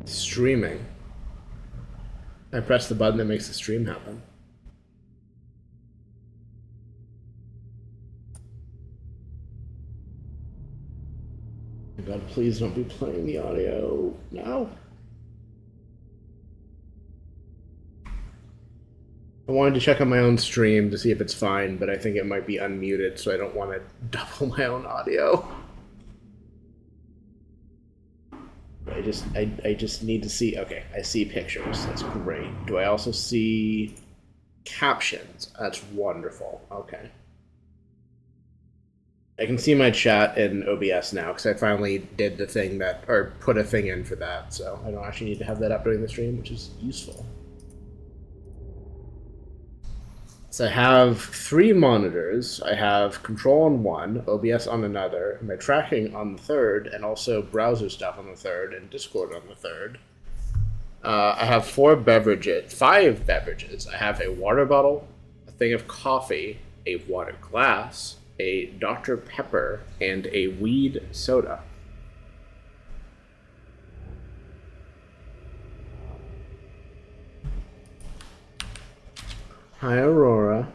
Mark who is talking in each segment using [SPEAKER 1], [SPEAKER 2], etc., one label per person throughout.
[SPEAKER 1] Streaming. I press the button that makes the stream happen. God, please don't be playing the audio now. I wanted to check on my own stream to see if it's fine, but I think it might be unmuted, so I don't want to double my own audio. I just need to see. Okay, I see pictures. That's great. Do I also see captions? That's wonderful. Okay. I can see my chat in OBS now because I finally did the thing that, or put a thing in for that, so I don't actually need to have that up during the stream, which is useful. So I have 3 monitors. I have control on one, OBS on another, my tracking on the third, and also browser stuff on the third, and Discord on the third. I have 5 beverages. I have a water bottle, a thing of coffee, a water glass, a Dr. Pepper, and a weed soda. Hi, Aurora.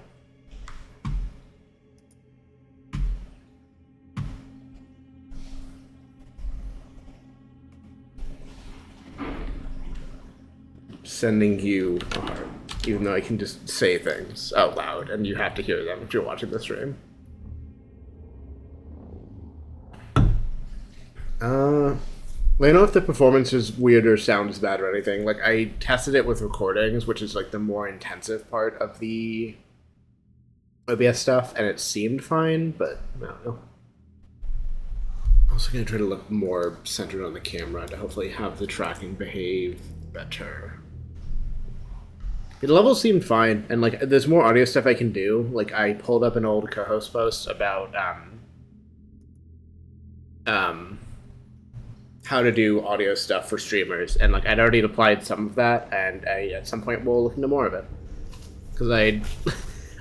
[SPEAKER 1] Sending you a heart, even though I can just say things out loud, and you have to hear them if you're watching the stream. I don't know if the performance is weird or sounds bad or anything. Like, I tested it with recordings, which is like the more intensive part of the OBS stuff, and it seemed fine, but I don't know. I'm also gonna try to look more centered on the camera to hopefully have the tracking behave better. The levels seemed fine, and like there's more audio stuff I can do. Like, I pulled up an old co-host post about how to do audio stuff for streamers, and like I'd already applied some of that, and at some point we'll look into more of it, because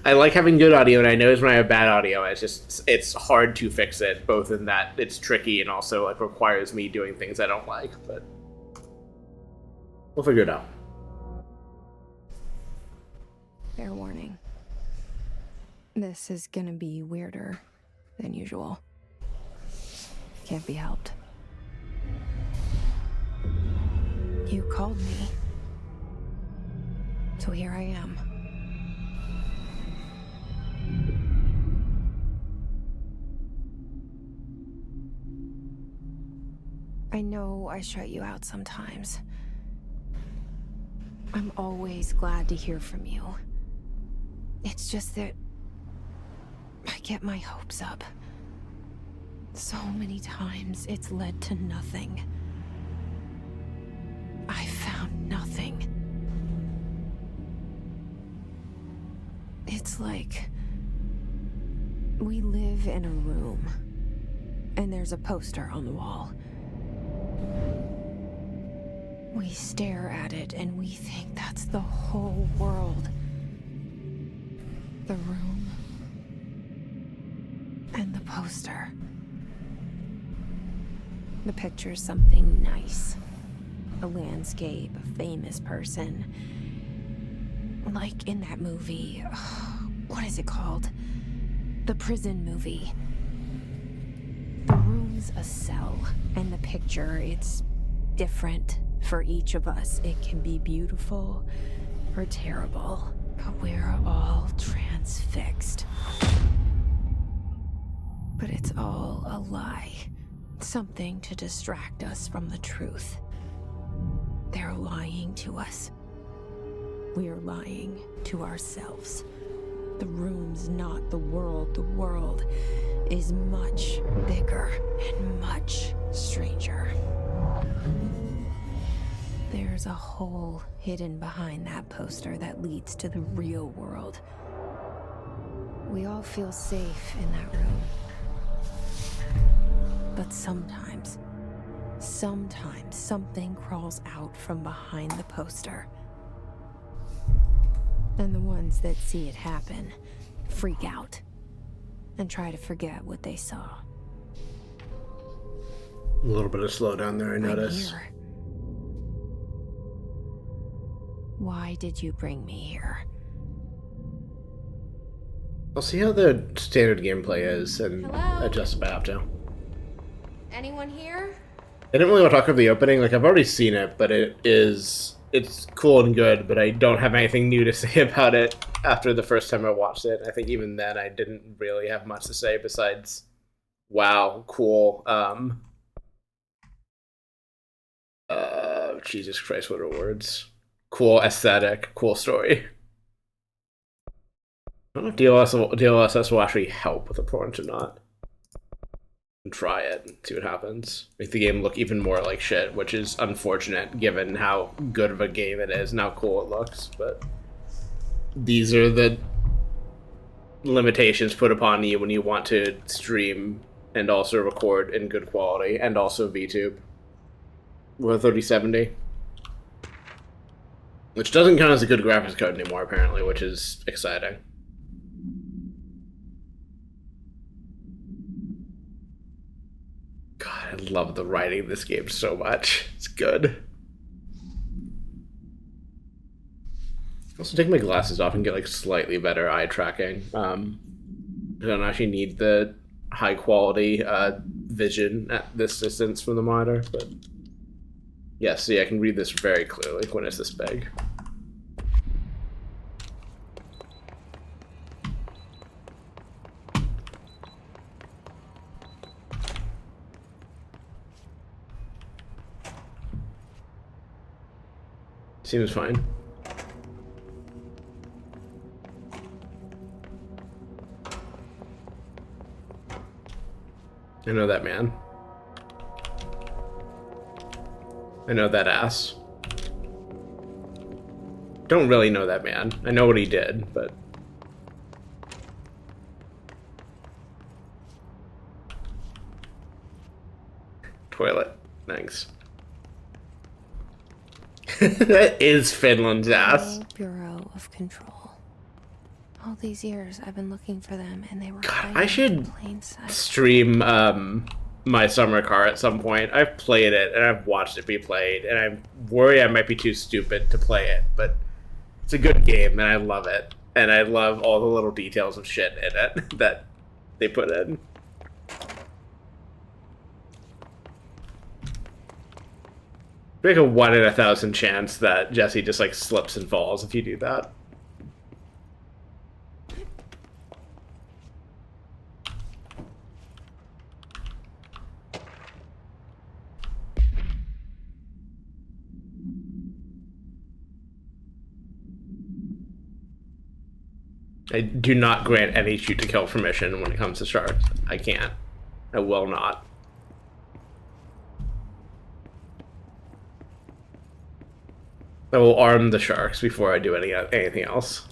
[SPEAKER 1] I like having good audio, and I notice when I have bad audio, it's hard to fix it, both in that it's tricky and also like requires me doing things I don't like, but we'll figure it out.
[SPEAKER 2] Fair warning. This is gonna be weirder than usual. Can't be helped. You called me. So here I am. I know I shut you out sometimes. I'm always glad to hear from you. It's just that I get my hopes up. So many times it's led to nothing. I found nothing. It's like we live in a room, and there's a poster on the wall. We stare at it and we think that's the whole world. The room and the poster. The picture's something nice. A landscape, a famous person. Like in that movie, what is it called? The prison movie. The room's a cell, and the picture, it's different for each of us. It can be beautiful or terrible, but we're all transfixed. But it's all a lie. Something to distract us from the truth. They're lying to us. We're lying to ourselves. The room's not the world. The world is much bigger and much stranger. There's a hole hidden behind that poster that leads to the real world. We all feel safe in that room. But sometimes something crawls out from behind the poster. And the ones that see it happen freak out and try to forget what they saw.
[SPEAKER 1] A little bit of slowdown there, I noticed.
[SPEAKER 2] I'm here. Why did you bring me here?
[SPEAKER 1] I'll see how the standard gameplay is and
[SPEAKER 2] Hello?
[SPEAKER 1] adjust if I have to.
[SPEAKER 2] Anyone here?
[SPEAKER 1] I didn't really want to talk about the opening. Like, I've already seen it, but it's cool and good, but I don't have anything new to say about it after the first time I watched it. I think even then I didn't really have much to say besides, wow, cool. Jesus Christ, what are words? Cool aesthetic, cool story. I don't know if DLSS will actually help with the performance or not. And try it and see what happens. Make the game look even more like shit, which is unfortunate given how good of a game it is and how cool it looks, but these are the limitations put upon you when you want to stream and also record in good quality and also VTube with a 3070. Which doesn't count as a good graphics card anymore, apparently, which is exciting. God, I love the writing of this game so much. It's good. Also take my glasses off and get like slightly better eye tracking. I don't actually need the high quality vision at this distance from the monitor, but yeah, see, I can read this very clearly when it's this big. Seems fine. I know that man. I know that ass. Don't really know that man. I know what he did, but... Toilet. Thanks. That is Finland's ass.
[SPEAKER 2] Bureau of Control. All these years I've been looking for them, and they were
[SPEAKER 1] God, I should
[SPEAKER 2] in plain sight.
[SPEAKER 1] stream my summer car at some point. I've played it and I've watched it be played, and I'm worried I might be too stupid to play it, but it's a good game and I love it, and I love all the little details of shit in it that they put in. Like a 1 in 1,000 chance that Jesse just like slips and falls if you do that. I do not grant any shoot to kill permission when it comes to sharks. I can't. I will not. I will arm the sharks before I do anything else.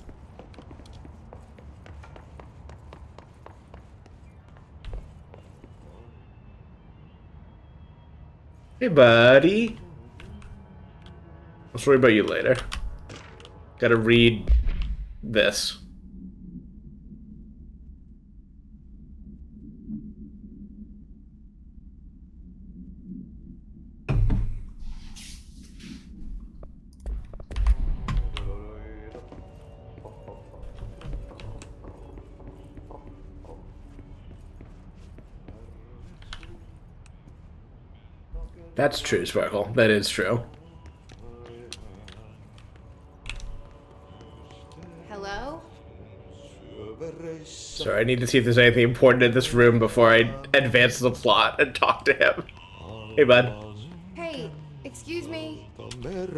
[SPEAKER 1] Hey, buddy. I'll worry about you later. Gotta read this. That's true, Sparkle. That is true.
[SPEAKER 2] Hello?
[SPEAKER 1] Sorry, I need to see if there's anything important in this room before I advance the plot and talk to him. Hey, bud.
[SPEAKER 2] Hey, excuse me.
[SPEAKER 3] There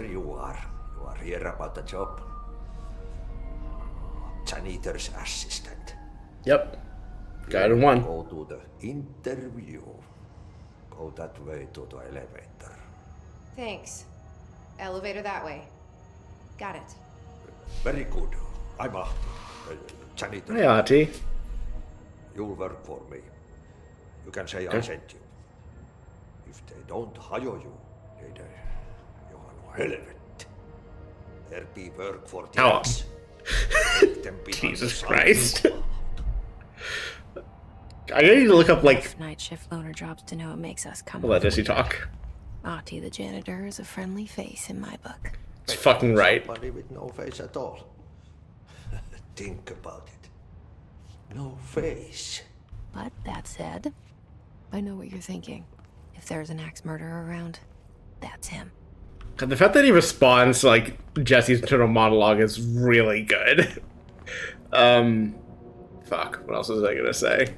[SPEAKER 3] you are. You are here about the job. Janitor's assistant.
[SPEAKER 1] Yep. Got it in one.
[SPEAKER 3] Go to the interview. Go that way to the elevator.
[SPEAKER 2] Thanks. Elevator that way. Got it.
[SPEAKER 3] Very good. I'm Ahti, janitor.
[SPEAKER 1] Hey, Artie.
[SPEAKER 3] You'll work for me. You can say I sent you. If they don't hire you, they you are no helvet. There be work for the
[SPEAKER 1] Oh. Jesus Christ. I need to look up, like...
[SPEAKER 2] Night shift loner jobs to know it makes us come
[SPEAKER 1] Let
[SPEAKER 2] over.
[SPEAKER 1] Jesse talk.
[SPEAKER 2] Ahti the janitor is a friendly face in my book.
[SPEAKER 1] It's fucking right.
[SPEAKER 3] Somebody with no face at all. Think about it. No face.
[SPEAKER 2] But that said, I know what you're thinking. If there's an axe murderer around, that's him.
[SPEAKER 1] The fact that he responds to, like, Jesse's internal monologue is really good. Fuck, what else was I gonna say?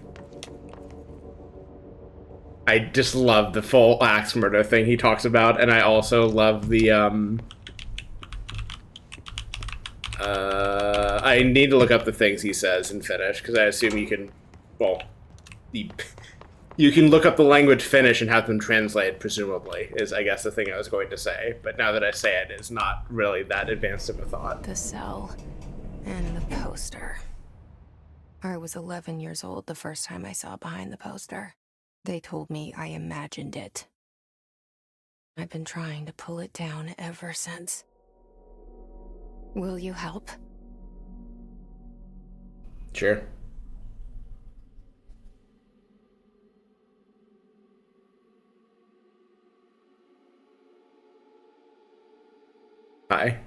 [SPEAKER 1] I just love the full axe murder thing he talks about, and I also love the, I need to look up the things he says in Finnish, because I assume you can, well, you can look up the language Finnish and have them translate, presumably, is, I guess, the thing I was going to say. But now that I say it, it's not really that advanced of a thought.
[SPEAKER 2] The cell and the poster. I was 11 years old the first time I saw behind the poster. They told me I imagined it. I've been trying to pull it down ever since. Will you help?
[SPEAKER 1] Sure. Hi.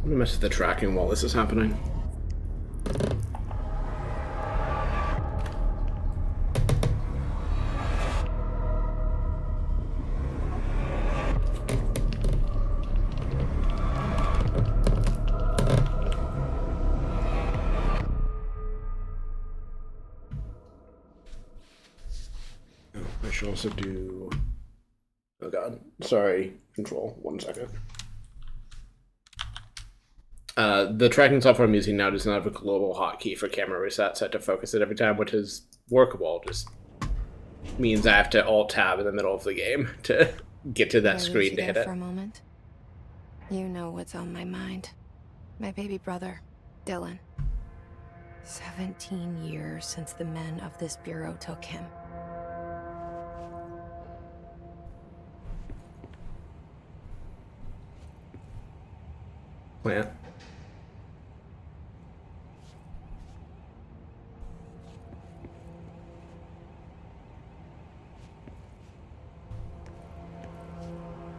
[SPEAKER 1] I'm gonna mess with the tracking while this is happening. I should also do... Oh god. Sorry. Control. 1 second. The tracking software I'm using now does not have a global hotkey for camera reset set to focus it every time, which is workable. Just means I have to Alt-Tab in the middle of the game to get to that screen to hit it.
[SPEAKER 2] For a moment. You know what's on my mind. My baby brother, Dylan. 17 years since the men of this bureau took him.
[SPEAKER 1] Plant.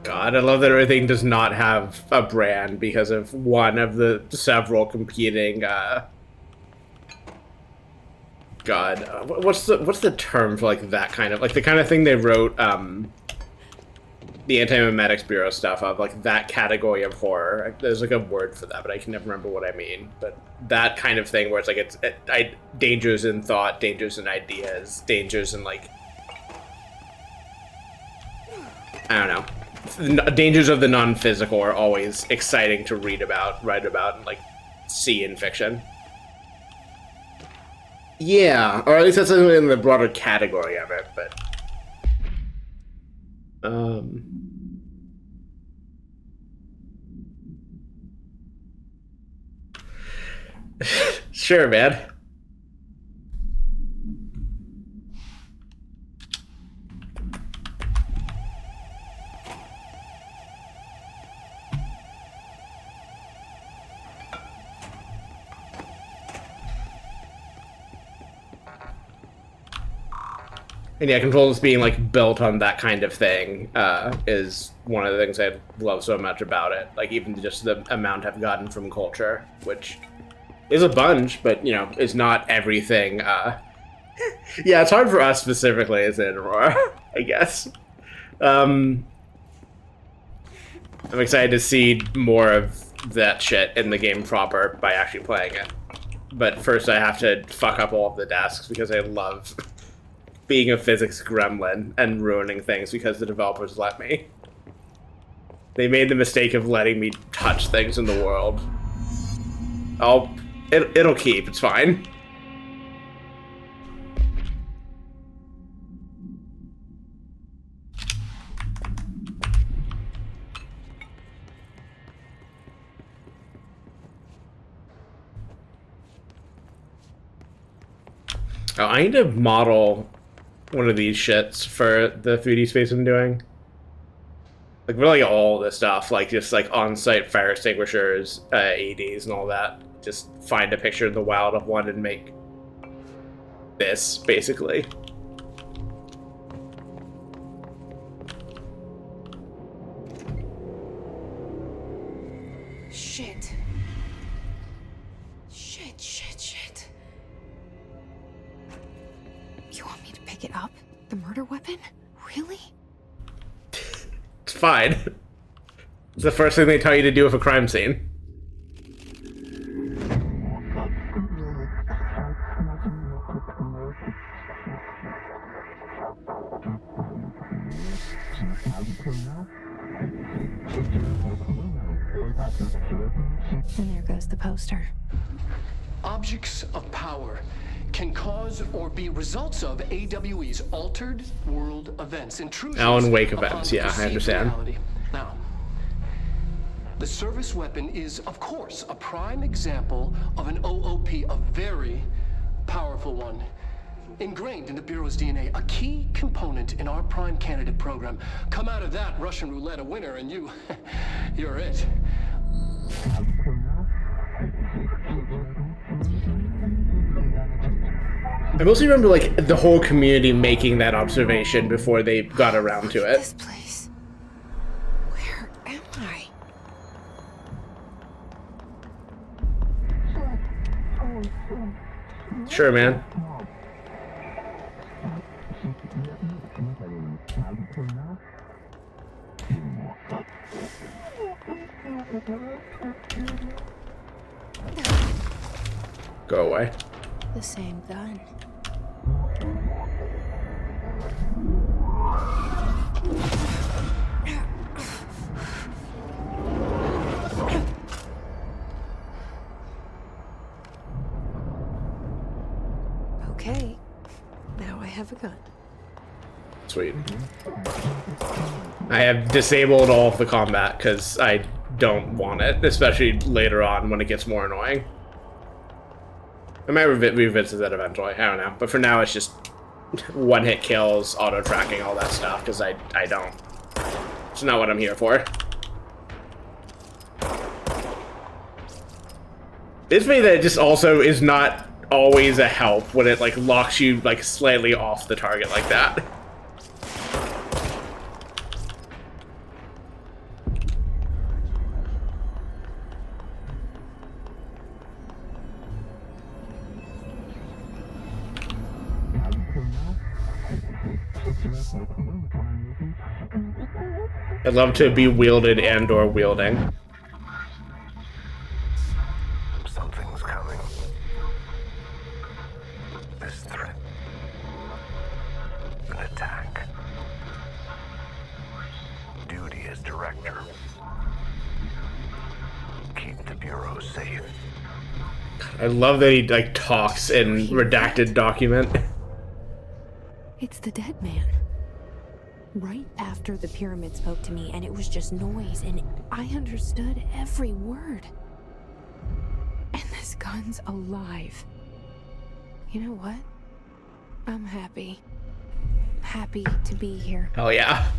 [SPEAKER 1] God, I love that everything does not have a brand because of one of the several competing, what's the term for, like, that kind of, like, the kind of thing they wrote, the Anti-Memetics Bureau stuff of, like, that category of horror. There's, like, a word for that, but I can never remember what I mean. But that kind of thing where it's, like, dangers in thought, dangers in ideas, dangers in, like, I don't know. Dangers of the non-physical are always exciting to read about, write about, and, like, see in fiction. Yeah, or at least that's something in the broader category of it, but... Sure, man. And yeah, Control being, like, built on that kind of thing is one of the things I love so much about it. Like, even just the amount I've gotten from culture, which is a bunch, but, you know, it's not everything. Yeah, it's hard for us specifically as an Aurora, I guess. I'm excited to see more of that shit in the game proper by actually playing it. But first I have to fuck up all of the desks because I love being a physics gremlin and ruining things because the developers let me. They made the mistake of letting me touch things in the world. It'll keep, it's fine. Oh, I need to model one of these shits for the 3D space I'm doing. Like, really all this stuff, like, just, like, on-site fire extinguishers, AEDs, and all that. Just find a picture in the wild of one and make this, basically.
[SPEAKER 2] Shit. Shit. You want me to pick it up? The murder weapon? Really?
[SPEAKER 1] It's fine. It's the first thing they tell you to do with a crime scene.
[SPEAKER 2] And there goes the poster.
[SPEAKER 4] Objects of power can cause or be results of AWE's altered world events, intrusions.
[SPEAKER 1] Alan Wake events, yeah, I understand.
[SPEAKER 4] Reality. Now, the service weapon is, of course, a prime example of an OOP, a very powerful one. Ingrained in the Bureau's DNA, a key component in our prime candidate program. Come out of that Russian roulette a winner, and you're it.
[SPEAKER 1] I mostly remember, like, the whole community making that observation before they got around to it.
[SPEAKER 2] This place. Where am I?
[SPEAKER 1] Sure, man. Go away.
[SPEAKER 2] The same gun. Okay. Now I have a gun.
[SPEAKER 1] Sweet. I have disabled all of the combat because I don't want it, especially later on when it gets more annoying. I might revisit that eventually, I don't know. But for now, it's just one-hit kills, auto-tracking, all that stuff, because I don't. It's not what I'm here for. It's funny that it just also is not always a help when it, like, locks you, like, slightly off the target like that. I'd love to be wielded and or wielding.
[SPEAKER 5] Something's coming. This threat. An attack. Duty as director. Keep the Bureau safe.
[SPEAKER 1] I love that he, like, talks in redacted document.
[SPEAKER 2] It's the dead man. Right after the pyramid spoke to me, and it was just noise, and I understood every word. And this gun's alive. You know what? I'm happy. Happy to be here.
[SPEAKER 1] Hell yeah.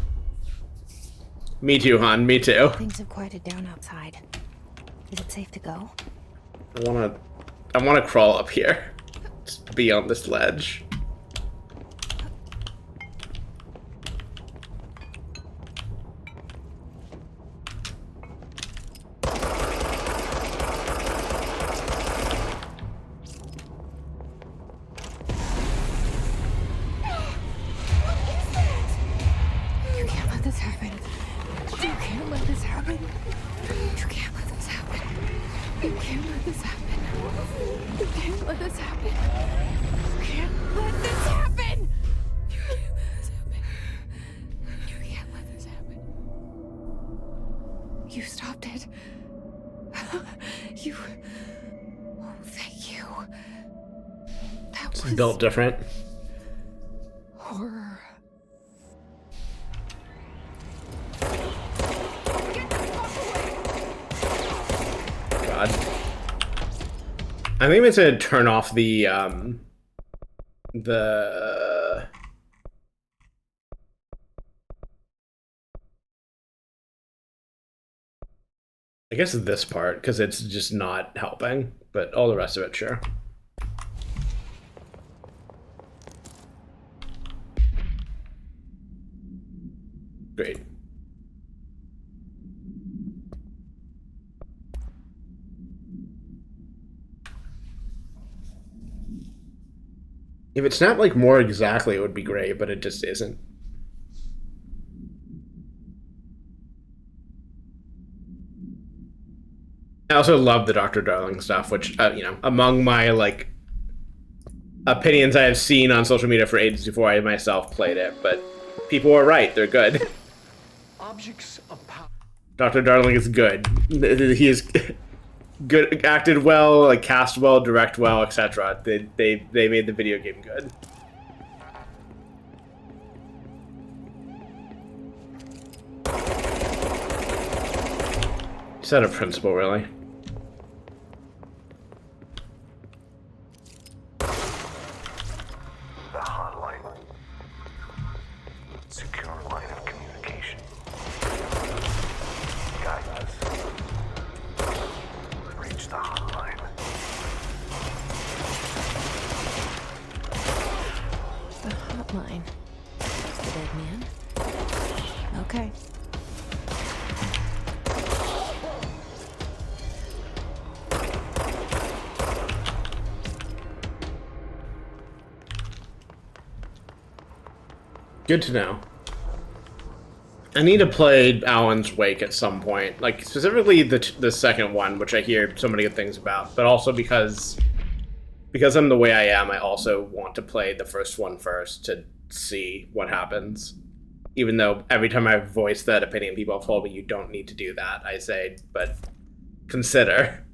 [SPEAKER 1] Me too, hon. Me too.
[SPEAKER 2] Things have quieted down outside. Is it safe to go?
[SPEAKER 1] I wanna crawl up here. Just be on this ledge. Built different.
[SPEAKER 2] Horror.
[SPEAKER 1] God. I think I'm going to turn off the the I guess this part, because it's just not helping, but all the rest of it, sure. Great. If it snapped like more exactly, it would be great, but it just isn't. I also love the Dr. Darling stuff, which, you know, among my, like, opinions I have seen on social media for ages before I myself played it, but people are right, they're good.
[SPEAKER 4] Objects of power.
[SPEAKER 1] Dr. Darling is good. He is good, acted well, like, cast well, direct well, etc. They made the video game good. Set a principle, really.
[SPEAKER 5] The hotline. Secure line of communication. Guidance. Reach the hotline.
[SPEAKER 2] The hotline. The dead man. Okay.
[SPEAKER 1] Good to know. I need to play Alan's Wake at some point, like specifically the second one, which I hear so many good things about, but also because I'm the way I am, I also want to play the first one first to see what happens. Even though every time I've voiced that opinion, people have told me you don't need to do that. I say, but consider,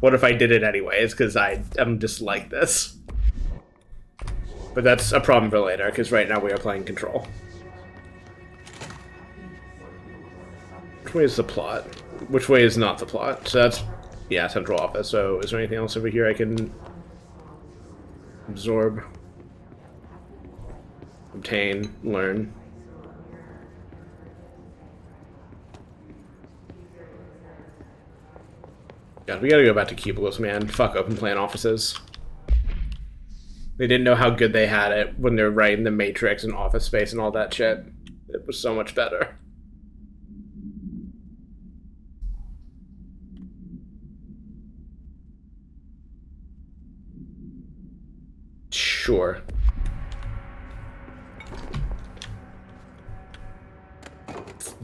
[SPEAKER 1] what if I did it anyways? Because I'm just like this. But that's a problem for later, because right now we are playing Control. Which way is the plot? Which way is not the plot? So that's, yeah, central office. So is there anything else over here I can absorb, obtain, learn? God, we gotta go back to cubicles, man. Fuck open plan offices. They didn't know how good they had it when they were writing the Matrix and Office Space and all that shit. It was so much better. Sure.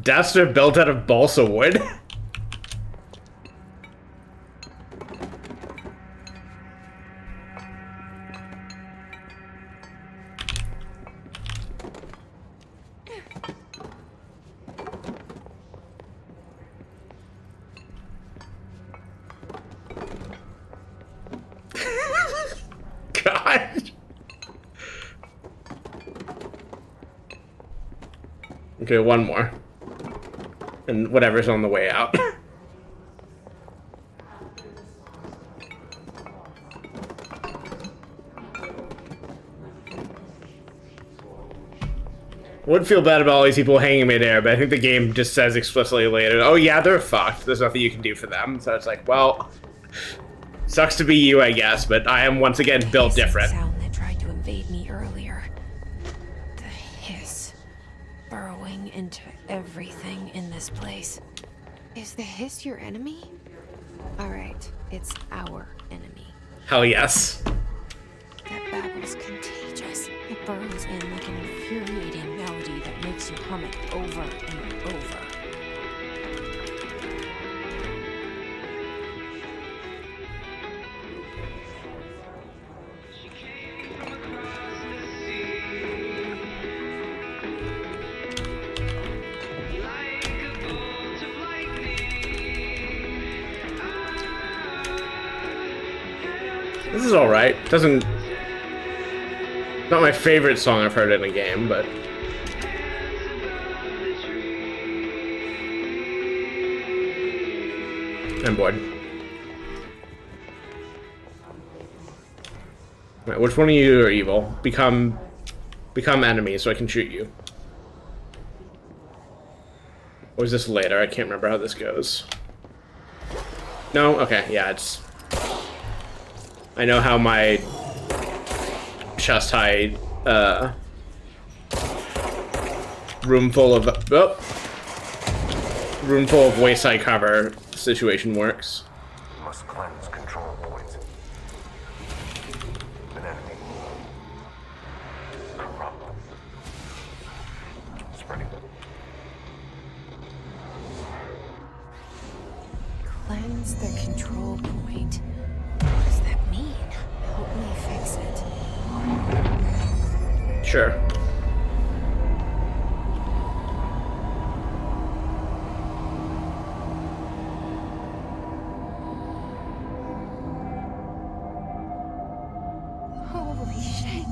[SPEAKER 1] Dasher built out of balsa wood? God. Okay, one more. And whatever's on the way out. Would feel bad about all these people hanging me there, but I think the game just says explicitly later, oh yeah, they're fucked. There's nothing you can do for them. So it's like, well, sucks to be you, I guess, but I am once again built different.
[SPEAKER 2] Sound that tried to invade me earlier. The hiss burrowing into everything in this place. Is the hiss your enemy? All right, it's our enemy.
[SPEAKER 1] Hell yes.
[SPEAKER 2] That babble's contagious. It burrows in like an infuriating melody that makes you hum it over and over.
[SPEAKER 1] This is alright. Doesn't... Not my favorite song I've heard in a game, but... I'm bored. Right, which one of you are evil? Become enemies so I can shoot you. Or is this later? I can't remember how this goes. No? Okay, yeah, it's... I know how my chest high, room full of waist high cover situation works.
[SPEAKER 5] You must cleanse control points. An enemy. Corrupt. Spreading.
[SPEAKER 2] Cleanse the control point. What does that mean? Help me fix it.
[SPEAKER 1] Sure.
[SPEAKER 2] Holy shit.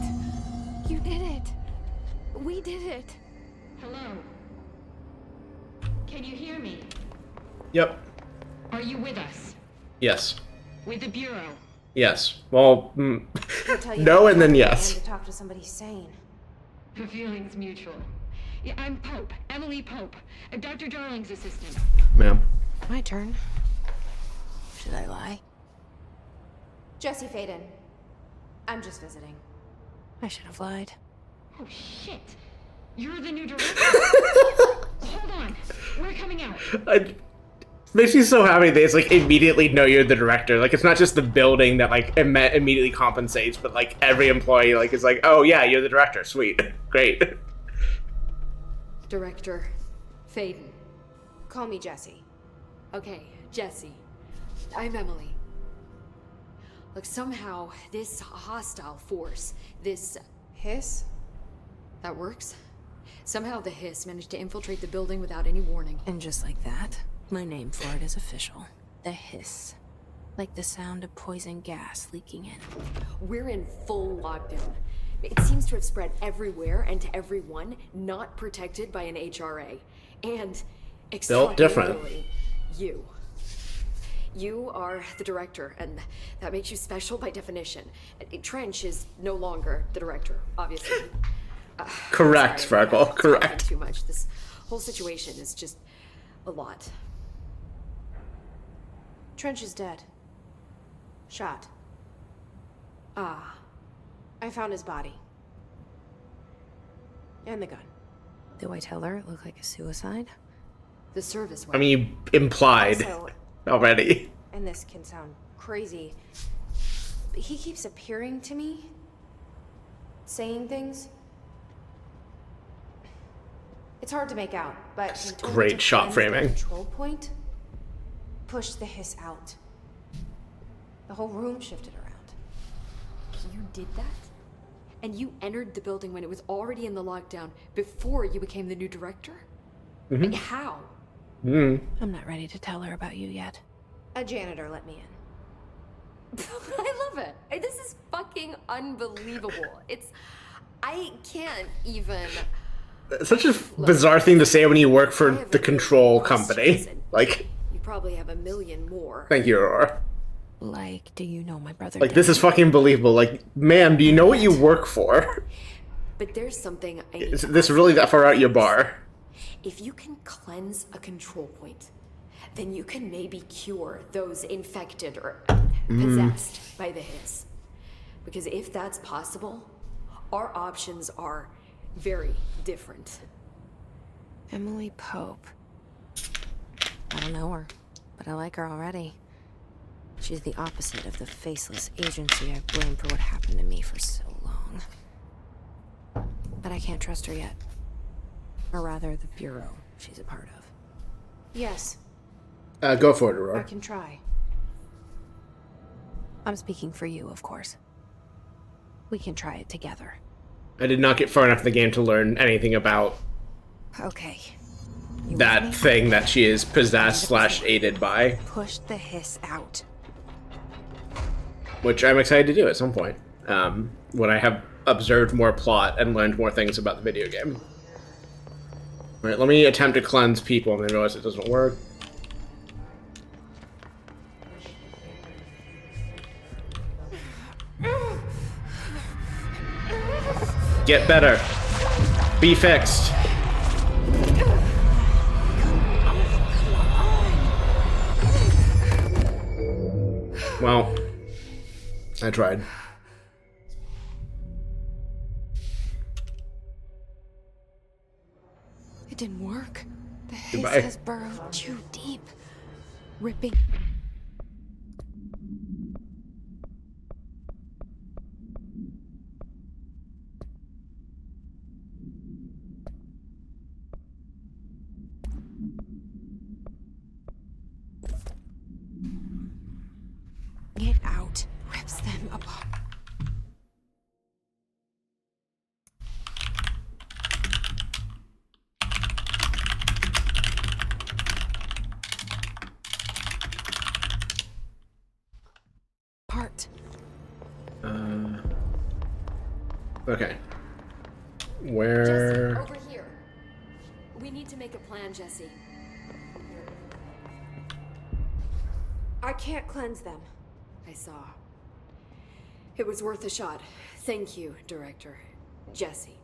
[SPEAKER 2] You did it. We did it.
[SPEAKER 6] Hello? Can you hear me?
[SPEAKER 1] Yep.
[SPEAKER 6] Are you with us?
[SPEAKER 1] Yes.
[SPEAKER 6] With the Bureau?
[SPEAKER 1] Yes. Well,
[SPEAKER 2] I'll tell you
[SPEAKER 1] no
[SPEAKER 2] what,
[SPEAKER 1] and then
[SPEAKER 2] I
[SPEAKER 1] yes.
[SPEAKER 2] had to talk to somebody sane.
[SPEAKER 6] The feeling's mutual. Yeah, I'm Pope. Emily Pope. Dr. Darling's assistant.
[SPEAKER 1] Ma'am.
[SPEAKER 2] My turn. Should I lie?
[SPEAKER 7] Jesse Faden. I'm just visiting.
[SPEAKER 2] I should have lied.
[SPEAKER 6] Oh, shit. You're the new director. Hold on. We're coming out.
[SPEAKER 1] Makes me so happy they just, like, immediately know you're the director. Like, it's not just the building that, like, immediately compensates, but, like, every employee, like, is like, oh, yeah, you're the director. Sweet. Great.
[SPEAKER 7] Director Faden.
[SPEAKER 2] Call me Jesse.
[SPEAKER 7] Okay, Jesse. I'm Emily. Look, somehow this hostile force, this
[SPEAKER 2] Hiss?
[SPEAKER 7] that works. Somehow the hiss managed to infiltrate the building without any warning.
[SPEAKER 2] And just like that, my name for it is official. The hiss. Like the sound of poison gas leaking in.
[SPEAKER 7] We're in full lockdown. It seems to have spread everywhere and to everyone not protected by an HRA. And
[SPEAKER 1] Built different.
[SPEAKER 7] extraordinarily, you. You are the director, and that makes you special by definition. Trench is no longer the director, obviously.
[SPEAKER 1] Correct,
[SPEAKER 7] Sorry,
[SPEAKER 1] Freckle.
[SPEAKER 7] I'm
[SPEAKER 1] Correct.
[SPEAKER 7] talking too much. This whole situation is just a lot.
[SPEAKER 2] Trench is dead. Shot.
[SPEAKER 7] Ah,
[SPEAKER 2] I found his body. And the gun. Do I tell her it looked like a suicide?
[SPEAKER 7] the service
[SPEAKER 1] I
[SPEAKER 7] weapon.
[SPEAKER 1] mean, you implied
[SPEAKER 2] So,
[SPEAKER 1] already.
[SPEAKER 2] and this can sound crazy, but he keeps appearing to me, saying things. It's hard to make out, but he told me
[SPEAKER 1] Great
[SPEAKER 2] to
[SPEAKER 1] shot
[SPEAKER 2] cleanse the
[SPEAKER 1] framing.
[SPEAKER 2] Control point. Push the hiss out. The whole room shifted around.
[SPEAKER 7] You did that? And you entered the building when it was already in the lockdown before you became the new director? Like, how?
[SPEAKER 1] Mm.
[SPEAKER 2] I'm not ready to tell her about you yet. A janitor let me in.
[SPEAKER 7] I love it. This is fucking unbelievable. I can't even.
[SPEAKER 1] Such a bizarre thing to say when you work for
[SPEAKER 7] I have
[SPEAKER 1] the
[SPEAKER 7] a
[SPEAKER 1] control
[SPEAKER 7] question.
[SPEAKER 1] company. Like,
[SPEAKER 7] You probably have a million more.
[SPEAKER 1] thank you, Aurora.
[SPEAKER 2] Like, do you know my brother?
[SPEAKER 1] Like, this is fucking believable. Like, ma'am, do you know what you work for?
[SPEAKER 7] But there's something I need
[SPEAKER 1] Is
[SPEAKER 7] to
[SPEAKER 1] this
[SPEAKER 7] ask
[SPEAKER 1] really
[SPEAKER 7] you.
[SPEAKER 1] that far out your bar?
[SPEAKER 7] If you can cleanse a control point, then you can maybe cure those infected or possessed by the hiss. Because if that's possible, our options are very different.
[SPEAKER 2] Emily Pope. I don't know her, but I like her already. She's the opposite of the faceless agency I've blamed for what happened to me for so long. But I can't trust her yet. Or rather, the Bureau she's a part of. Yes,
[SPEAKER 1] Go for it,
[SPEAKER 2] I
[SPEAKER 1] Aurora.
[SPEAKER 2] can try. I'm speaking for you, of course. We can try it together.
[SPEAKER 1] I did not get far enough in the game to learn anything about
[SPEAKER 2] Okay. You with
[SPEAKER 1] that
[SPEAKER 2] me?
[SPEAKER 1] thing that she is possessed / aided by,
[SPEAKER 2] Push the hiss out.
[SPEAKER 1] which I'm excited to do at some point, when I have observed more plot and learned more things about the video game. Alright, let me attempt to cleanse people and then realize it doesn't work. Get better. Be fixed. Well, I tried.
[SPEAKER 2] It didn't work. The hiss
[SPEAKER 1] Goodbye.
[SPEAKER 2] has burrowed too deep, ripping. It out, rips them apart.
[SPEAKER 1] Okay.
[SPEAKER 7] Jesse,
[SPEAKER 1] Where?
[SPEAKER 7] over here. We need to make a plan, Jesse.
[SPEAKER 2] I can't cleanse them.
[SPEAKER 7] I saw. It was worth a shot. Thank you, Director. Jesse.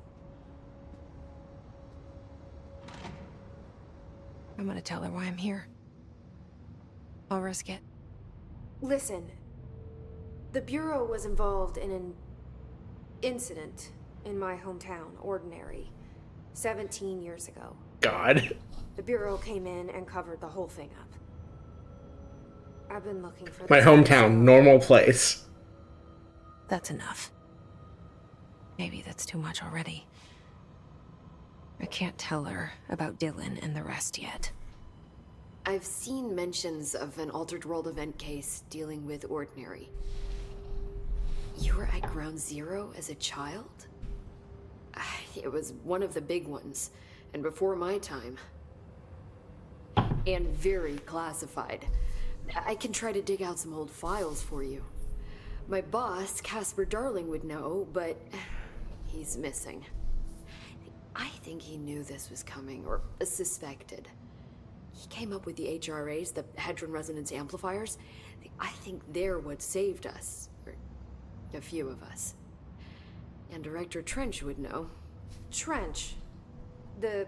[SPEAKER 2] I'm gonna tell her why I'm here. I'll risk it.
[SPEAKER 8] Listen, the Bureau was involved in an incident in my hometown, Ordinary, 17 years ago.
[SPEAKER 1] God.
[SPEAKER 8] The Bureau came in and covered the whole thing up. I've been looking for
[SPEAKER 1] My
[SPEAKER 8] this
[SPEAKER 1] hometown, normal place.
[SPEAKER 2] That's enough. Maybe that's too much already. I can't tell her about Dylan and the rest yet.
[SPEAKER 7] I've seen mentions of an Altered World event case dealing with Ordinary. You were at Ground Zero as a child? It was one of the big ones, and before my time. And very classified. I can try to dig out some old files for you. My boss, Casper Darling, would know, but he's missing. I think he knew this was coming, or suspected. He came up with the HRAs, the Hadron Resonance Amplifiers. I think they're what saved us. Or a few of us. And Director Trench would know.
[SPEAKER 8] Trench, the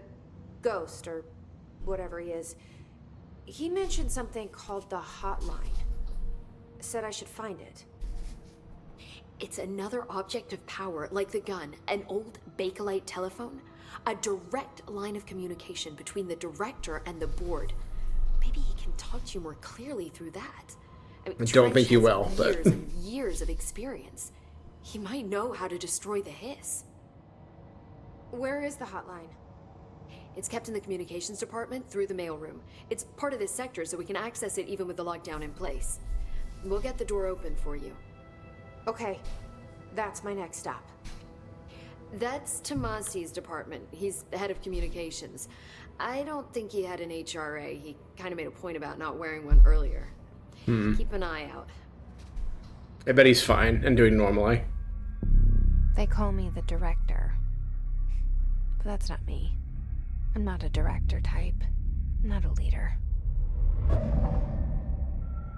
[SPEAKER 8] ghost, or whatever he is, he mentioned something called the hotline. Said I should find it.
[SPEAKER 7] It's another object of power, like the gun, an old Bakelite telephone. A direct line of communication between the director and the board. Maybe he can talk to you more clearly through that. I
[SPEAKER 1] I don't think he will, but...
[SPEAKER 7] Years and years of experience. He might know how to destroy the hiss.
[SPEAKER 8] Where is the hotline?
[SPEAKER 7] It's kept in the communications department through the mailroom. It's part of this sector, so we can access it even with the lockdown in place. We'll get the door open for you.
[SPEAKER 8] Okay, that's my next stop.
[SPEAKER 7] That's Tomasi's department. He's the head of communications. I don't think he had an HRA. He kind of made a point about not wearing one earlier. Keep an eye out.
[SPEAKER 1] I bet he's fine and doing normally.
[SPEAKER 2] They call me the director. But that's not me. I'm not a director type. I'm not a leader.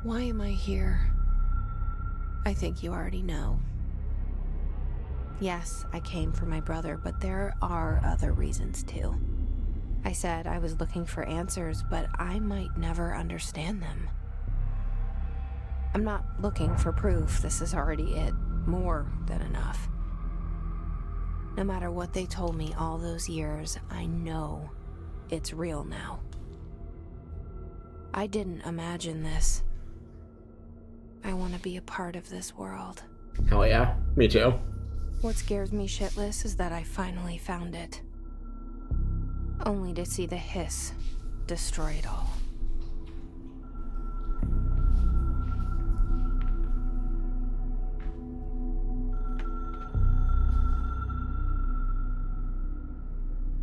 [SPEAKER 2] Why am I here? I think you already know. Yes, I came for my brother, but there are other reasons too. I said I was looking for answers, but I might never understand them. I'm not looking for proof. This is already it. More than enough. No matter what they told me all those years, I know it's real now. I didn't imagine this. I want to be a part of this world.
[SPEAKER 1] Hell yeah, me too.
[SPEAKER 2] What scares me shitless is that I finally found it. Only to see the hiss destroy it all.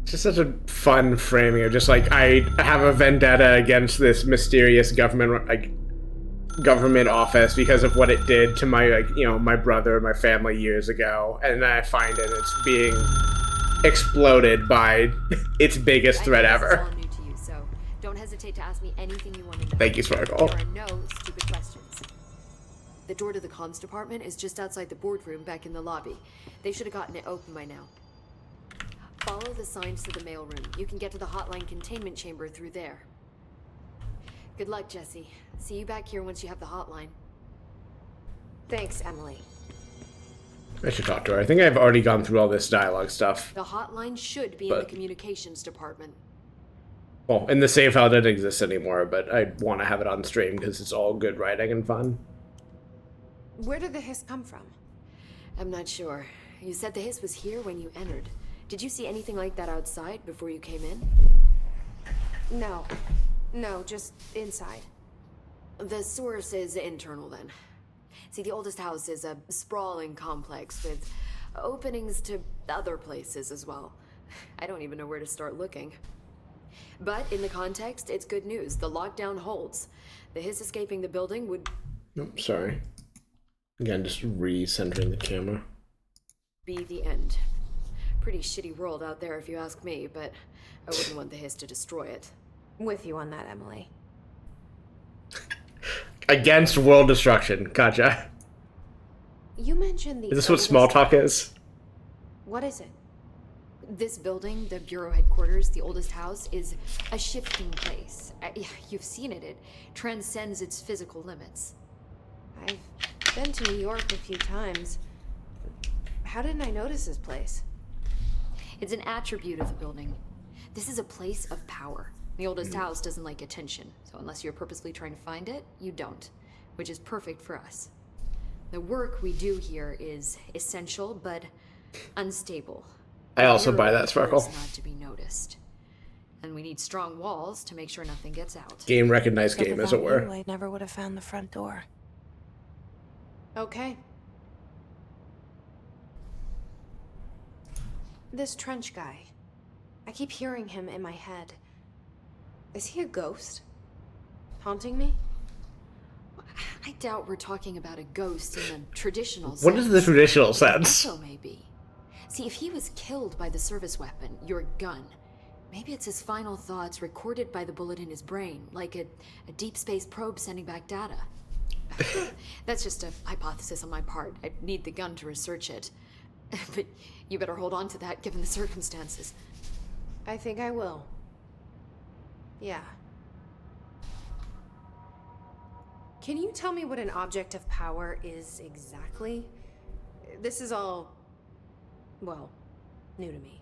[SPEAKER 1] It's just such a fun framing of just like, I have a vendetta against this mysterious government office because of what it did to my, like, you know, my brother, my family years ago, and then I find it, it's being exploded by its biggest threat ever.
[SPEAKER 7] This is all new to you, so don't hesitate to ask me anything you want to know.
[SPEAKER 1] Thank you, Sparkle.
[SPEAKER 7] There are no stupid questions. The door to the comms department is just outside the boardroom back in the lobby. They should have gotten it open by now. Follow the signs to the mailroom. You can get to the hotline containment chamber through there. Good luck, Jesse. See you back here once you have the hotline.
[SPEAKER 8] Thanks, Emily.
[SPEAKER 1] I should talk to her. I think I've already gone through all this dialogue stuff.
[SPEAKER 7] The hotline should be in the communications department.
[SPEAKER 1] Well, in the save file it doesn't exist anymore, but I want to have it on stream because it's all good writing and fun.
[SPEAKER 8] Where did the hiss come from?
[SPEAKER 7] I'm not sure. You said the hiss was here when you entered. Did you see anything like that outside before you came in?
[SPEAKER 8] No. No, just inside.
[SPEAKER 7] The source is internal then. See, the oldest house is a sprawling complex with openings to other places as well. I don't even know where to start looking. But in the context, it's good news. The lockdown holds. The hiss escaping the building would...
[SPEAKER 1] Nope, sorry. Again, just re-centering the camera.
[SPEAKER 7] Be the end. Pretty shitty world out there if you ask me, but I wouldn't want the hiss to destroy it.
[SPEAKER 8] With you on that, Emily.
[SPEAKER 1] Against world destruction. Gotcha.
[SPEAKER 8] You mentioned the...
[SPEAKER 1] Is this what small talk is?
[SPEAKER 8] What is it?
[SPEAKER 7] This building, the bureau headquarters, the oldest house, is a shifting place. You've seen it. It transcends its physical limits.
[SPEAKER 8] I've been to New York a few times. How didn't I notice this place?
[SPEAKER 7] It's an attribute of the building. This is a place of power. The oldest house doesn't like attention, so unless you're purposely trying to find it, you don't, which is perfect for us. The work we do here is essential, but unstable.
[SPEAKER 1] I also buy that sparkle.
[SPEAKER 7] Not to be noticed. And we need strong walls to make sure nothing gets out.
[SPEAKER 1] Game recognized game, as it were.
[SPEAKER 2] You, I never would have found the front door.
[SPEAKER 8] Okay. This Trench guy. I keep hearing him in my head. Is he a ghost? Haunting me?
[SPEAKER 7] I doubt we're talking about a ghost in the traditional sense.
[SPEAKER 1] What is the traditional sense?
[SPEAKER 7] Also maybe. See, if he was killed by the service weapon, your gun, maybe it's his final thoughts recorded by the bullet in his brain, like a deep space probe sending back data. That's just a hypothesis on my part. I'd need the gun to research it. But you better hold on to that given the circumstances.
[SPEAKER 8] I think I will. Yeah. Can you tell me what an object of power is exactly? This is all, well, new to me.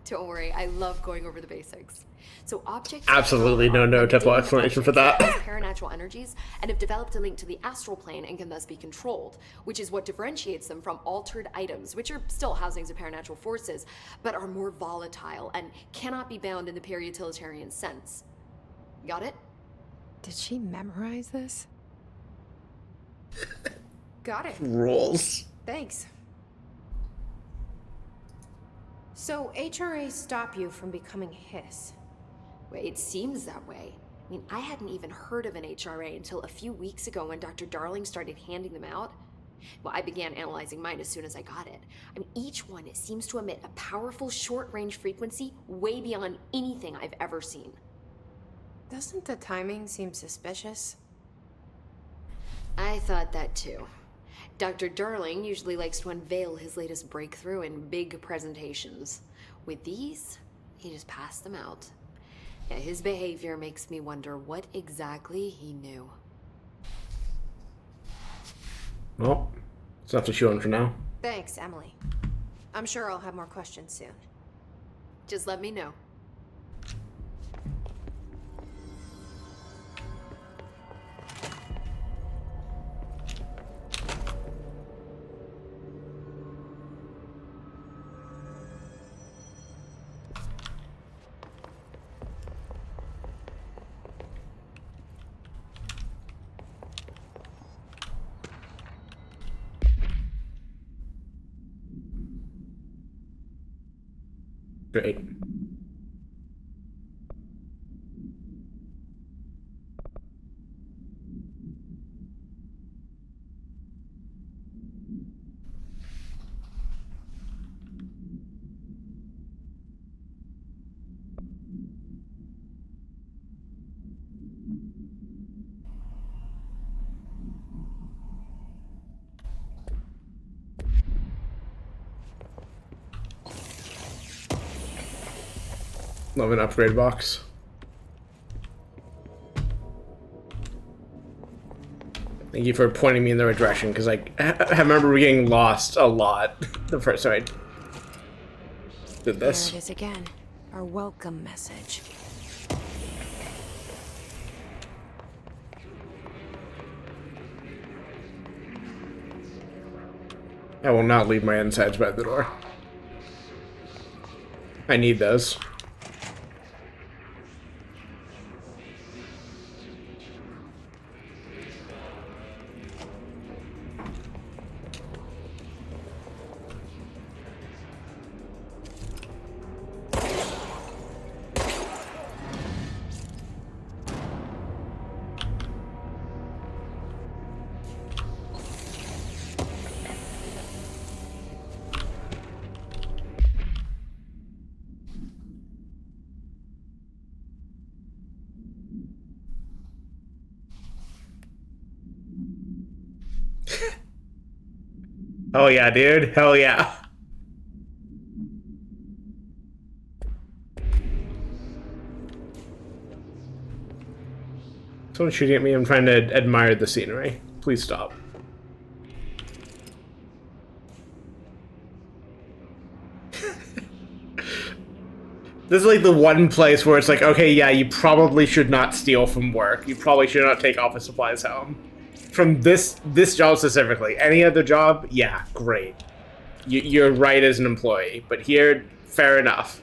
[SPEAKER 7] Don't worry, I love going over the basics. So objects...
[SPEAKER 1] Absolutely no typical explanation for that.
[SPEAKER 7] Paranatural energies and have developed a link to the astral plane and can thus be controlled, which is what differentiates them from altered items, which are still housings of paranatural forces, but are more volatile and cannot be bound in the pure utilitarian sense. Got it?
[SPEAKER 2] Did she memorize this?
[SPEAKER 8] Got it.
[SPEAKER 1] Rules.
[SPEAKER 8] Thanks. So HRAs stop you from becoming Hiss.
[SPEAKER 7] Well, it seems that way. I mean, I hadn't even heard of an HRA until a few weeks ago when Dr. Darling started handing them out. Well, I began analyzing mine as soon as I got it. I mean, each one seems to emit a powerful short-range frequency way beyond anything I've ever seen.
[SPEAKER 8] Doesn't the timing seem suspicious?
[SPEAKER 7] I thought that too. Dr. Darling usually likes to unveil his latest breakthrough in big presentations. With these, he just passed them out. Yeah, his behavior makes me wonder what exactly he knew.
[SPEAKER 1] Well, it's enough to chew on for now.
[SPEAKER 8] Thanks, Emily. I'm sure I'll have more questions soon.
[SPEAKER 7] Just let me know.
[SPEAKER 1] Great. Love an upgrade box. Thank you for pointing me in the right direction, because I remember getting lost a lot the first time I did this.
[SPEAKER 2] There it is again. Our welcome message.
[SPEAKER 1] I will not leave my insides by the door. I need those. Oh yeah, dude. Hell yeah. Someone shooting at me. I'm trying to admire the scenery. Please stop. This is like the one place where it's like, okay, yeah, you probably should not steal from work. You probably should not take office supplies home. From this job specifically. Any other job, yeah, great. You're right as an employee. But here, fair enough.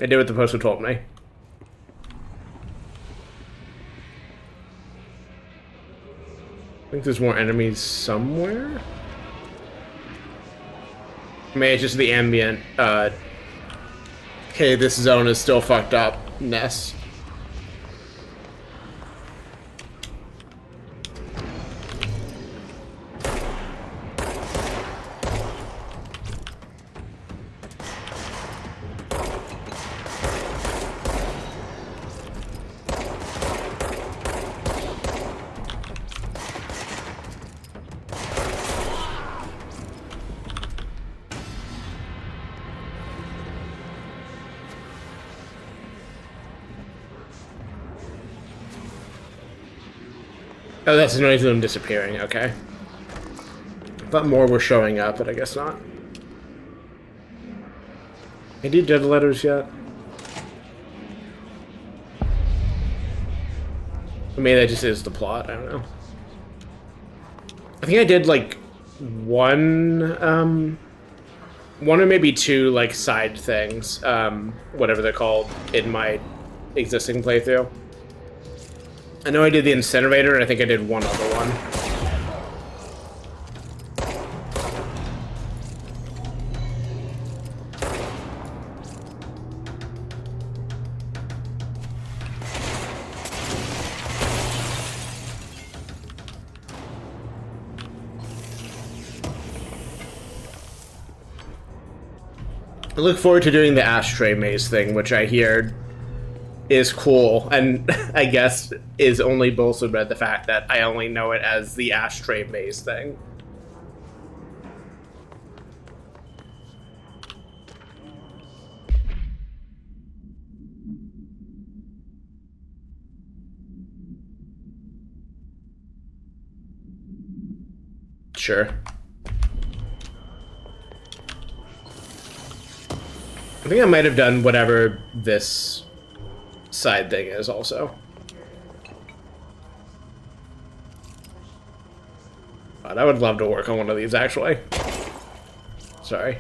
[SPEAKER 1] I did what the poster told me. I think there's more enemies somewhere. Maybe it's just the ambient, hey, this zone is still fucked up ness. Oh, that's the noise of them disappearing, okay. I thought more were showing up, but I guess not. Any dead letters yet? Maybe that just is the plot, I don't know. I think I did like one or maybe two like side things, whatever they're called, in my existing playthrough. I know I did the incinerator, and I think I did one other one. I look forward to doing the ashtray maze thing, which I hear is cool, and I guess is only bolstered by the fact that I only know it as the ashtray maze thing. Sure. I think I might have done whatever this side thing is also. God, I would love to work on one of these, actually. Sorry.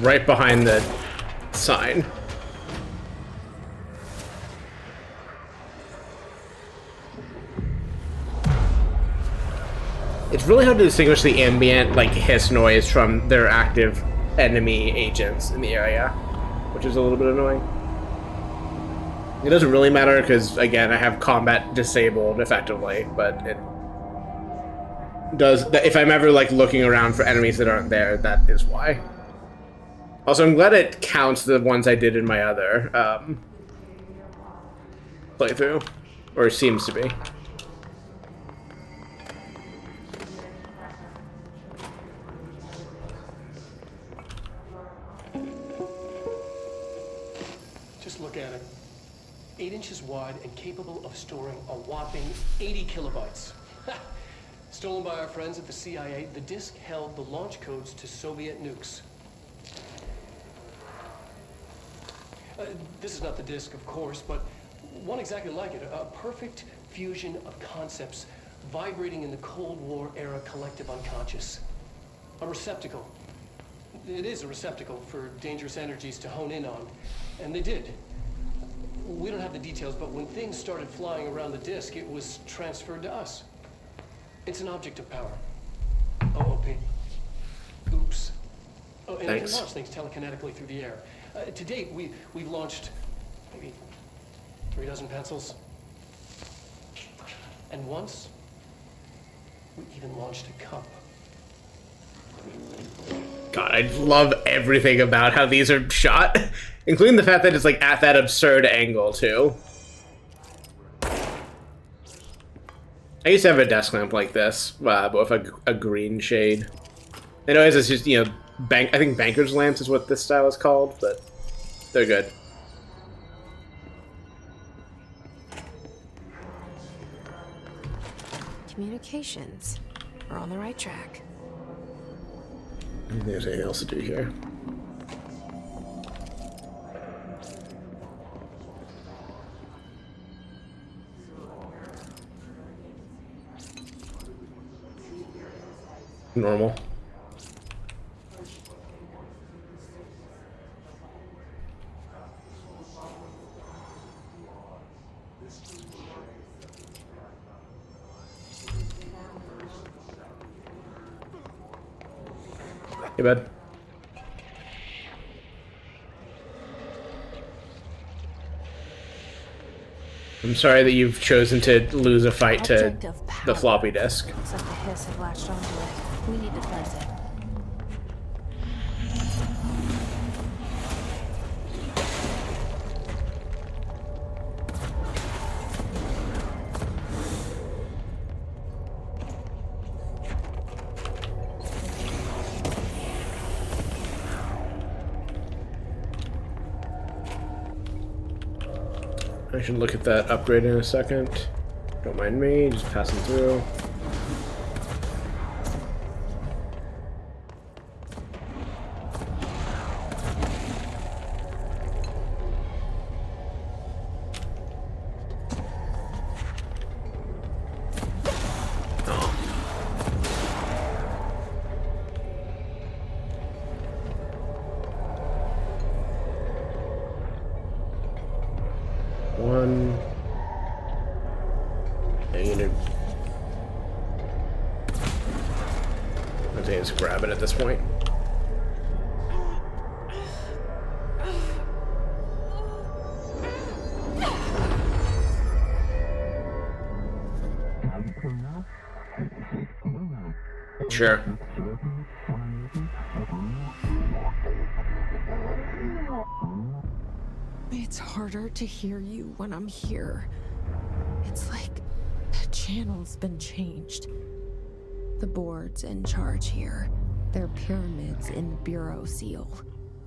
[SPEAKER 1] right behind the sign. It's really hard to distinguish the ambient, like, hiss noise from their active enemy agents in the area, which is a little bit annoying. It doesn't really matter because, again, I have combat disabled effectively, but it does. If I'm ever, like, looking around for enemies that aren't there, that is why. Also, I'm glad it counts the ones I did in my other playthrough, or seems to be.
[SPEAKER 4] Just look at it. 8 inches wide and capable of storing a whopping 80 kilobytes. Stolen by our friends at the CIA, the disk held the launch codes to Soviet nukes. This is not the disk, of course, but one exactly like it. A perfect fusion of concepts vibrating in the Cold War era collective unconscious. A receptacle. It is a receptacle for dangerous energies to hone in on. And they did. We don't have the details, but when things started flying around the disk, it was transferred to us. It's an object of power. OOP. Oops. Oh, and it can launch things telekinetically through the air. To date, we've launched maybe 3 dozen pencils. And once, we even launched a cup.
[SPEAKER 1] God, I love everything about how these are shot, including the fact that it's like at that absurd angle too. I used to have a desk lamp like this, but with a green shade. I know it's just, you know, I think banker's lamps is what this style is called, but they're good.
[SPEAKER 2] Communications. We're on the right track.
[SPEAKER 1] I don't think there's anything else to do here. Normal. Hey, bud. I'm sorry that you've chosen to lose a fight to the floppy disk.
[SPEAKER 2] Looks like the hiss have latched onto it. We need to cleanse it.
[SPEAKER 1] I should look at that upgrade in a second. Don't mind me, just passing through. Grab it at this point. Sure.
[SPEAKER 2] It's harder to hear you when I'm here. It's like the channel's been changed. The board's in charge here. They're pyramids in the Bureau seal.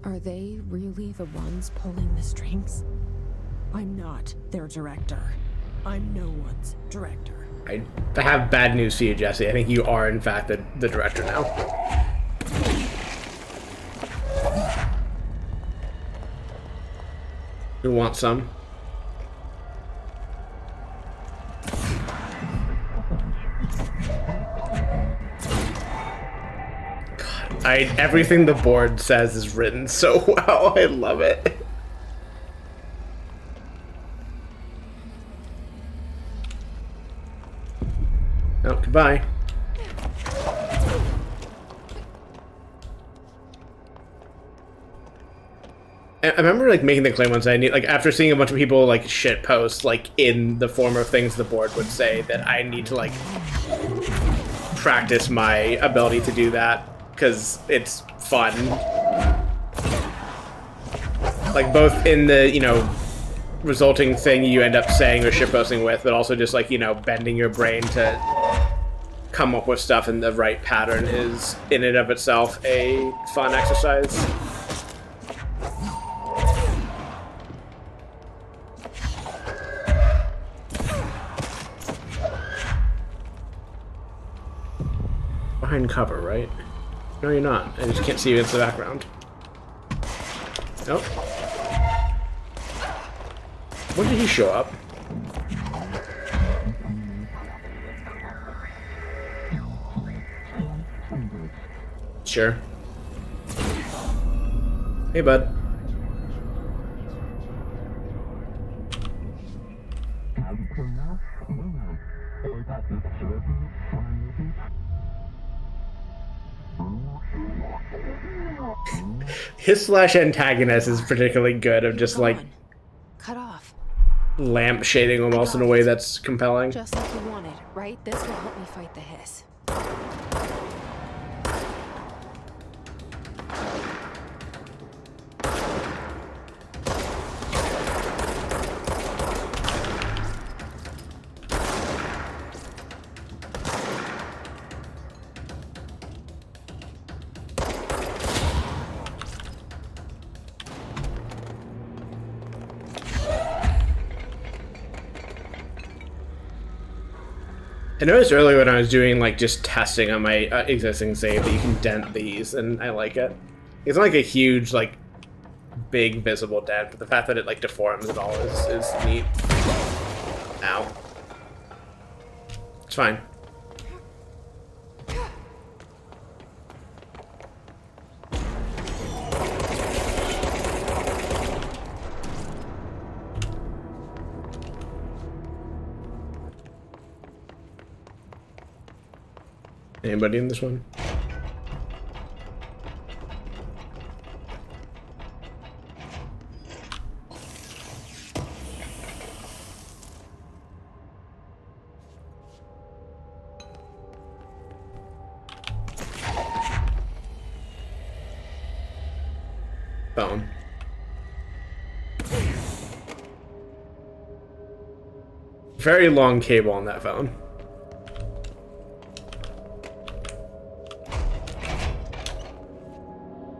[SPEAKER 2] Are they really the ones pulling the strings? I'm not their director. I'm no one's director.
[SPEAKER 1] I have bad news for you, Jesse. I think you are, in fact, the director now. You want some? Everything the board says is written so well. I love it. Oh, goodbye. I remember like making the claim once. I need, like, after seeing a bunch of people like shit post like in the form of things the board would say, that I need to like practice my ability to do that because it's fun. Like both in the, you know, resulting thing you end up saying or shitposting with, but also just like, you know, bending your brain to come up with stuff in the right pattern is in and of itself a fun exercise. Behind cover, right? No, you're not. I just can't see you against the background. Nope. When did he show up? Sure. Hey, bud. His slash antagonist is particularly good of just like
[SPEAKER 2] cut off,
[SPEAKER 1] lamp shading almost in a way that's compelling.
[SPEAKER 2] just like you wanted, right? This will help me fight the hiss.
[SPEAKER 1] I noticed earlier when I was doing like just testing on my existing save that you can dent these, and I like it. It's not like a huge like big visible dent, but the fact that it like deforms and all is neat. Ow. It's fine. Anybody in this one? Phone. Very long cable on that phone.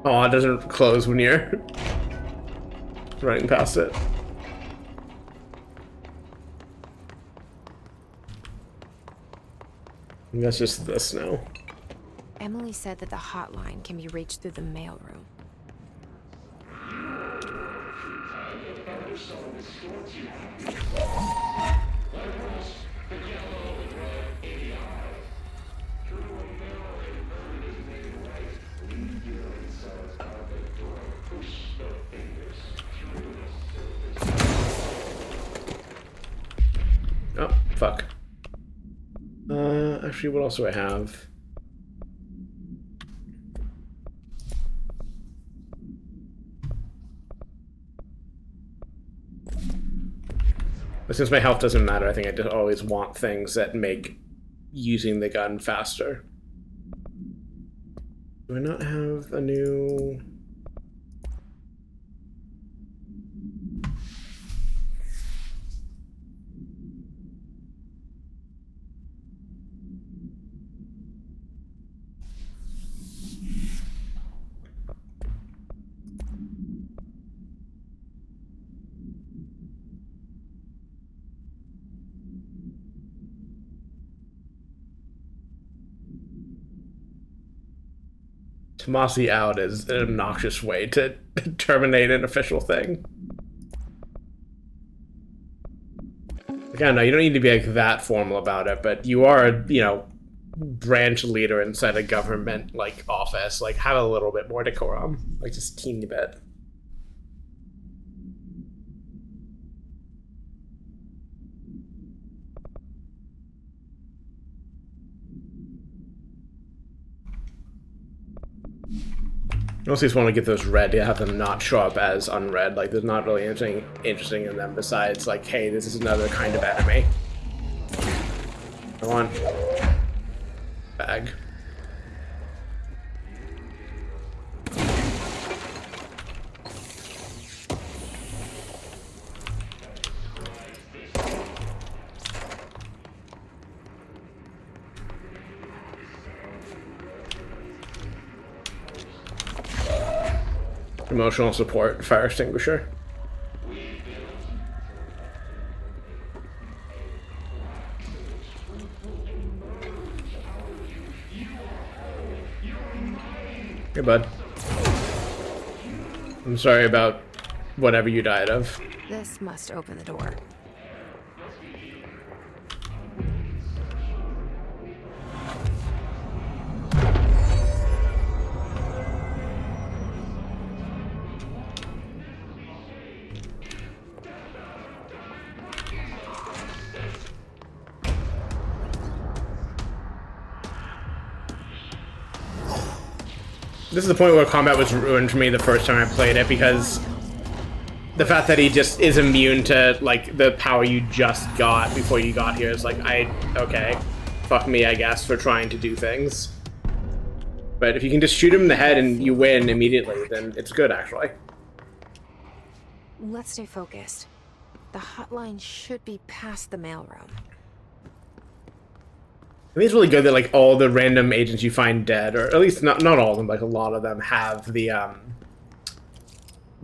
[SPEAKER 1] Oh, it doesn't close when you're running past it. And that's just this now.
[SPEAKER 2] Emily said that the hotline can be reached through the mailroom.
[SPEAKER 1] Oh, fuck. Actually, what else do I have? But since my health doesn't matter, I think I just always want things that make using the gun faster. Do I not have a new... Tomasi out is an obnoxious way to terminate an official thing. Again, no, you don't need to be like that formal about it, but you are, you know, branch leader inside a government like office. Like, have a little bit more decorum, like just a teeny bit. I also just want to get those red to have them not show up as unread. Like, there's not really anything interesting in them besides, like, hey, this is another kind of enemy. Come on. Bag. Emotional support, fire extinguisher. Hey, bud. I'm sorry about whatever you died of.
[SPEAKER 2] This must open the door.
[SPEAKER 1] This is the point where combat was ruined for me the first time I played it, because the fact that he just is immune to, like, the power you just got before you got here is like, okay, fuck me, I guess, for trying to do things. But if you can just shoot him in the head and you win immediately, then it's good, actually.
[SPEAKER 2] Let's stay focused. The hotline should be past the mailroom.
[SPEAKER 1] I think it's really good that, like, all the random agents you find dead, or at least not all of them, like a lot of them have the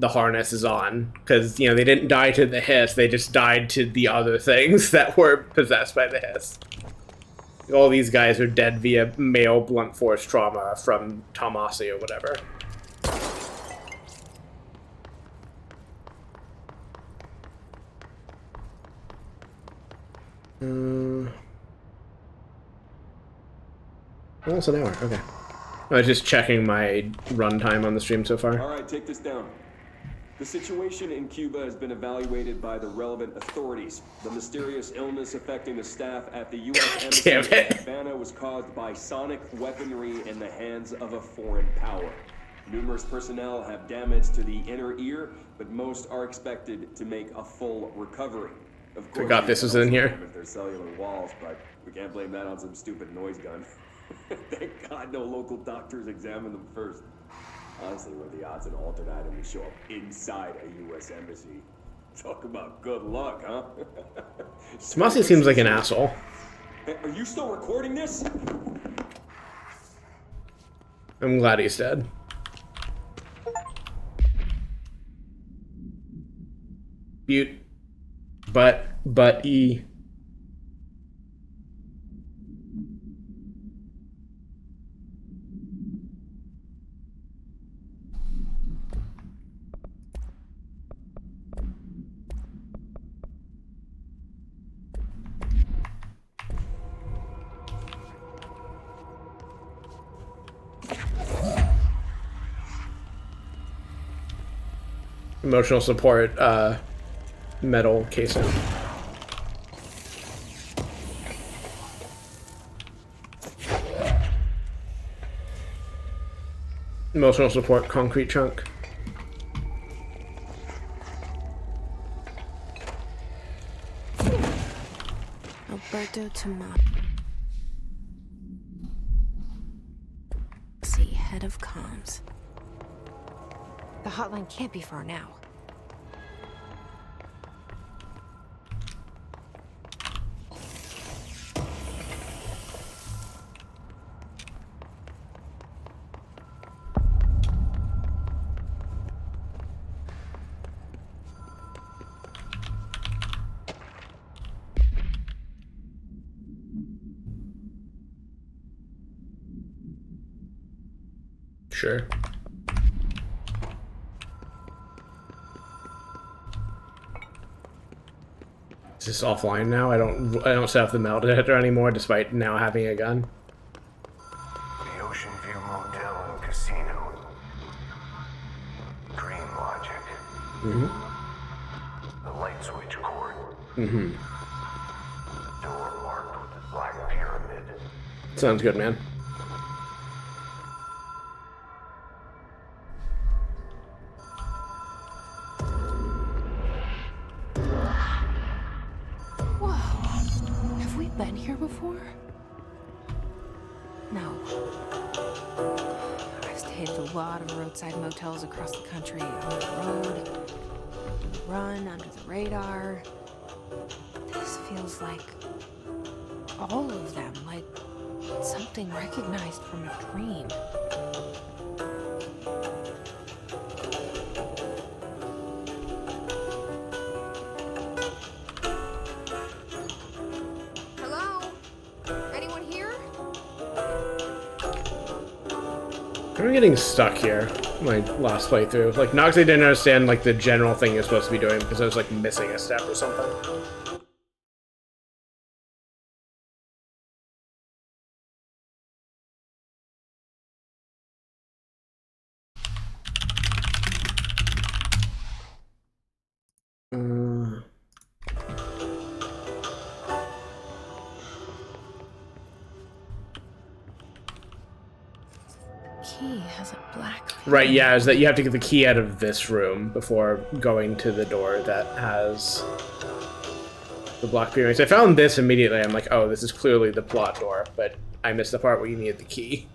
[SPEAKER 1] harnesses on, because, you know, they didn't die to the hiss, they just died to the other things that were possessed by the hiss. All these guys are dead via male blunt force trauma from Tomasi or whatever. Almost an hour, okay. I was just checking my runtime on the stream so far.
[SPEAKER 9] Alright, take this down. The situation in Cuba has been evaluated by the relevant authorities. The mysterious illness affecting the staff at the U.S. Embassy in Havana was caused by sonic weaponry in the hands of a foreign power. Numerous personnel have damage to the inner ear, but most are expected to make a full recovery. Of course,
[SPEAKER 1] forgot this was in here.
[SPEAKER 9] With their cellular walls, but we can't blame that on some stupid noise gun. Thank God no local doctors examined them first. Honestly, what are the odds an altered item will show up inside a U.S. embassy? Talk about good luck, huh?
[SPEAKER 1] Tomasi seems like an asshole.
[SPEAKER 9] Hey, are you still recording this?
[SPEAKER 1] I'm glad he's dead. Butte. But E. Emotional support, metal casing. Emotional support, concrete chunk.
[SPEAKER 2] Alberto Tomasi, head of comms. The hotline can't be far now.
[SPEAKER 1] Sure. Is this offline now? I don't set up the metal detector anymore, despite now having a gun.
[SPEAKER 5] The light switch cord.
[SPEAKER 1] Mm-hmm.
[SPEAKER 5] Door marked with the black pyramid.
[SPEAKER 1] Sounds good, man.
[SPEAKER 2] Whoa. Have we been here before? No. I've stayed at a lot of roadside motels across the country, on the road, on the run, under the radar. This feels like all of them, like something recognized from a dream.
[SPEAKER 8] Hello? Anyone here?
[SPEAKER 1] I'm getting stuck here. My last playthrough. Like, Noxie didn't understand, like, the general thing you're supposed to be doing because I was, like, missing a step or something.
[SPEAKER 2] Key has a black pin.
[SPEAKER 1] Right, yeah, is that you have to get the key out of this room before going to the door that has the black pyramid. So I found this immediately. I'm like, oh, this is clearly the plot door, but I missed the part where you needed the key.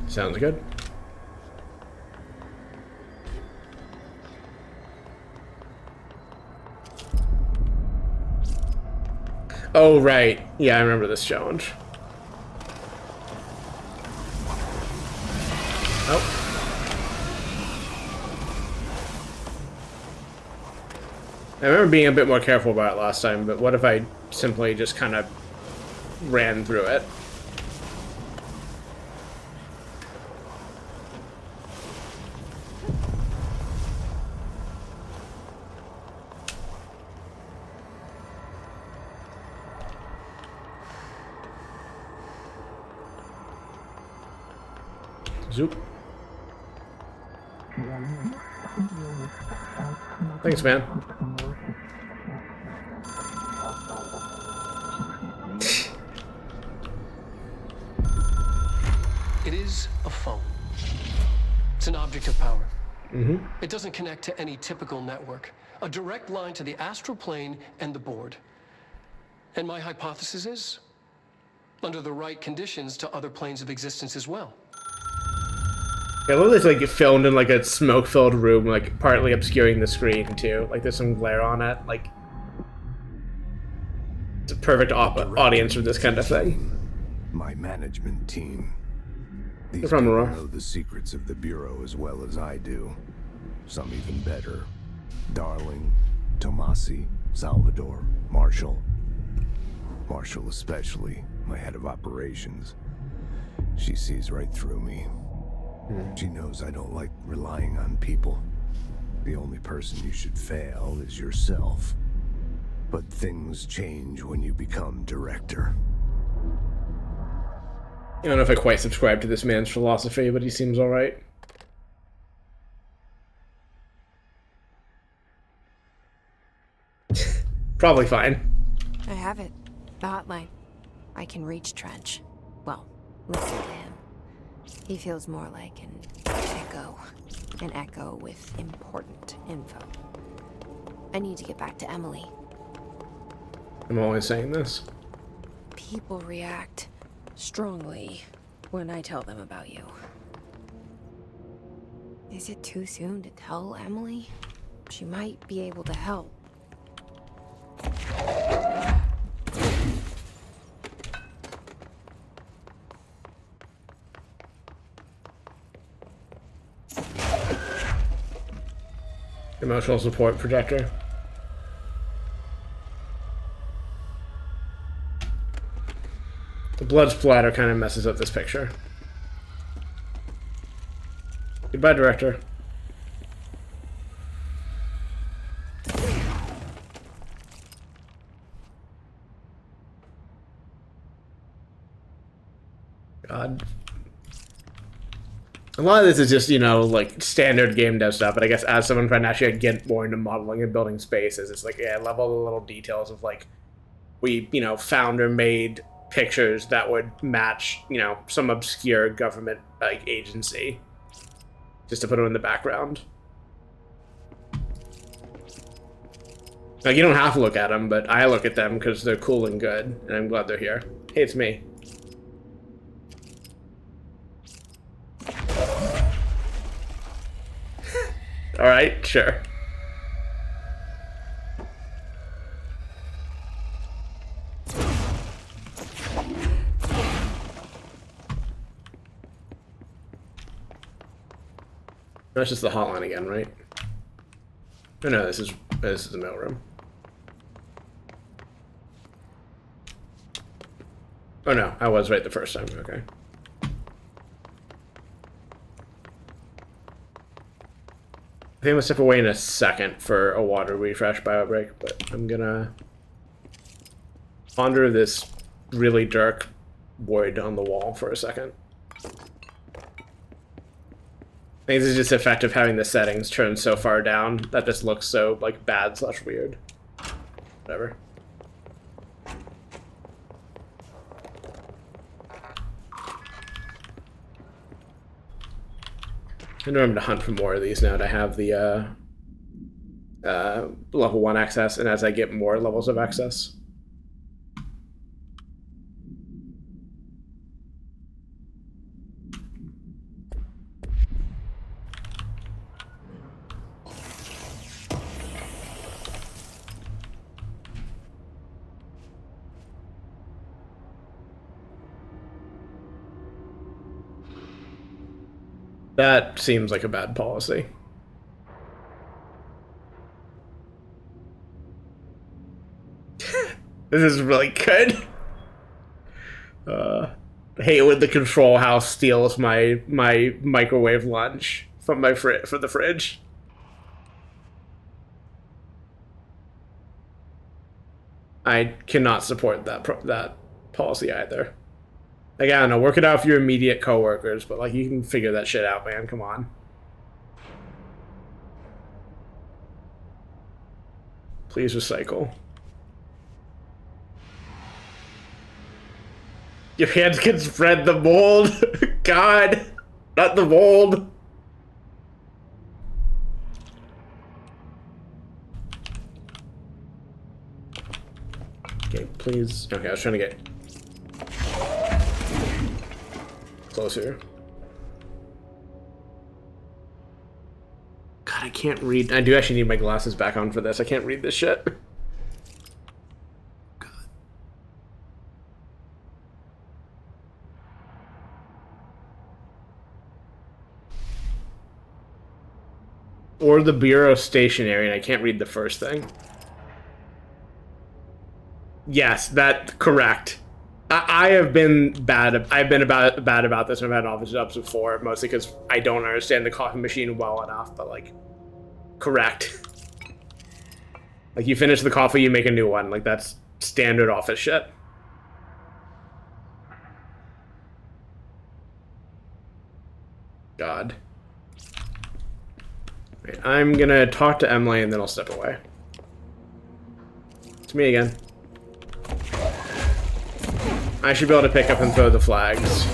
[SPEAKER 1] Sounds good. Oh, right. Yeah, I remember this challenge. Oh. I remember being a bit more careful about it last time, but what if I simply just kind of ran through it? Zoop. Thanks, man.
[SPEAKER 4] It is a phone. It's an object of power.
[SPEAKER 1] Mm-hmm.
[SPEAKER 4] It doesn't connect to any typical network. A direct line to the astral plane and the board. And my hypothesis is, under the right conditions, to other planes of existence as well.
[SPEAKER 1] I love this, like, filmed in, like, a smoke-filled room, like, partly obscuring the screen, too. Like, there's some glare on it. Like, it's a perfect audience for this kind of thing.
[SPEAKER 10] My management team. These
[SPEAKER 1] No problem,
[SPEAKER 10] people
[SPEAKER 1] Aurora.
[SPEAKER 10] know the secrets of the Bureau as well as I do. Some even better. Darling, Tomasi, Salvador, Marshall. Marshall especially, my head of operations. She sees right through me. She knows I don't like relying on people. The only person you should fail is yourself. But things change when you become director.
[SPEAKER 1] I don't know if I quite subscribe to this man's philosophy, but he seems alright. Probably fine.
[SPEAKER 2] I have it. The hotline. I can reach Trench. Well, listen to him. He feels more like an echo. An echo with important info. I need to get back to Emily.
[SPEAKER 1] I'm always saying this.
[SPEAKER 2] People react strongly when I tell them about you. Is it too soon to tell Emily? She might be able to help.
[SPEAKER 1] Emotional support projector. The blood splatter kind of messes up this picture. Goodbye, director. God. A lot of this is just, you know, like standard game dev stuff, but I guess as someone trying to actually get more into modeling and building spaces, it's like, yeah, I love all the little details of like, we, you know, found or made pictures that would match, you know, some obscure government like agency, just to put them in the background. Like, you don't have to look at them, but I look at them because they're cool and good, and I'm glad they're here. Hey, it's me. All right, sure. That's just the hotline again, right? Oh no, this is the mailroom. Oh no, I was right the first time. Okay. I think I'm gonna step away in a second for a water refresh bio break, but I'm gonna ponder this really dark void on the wall for a second. I think this is just the effect of having the settings turned so far down that this looks so like bad / weird. Whatever. I know I'm to hunt for more of these now to have the level 1 access, and as I get more levels of access. That seems like a bad policy. This is really good. I hate when the control house steals my microwave lunch from my from the fridge. I cannot support that policy either. Like, I don't know, work it out with your immediate coworkers, but like, you can figure that shit out, man. Come on. Please recycle. Your hands can spread the mold. God, not the mold. Okay, please. Okay, I was trying to get closer. God, I can't read. I do actually need my glasses back on for this. I can't read this shit. God. Or the Bureau stationary, and I can't read the first thing. Yes, that correct. I have been bad. I've been bad about this. I've had office jobs before, mostly because I don't understand the coffee machine well enough. But like, correct. Like, you finish the coffee, you make a new one. Like, that's standard office shit. God. Right, I'm gonna talk to Emily and then I'll step away. It's me again. I should be able to pick up and throw the flags.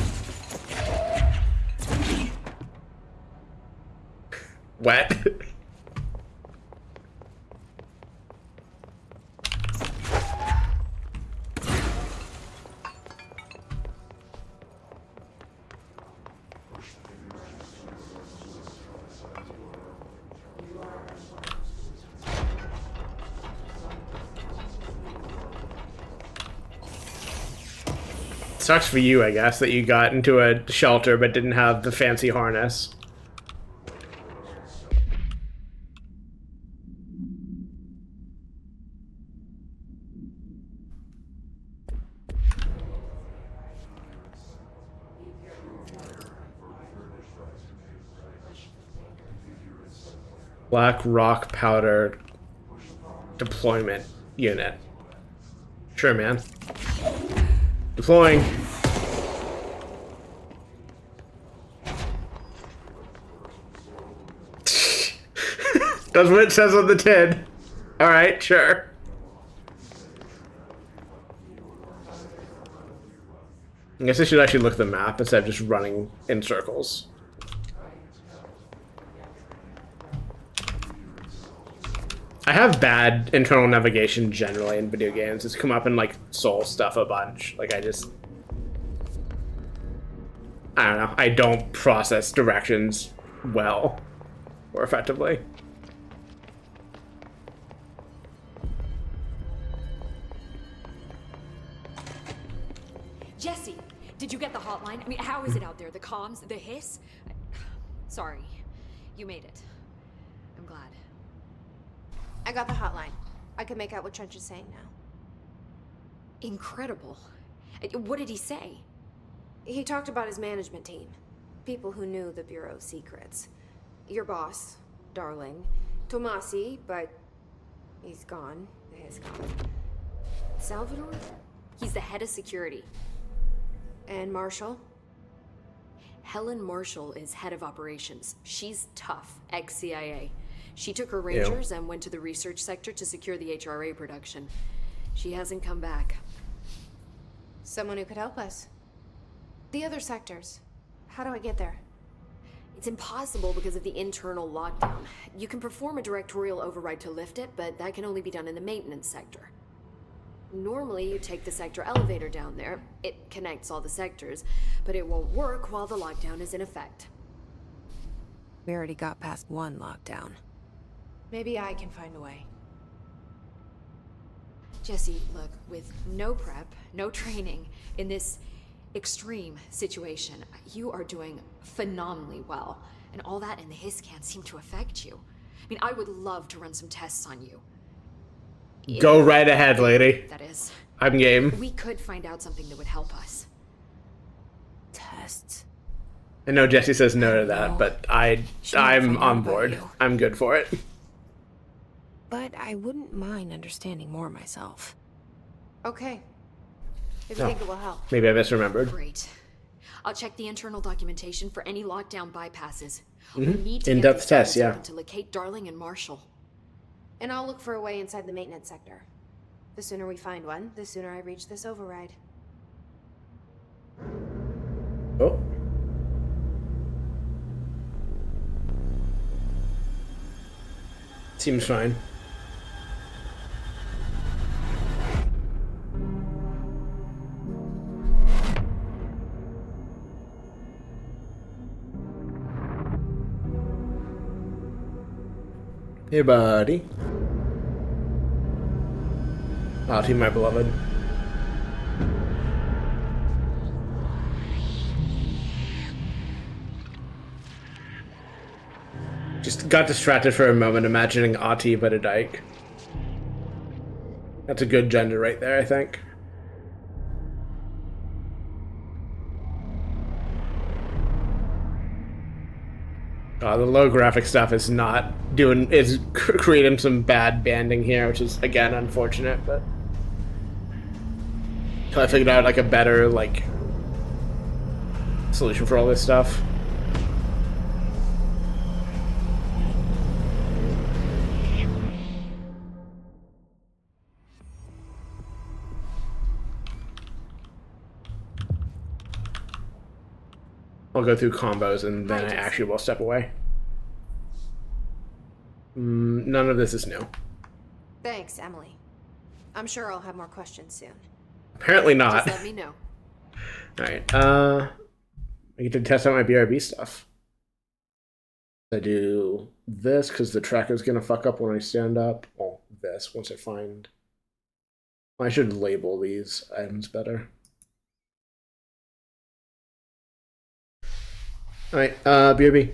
[SPEAKER 1] Wet. Sucks for you, I guess, that you got into a shelter but didn't have the fancy harness. Black rock powder deployment unit. Sure, man. Deploying. That's what it says on the tin. Alright, sure. I guess I should actually look at the map instead of just running in circles. I have bad internal navigation generally in video games. It's come up in like Soul stuff a bunch. Like I don't know. I don't process directions well or effectively.
[SPEAKER 7] Jesse, did you get the hotline? I mean, how is it out there? The comms, the hiss? Sorry, you made it. I'm glad.
[SPEAKER 8] I got the hotline. I can make out what Trench is saying now.
[SPEAKER 7] Incredible. What did he say?
[SPEAKER 8] He talked about his management team. People who knew the Bureau's secrets. Your boss, Darling. Tomasi, but he's gone. He's gone. Salvador?
[SPEAKER 7] He's the head of security.
[SPEAKER 8] And Marshall?
[SPEAKER 7] Helen Marshall is head of operations. She's tough, ex-CIA. She took her Rangers and went to the research sector to secure the HRA production. She hasn't come back.
[SPEAKER 8] Someone who could help us. The other sectors. How do I get there?
[SPEAKER 7] It's impossible because of the internal lockdown. You can perform a directorial override to lift it, but that can only be done in the maintenance sector. Normally, you take the sector elevator down there. It connects all the sectors, but it won't work while the lockdown is in effect.
[SPEAKER 2] We already got past one lockdown.
[SPEAKER 8] Maybe I can find a way.
[SPEAKER 7] Jesse, look, with no prep, no training, in this extreme situation, you are doing phenomenally well. And all that and the hiss can't seem to affect you. I mean, I would love to run some tests on you.
[SPEAKER 1] Go right ahead, lady.
[SPEAKER 7] That is.
[SPEAKER 1] I'm game.
[SPEAKER 7] We could find out something that would help us.
[SPEAKER 2] Tests.
[SPEAKER 1] I know Jesse says no to that, but I'm on board. I'm good for it.
[SPEAKER 2] But I wouldn't mind understanding more myself.
[SPEAKER 8] Okay. If you think it will help.
[SPEAKER 1] Maybe I misremembered.
[SPEAKER 7] Great. I'll check the internal documentation for any lockdown bypasses. We need to
[SPEAKER 1] In-depth tests, yeah.
[SPEAKER 7] to locate Darling and Marshall.
[SPEAKER 8] And I'll look for a way inside the maintenance sector. The sooner we find one, the sooner I reach this override.
[SPEAKER 1] Oh. Seems fine. Hey, buddy. Auntie, my beloved. Just got distracted for a moment imagining Auntie but a dyke. That's a good gender right there, I think. The low graphic stuff is creating some bad banding here, which is again unfortunate, but I figured out like a better solution for all this stuff. I'll go through combos and then I actually will step away. None of this is new.
[SPEAKER 8] Thanks, Emily. I'm sure I'll have more questions soon.
[SPEAKER 1] Apparently not.
[SPEAKER 7] Just let me know.
[SPEAKER 1] Alright, I get to test out my BRB stuff. I do this because the tracker's gonna fuck up when I stand up. Well, this once I find. I should label these items better. Alright, BRB.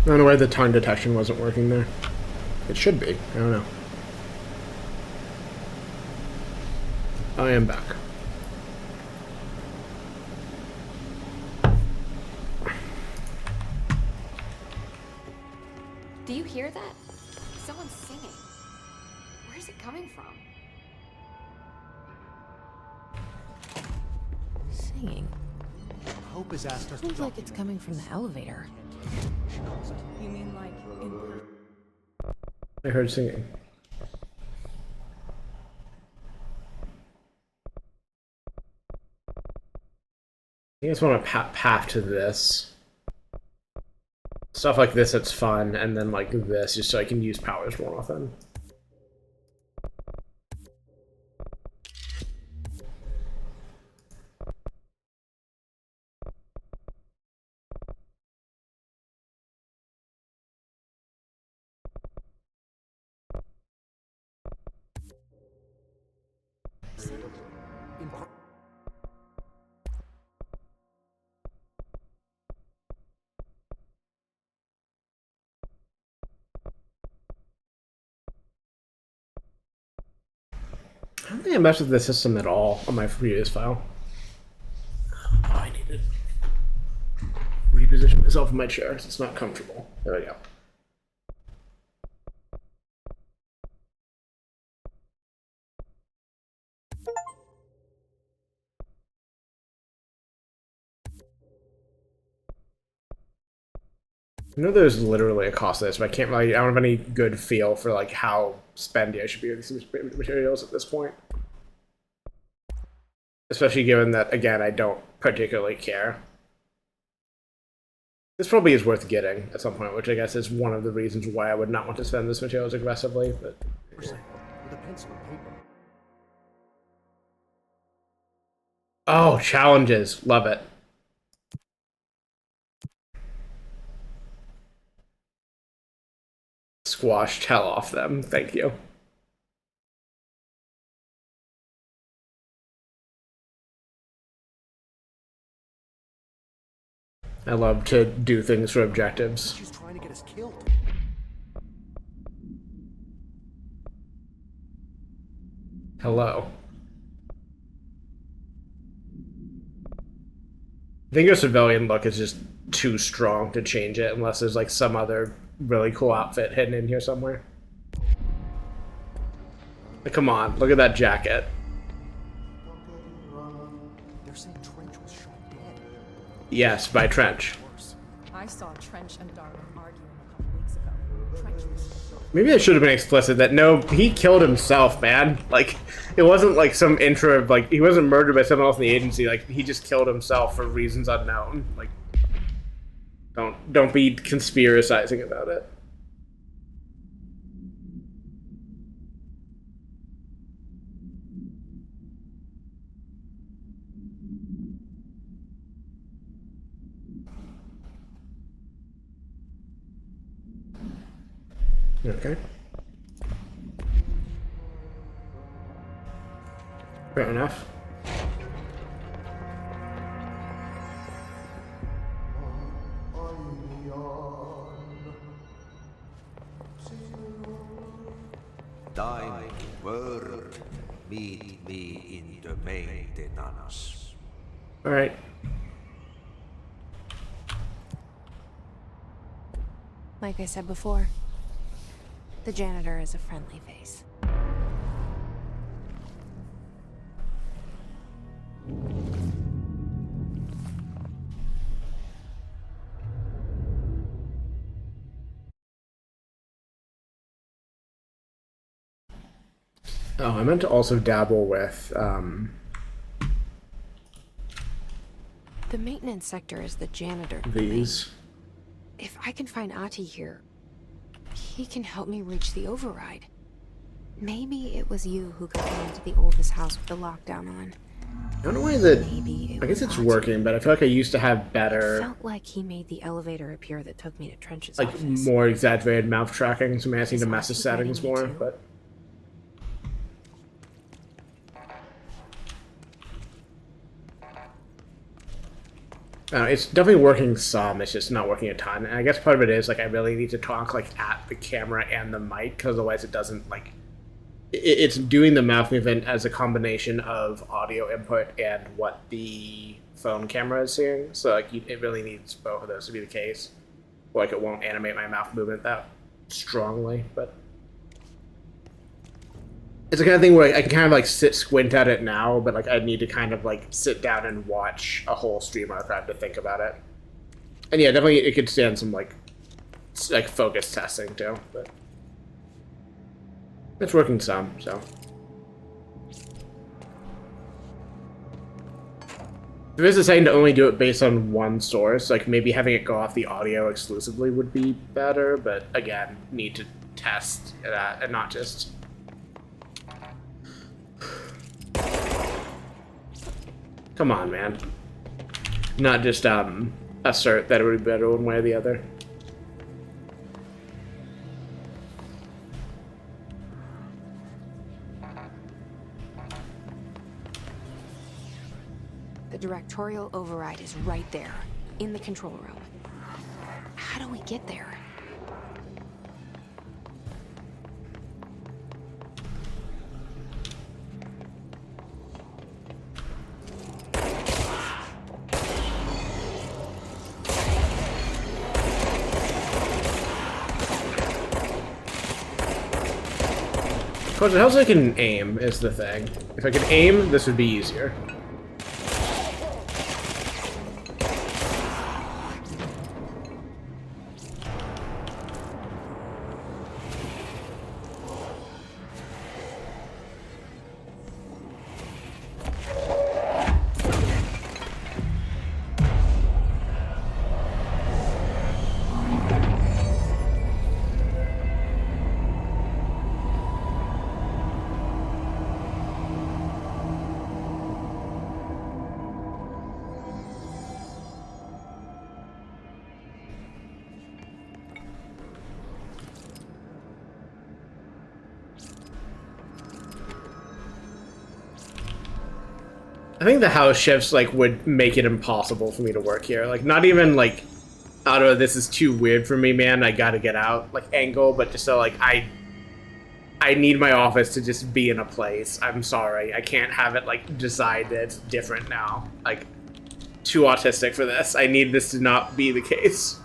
[SPEAKER 1] I don't know why the tongue detection wasn't working there. It should be. I don't know. I am back.
[SPEAKER 7] Do you hear that? Someone's singing. Where's it coming from?
[SPEAKER 2] Singing.
[SPEAKER 11] Hope has asked us to
[SPEAKER 2] Sounds like it's coming from the elevator.
[SPEAKER 12] You mean like in...
[SPEAKER 1] I heard singing. I just want to path to this. Stuff like this that's fun, and then like this, just so I can use powers more often. I don't think I messed with the system at all on my previous file. Oh, I need to reposition myself in my chair. It's not comfortable. There we go. I know there's literally a cost to this, but I can't really, I don't have any good feel for like how spendy I should be with these materials at this point. Especially given that, again, I don't particularly care. This probably is worth getting at some point, which I guess is one of the reasons why I would not want to spend this materials aggressively, but...
[SPEAKER 11] With a pencil and paper.
[SPEAKER 1] Oh, challenges. Love it. Squashed hell off them. Thank you. I love to do things for objectives.
[SPEAKER 11] She's trying to get us killed.
[SPEAKER 1] Hello. I think your civilian look is just too strong to change it unless there's like some other really cool outfit hidden in here somewhere. Like, come on, look at that jacket.
[SPEAKER 11] They're saying Trench was shot dead.
[SPEAKER 1] Yes, by Trench.
[SPEAKER 12] I saw Trench and Darwin arguing a couple weeks ago. Trench was...
[SPEAKER 1] Maybe I should have been explicit that no, he killed himself, man. Like, it wasn't like some intro of, like, he wasn't murdered by someone else in the agency. Like, he just killed himself for reasons unknown. Like, don't be conspiracizing about it. Okay. Fair enough.
[SPEAKER 3] Time word. Meet me in the maintenance.
[SPEAKER 1] All right.
[SPEAKER 2] Like I said before, the janitor is a friendly face.
[SPEAKER 1] Oh, I meant to also dabble with,
[SPEAKER 2] The maintenance sector is the janitor.
[SPEAKER 1] these.
[SPEAKER 2] If I can find Ahti here, he can help me reach the override. Maybe it was you who got me into the oldest house with the lockdown on.
[SPEAKER 1] I don't know why the...
[SPEAKER 2] Maybe
[SPEAKER 1] I guess it's
[SPEAKER 2] Ahti.
[SPEAKER 1] working, but I feel like I used to have
[SPEAKER 2] It
[SPEAKER 1] better,
[SPEAKER 2] felt like he made the elevator appear that took me to Trench's
[SPEAKER 1] like,
[SPEAKER 2] office.
[SPEAKER 1] more exaggerated mouth tracking, so maybe I just need to
[SPEAKER 2] Is
[SPEAKER 1] mess the
[SPEAKER 2] Ahti
[SPEAKER 1] settings
[SPEAKER 2] guiding me
[SPEAKER 1] more,
[SPEAKER 2] too?
[SPEAKER 1] but... It's definitely working some. It's just not working a ton. And I guess part of it is like I really need to talk like at the camera and the mic, because otherwise it doesn't like. It's doing the mouth movement as a combination of audio input and what the phone camera is seeing. So like it really needs both of those to be the case. Or like it won't animate my mouth movement that strongly, but. It's the kind of thing where I can kind of like squint at it now, but like I need to kind of like sit down and watch a whole stream archive to think about it. And yeah, definitely it could stand some like focus testing too, but it's working some, so. There is a setting to only do it based on one source, like maybe having it go off the audio exclusively would be better, but again, need to test that and not just. Come on, man. Not just assert that it would be better one way or the other.
[SPEAKER 2] The directorial override is right there, in the control room. How do we get there?
[SPEAKER 1] Of course, it helps I can aim, is the thing. If I could aim, this would be easier. I think the house shifts like would make it impossible for me to work here. Like not even like, I don't know, this is too weird for me, man. I gotta get out like angle, but just so like I need my office to just be in a place. I'm sorry, I can't have it like decide that it's different now. Like too autistic for this. I need this to not be the case.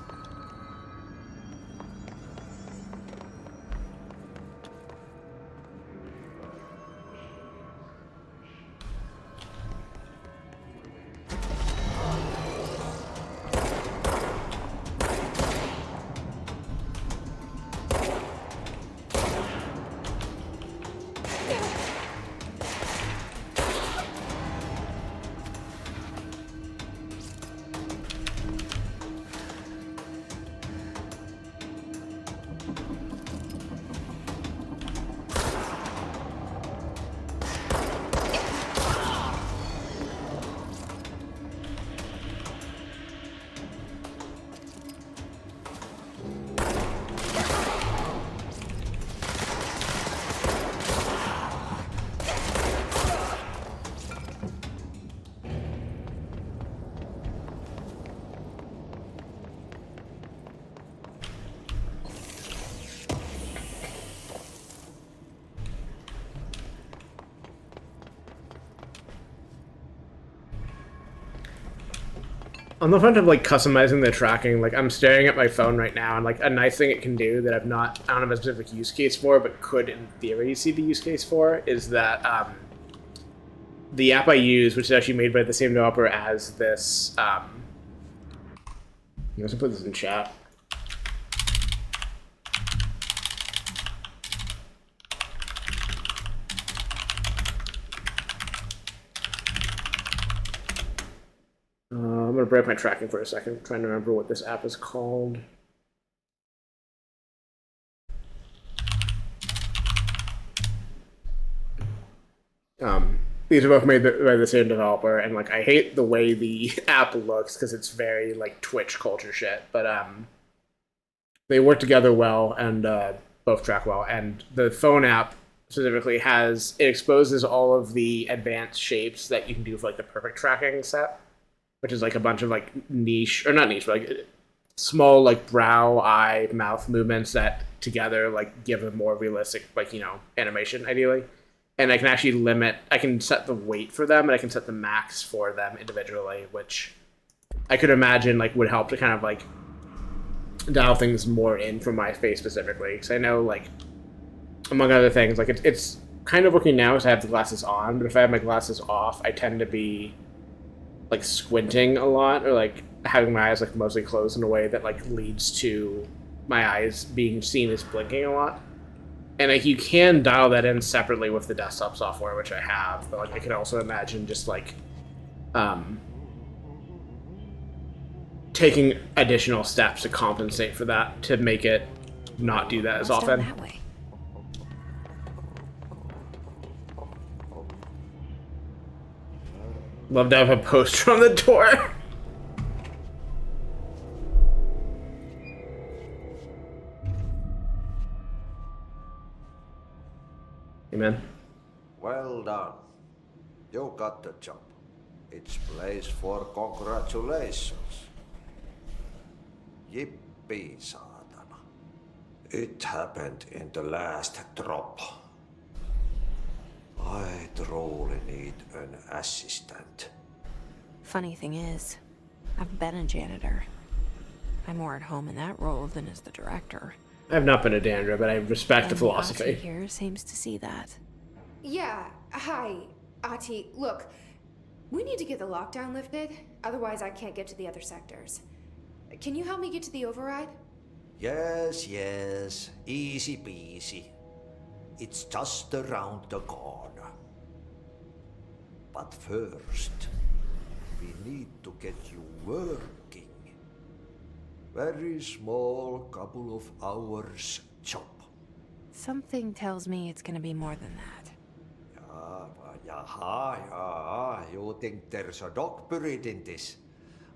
[SPEAKER 1] On the front of like customizing the tracking, like I'm staring at my phone right now, and like a nice thing it can do that I don't have a specific use case for, but could in theory see the use case for, is that the app I use, which is actually made by the same developer as this, I'm gonna put this in chat. I'm going to break my tracking for a second. I'm trying to remember what this app is called. These are both made by the same developer, and like I hate the way the app looks because it's very like Twitch culture shit. But they work together well and both track well. And the phone app specifically it exposes all of the advanced shapes that you can do for like the perfect tracking set. which is like a bunch of like niche, or not niche, but like small like brow, eye, mouth movements that together like give a more realistic like, you know, animation ideally. And I can actually I can set the weight for them, and I can set the max for them individually, which I could imagine like would help to kind of like dial things more in for my face specifically. Because I know, like, among other things, like it's kind of working now because I have the glasses on, but if I have my glasses off, I tend to be like squinting a lot, or like having my eyes like mostly closed in a way that like leads to my eyes being seen as blinking a lot. And like you can dial that in separately with the desktop software, which I have, but like I can also imagine just like taking additional steps to compensate for that, to make it not do that as often.
[SPEAKER 2] That way.
[SPEAKER 1] Love to have a poster on the door. Amen.
[SPEAKER 3] Well done. You got the job. It's place for congratulations. Yippee, saatana. It happened in the last drop. I truly need an assistant.
[SPEAKER 2] Funny thing is, I've been a janitor. I'm more at home in that role than as the director.
[SPEAKER 1] I've not been a janitor, but I respect the philosophy.
[SPEAKER 2] Ati here seems to see that.
[SPEAKER 8] Yeah, hi, Ati. Look, we need to get the lockdown lifted, otherwise I can't get to the other sectors. Can you help me get to the override?
[SPEAKER 3] Yes, easy peasy. It's just around the corner. But first, we need to get you working. Very small, couple of hours job.
[SPEAKER 2] Something tells me it's gonna be more than that.
[SPEAKER 3] You think there's a dog buried in this?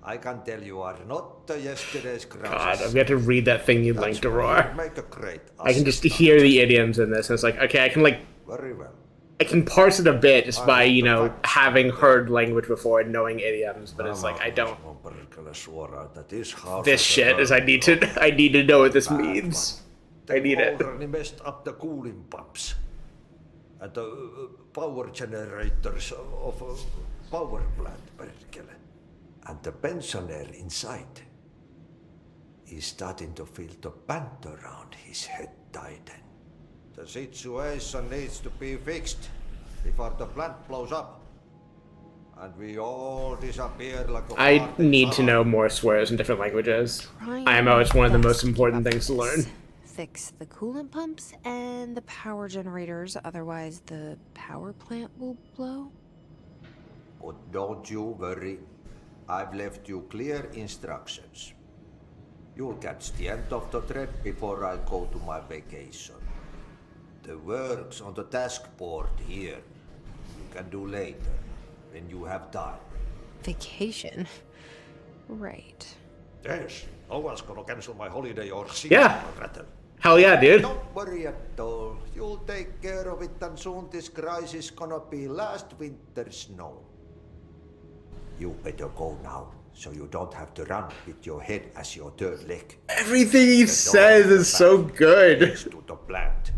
[SPEAKER 3] I can tell you are not yesterday's
[SPEAKER 1] God,
[SPEAKER 3] crashes.
[SPEAKER 1] I've got to read that thing you linked, Aurora.
[SPEAKER 3] Make a great
[SPEAKER 1] I can just hear the idioms in this, and it's like, okay, I can like...
[SPEAKER 3] Very well.
[SPEAKER 1] I can parse it a bit just by, you know, having heard language before and knowing idioms, but it's like, I don't... This shit is I need to know what this means. I need it.
[SPEAKER 3] They messed up the cooling pumps and the power generators of a power plant, perkele. And the pensioner inside is starting to feel the band around his head tighten. The situation needs to be fixed before the plant blows up. And we all disappear like a...
[SPEAKER 1] I need to know more swears in different languages. IMO is one of the most important things to learn.
[SPEAKER 2] Fix the coolant pumps and the power generators, otherwise the power plant will blow.
[SPEAKER 3] But don't you worry. I've left you clear instructions. You'll catch the end of the thread before I go to my vacation. The work's on the task board here. You can do later, when you have time.
[SPEAKER 2] Vacation? Right.
[SPEAKER 3] Yes, no one's gonna cancel my holiday or see
[SPEAKER 1] Yeah.
[SPEAKER 3] my rattle.
[SPEAKER 1] Hell yeah, dude.
[SPEAKER 3] Don't worry at all. You'll take care of it, and soon this crisis gonna be last winter's snow. You better go now, so you don't have to run with your head as your third leg.
[SPEAKER 1] Everything he says is so good.
[SPEAKER 3] To the plant.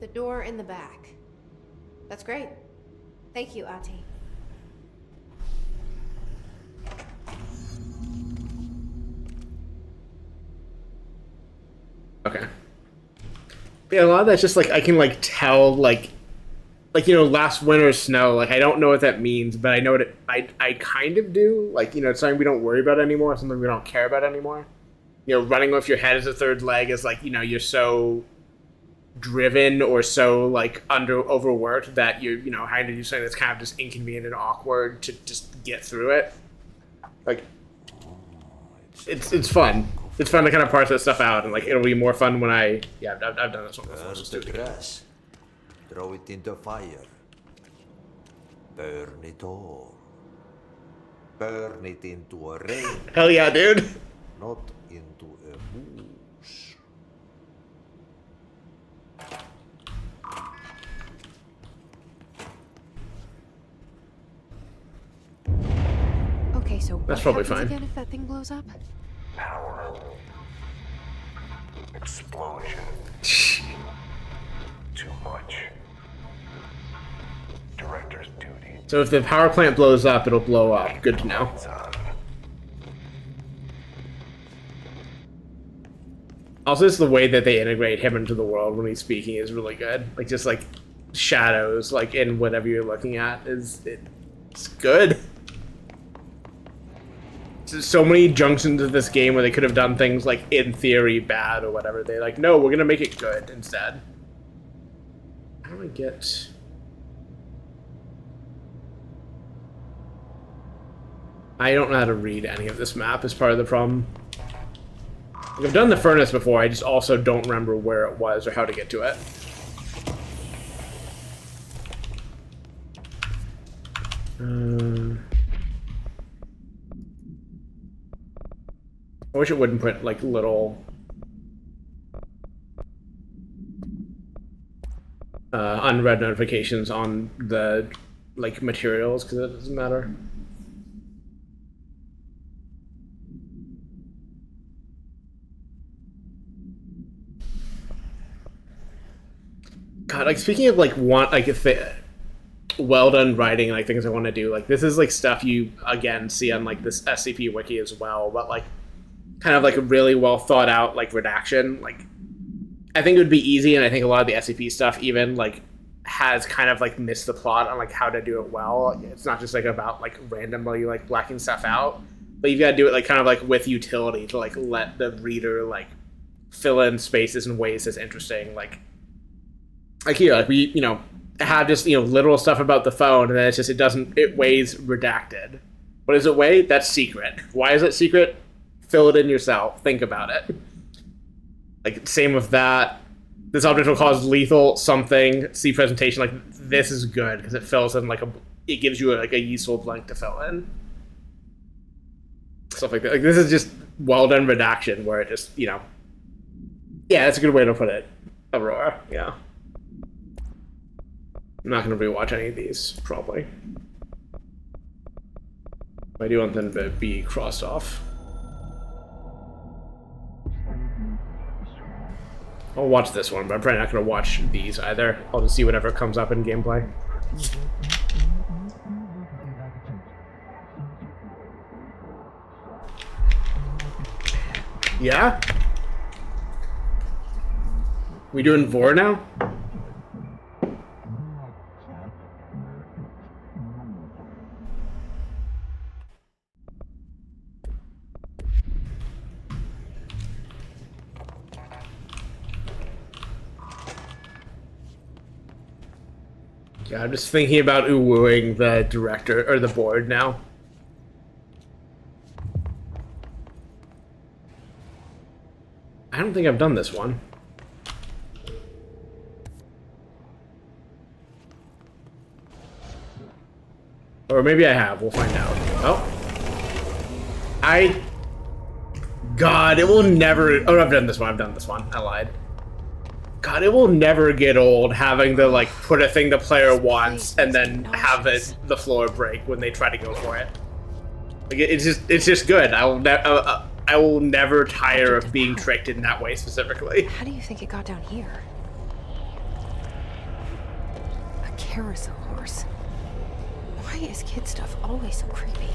[SPEAKER 8] The door in the back. That's great. Thank you, Ati.
[SPEAKER 1] Okay. But yeah, a lot of that's just like I can like tell like you know, last winter's snow, like I don't know what that means, but I know what I kind of do. Like, you know, it's something we don't worry about anymore, something we don't care about anymore. You know, running with your head as a third leg is like, you know, you're so driven or so like overworked that you know, having to do something that's kind of just inconvenient and awkward to just get through it. Like it's fun. It's fun to kind of parse that stuff out, and like it'll be more fun when I've done this one before.
[SPEAKER 3] Burn the grass. Throw it in the fire. Burn it all. Burn it into a rain.
[SPEAKER 1] Hell yeah, dude.
[SPEAKER 3] Not into a moose.
[SPEAKER 2] Okay, Okay, so
[SPEAKER 1] That's
[SPEAKER 2] what
[SPEAKER 1] probably
[SPEAKER 2] happens
[SPEAKER 1] fine.
[SPEAKER 2] again if that thing blows up?
[SPEAKER 5] Power. Explosion. Too much. Director's duty.
[SPEAKER 1] So if the power plant blows up, it'll blow up. Good to know. Also, it's the way that they integrate him into the world when he's speaking is really good. Like, just like shadows, like in whatever you're looking at, it's good. There's so many junctions of this game where they could have done things like in theory bad or whatever. They're like, no, we're gonna make it good instead. How do I get? I don't know how to read any of this map as part of the problem. Like, I've done the furnace before, I just also don't remember where it was or how to get to it. I wish it wouldn't put, like, little... unread notifications on the, like, materials, because it doesn't matter. God, like, speaking of, like, well done writing, like, things I want to do, like, this is, like, stuff you, again, see on, like, this SCP wiki as well, but, like, kind of, like, a really well thought out, like, redaction, like, I think it would be easy, and I think a lot of the SCP stuff even, like, has kind of, like, missed the plot on, like, how to do it well. It's not just, like, about, like, randomly, like, blacking stuff out, but you've got to do it, like, kind of, like, with utility to, like, let the reader, like, fill in spaces in ways that's interesting, like here, like, we, you know, have just, you know, literal stuff about the phone, and then it's just, it weighs redacted. What does it weigh? That's secret. Why is it secret? Fill it in yourself. Think about it. Like, same with that. This object will cause lethal something. See presentation. Like, this is good, because it fills in, like, it gives you, like, a useful blank to fill in. Stuff like that. Like, this is just well done redaction, where it just, you know, yeah, that's a good way to put it. Aurora, yeah. I'm not going to rewatch any of these, probably. I do want them to be crossed off. I'll watch this one, but I'm probably not going to watch these either. I'll just see whatever comes up in gameplay. Yeah? We doing Vor now? Yeah, I'm just thinking about wooing the director or the board now. I don't think I've done this one. Or maybe I have. We'll find out. Oh. God, it will never... Oh, I've done this one. I've done this one. I lied. God, it will never get old having to, like, put a thing the player wants and then have the floor break when they try to go for it. Like, it's just good. I will never tire of being tricked in that way specifically.
[SPEAKER 2] How do you think it got down here? A carousel horse. Why is kid stuff always so creepy?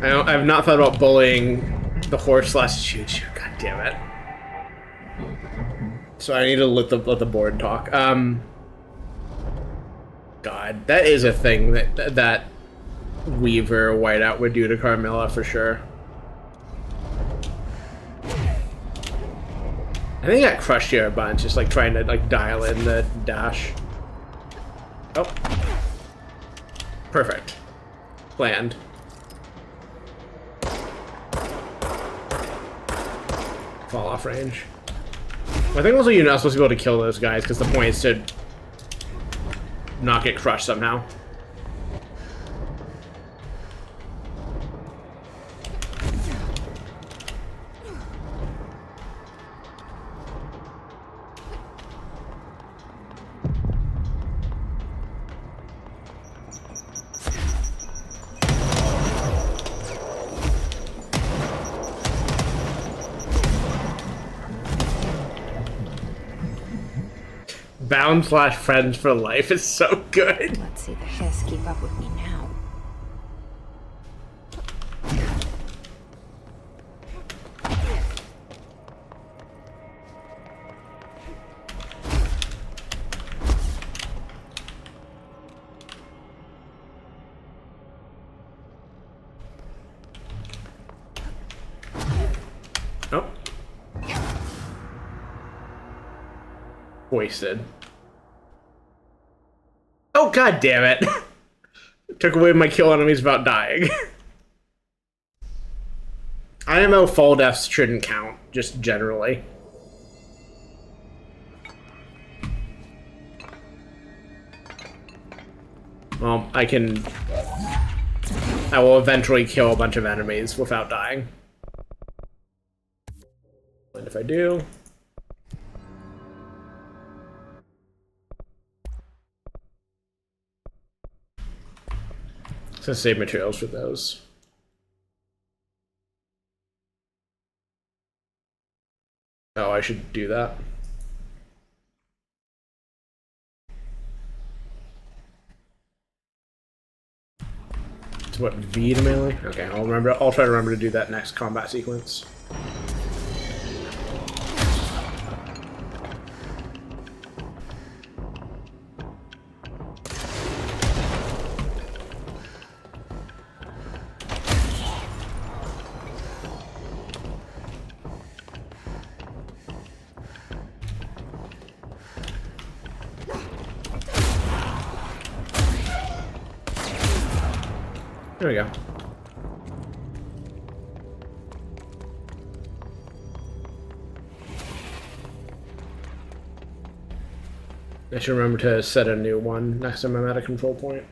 [SPEAKER 1] I've not thought about bullying the horse / choo-choo. God damn it. So I need to let the board talk. God, that is a thing that Weaver Whiteout would do to Carmilla for sure. I think I got crushed here a bunch, just like trying to like dial in the dash. Oh. Perfect. Planned. Fall off range. I think also you're not supposed to be able to kill those guys because the point is to not get crushed somehow. Bound/friends for life is so good.
[SPEAKER 2] Let's see the Hiss keep up with me now.
[SPEAKER 1] Oh. Wasted. Oh, god damn it. Took away my kill enemies without dying. IMO fall deaths shouldn't count, just generally. Well, I will eventually kill a bunch of enemies without dying. And if I do... So save materials for those. Oh, I should do that. So what, V to melee? Okay, I'll try to remember to do that next combat sequence. There we go. I should remember to set a new one next time I'm at a control point.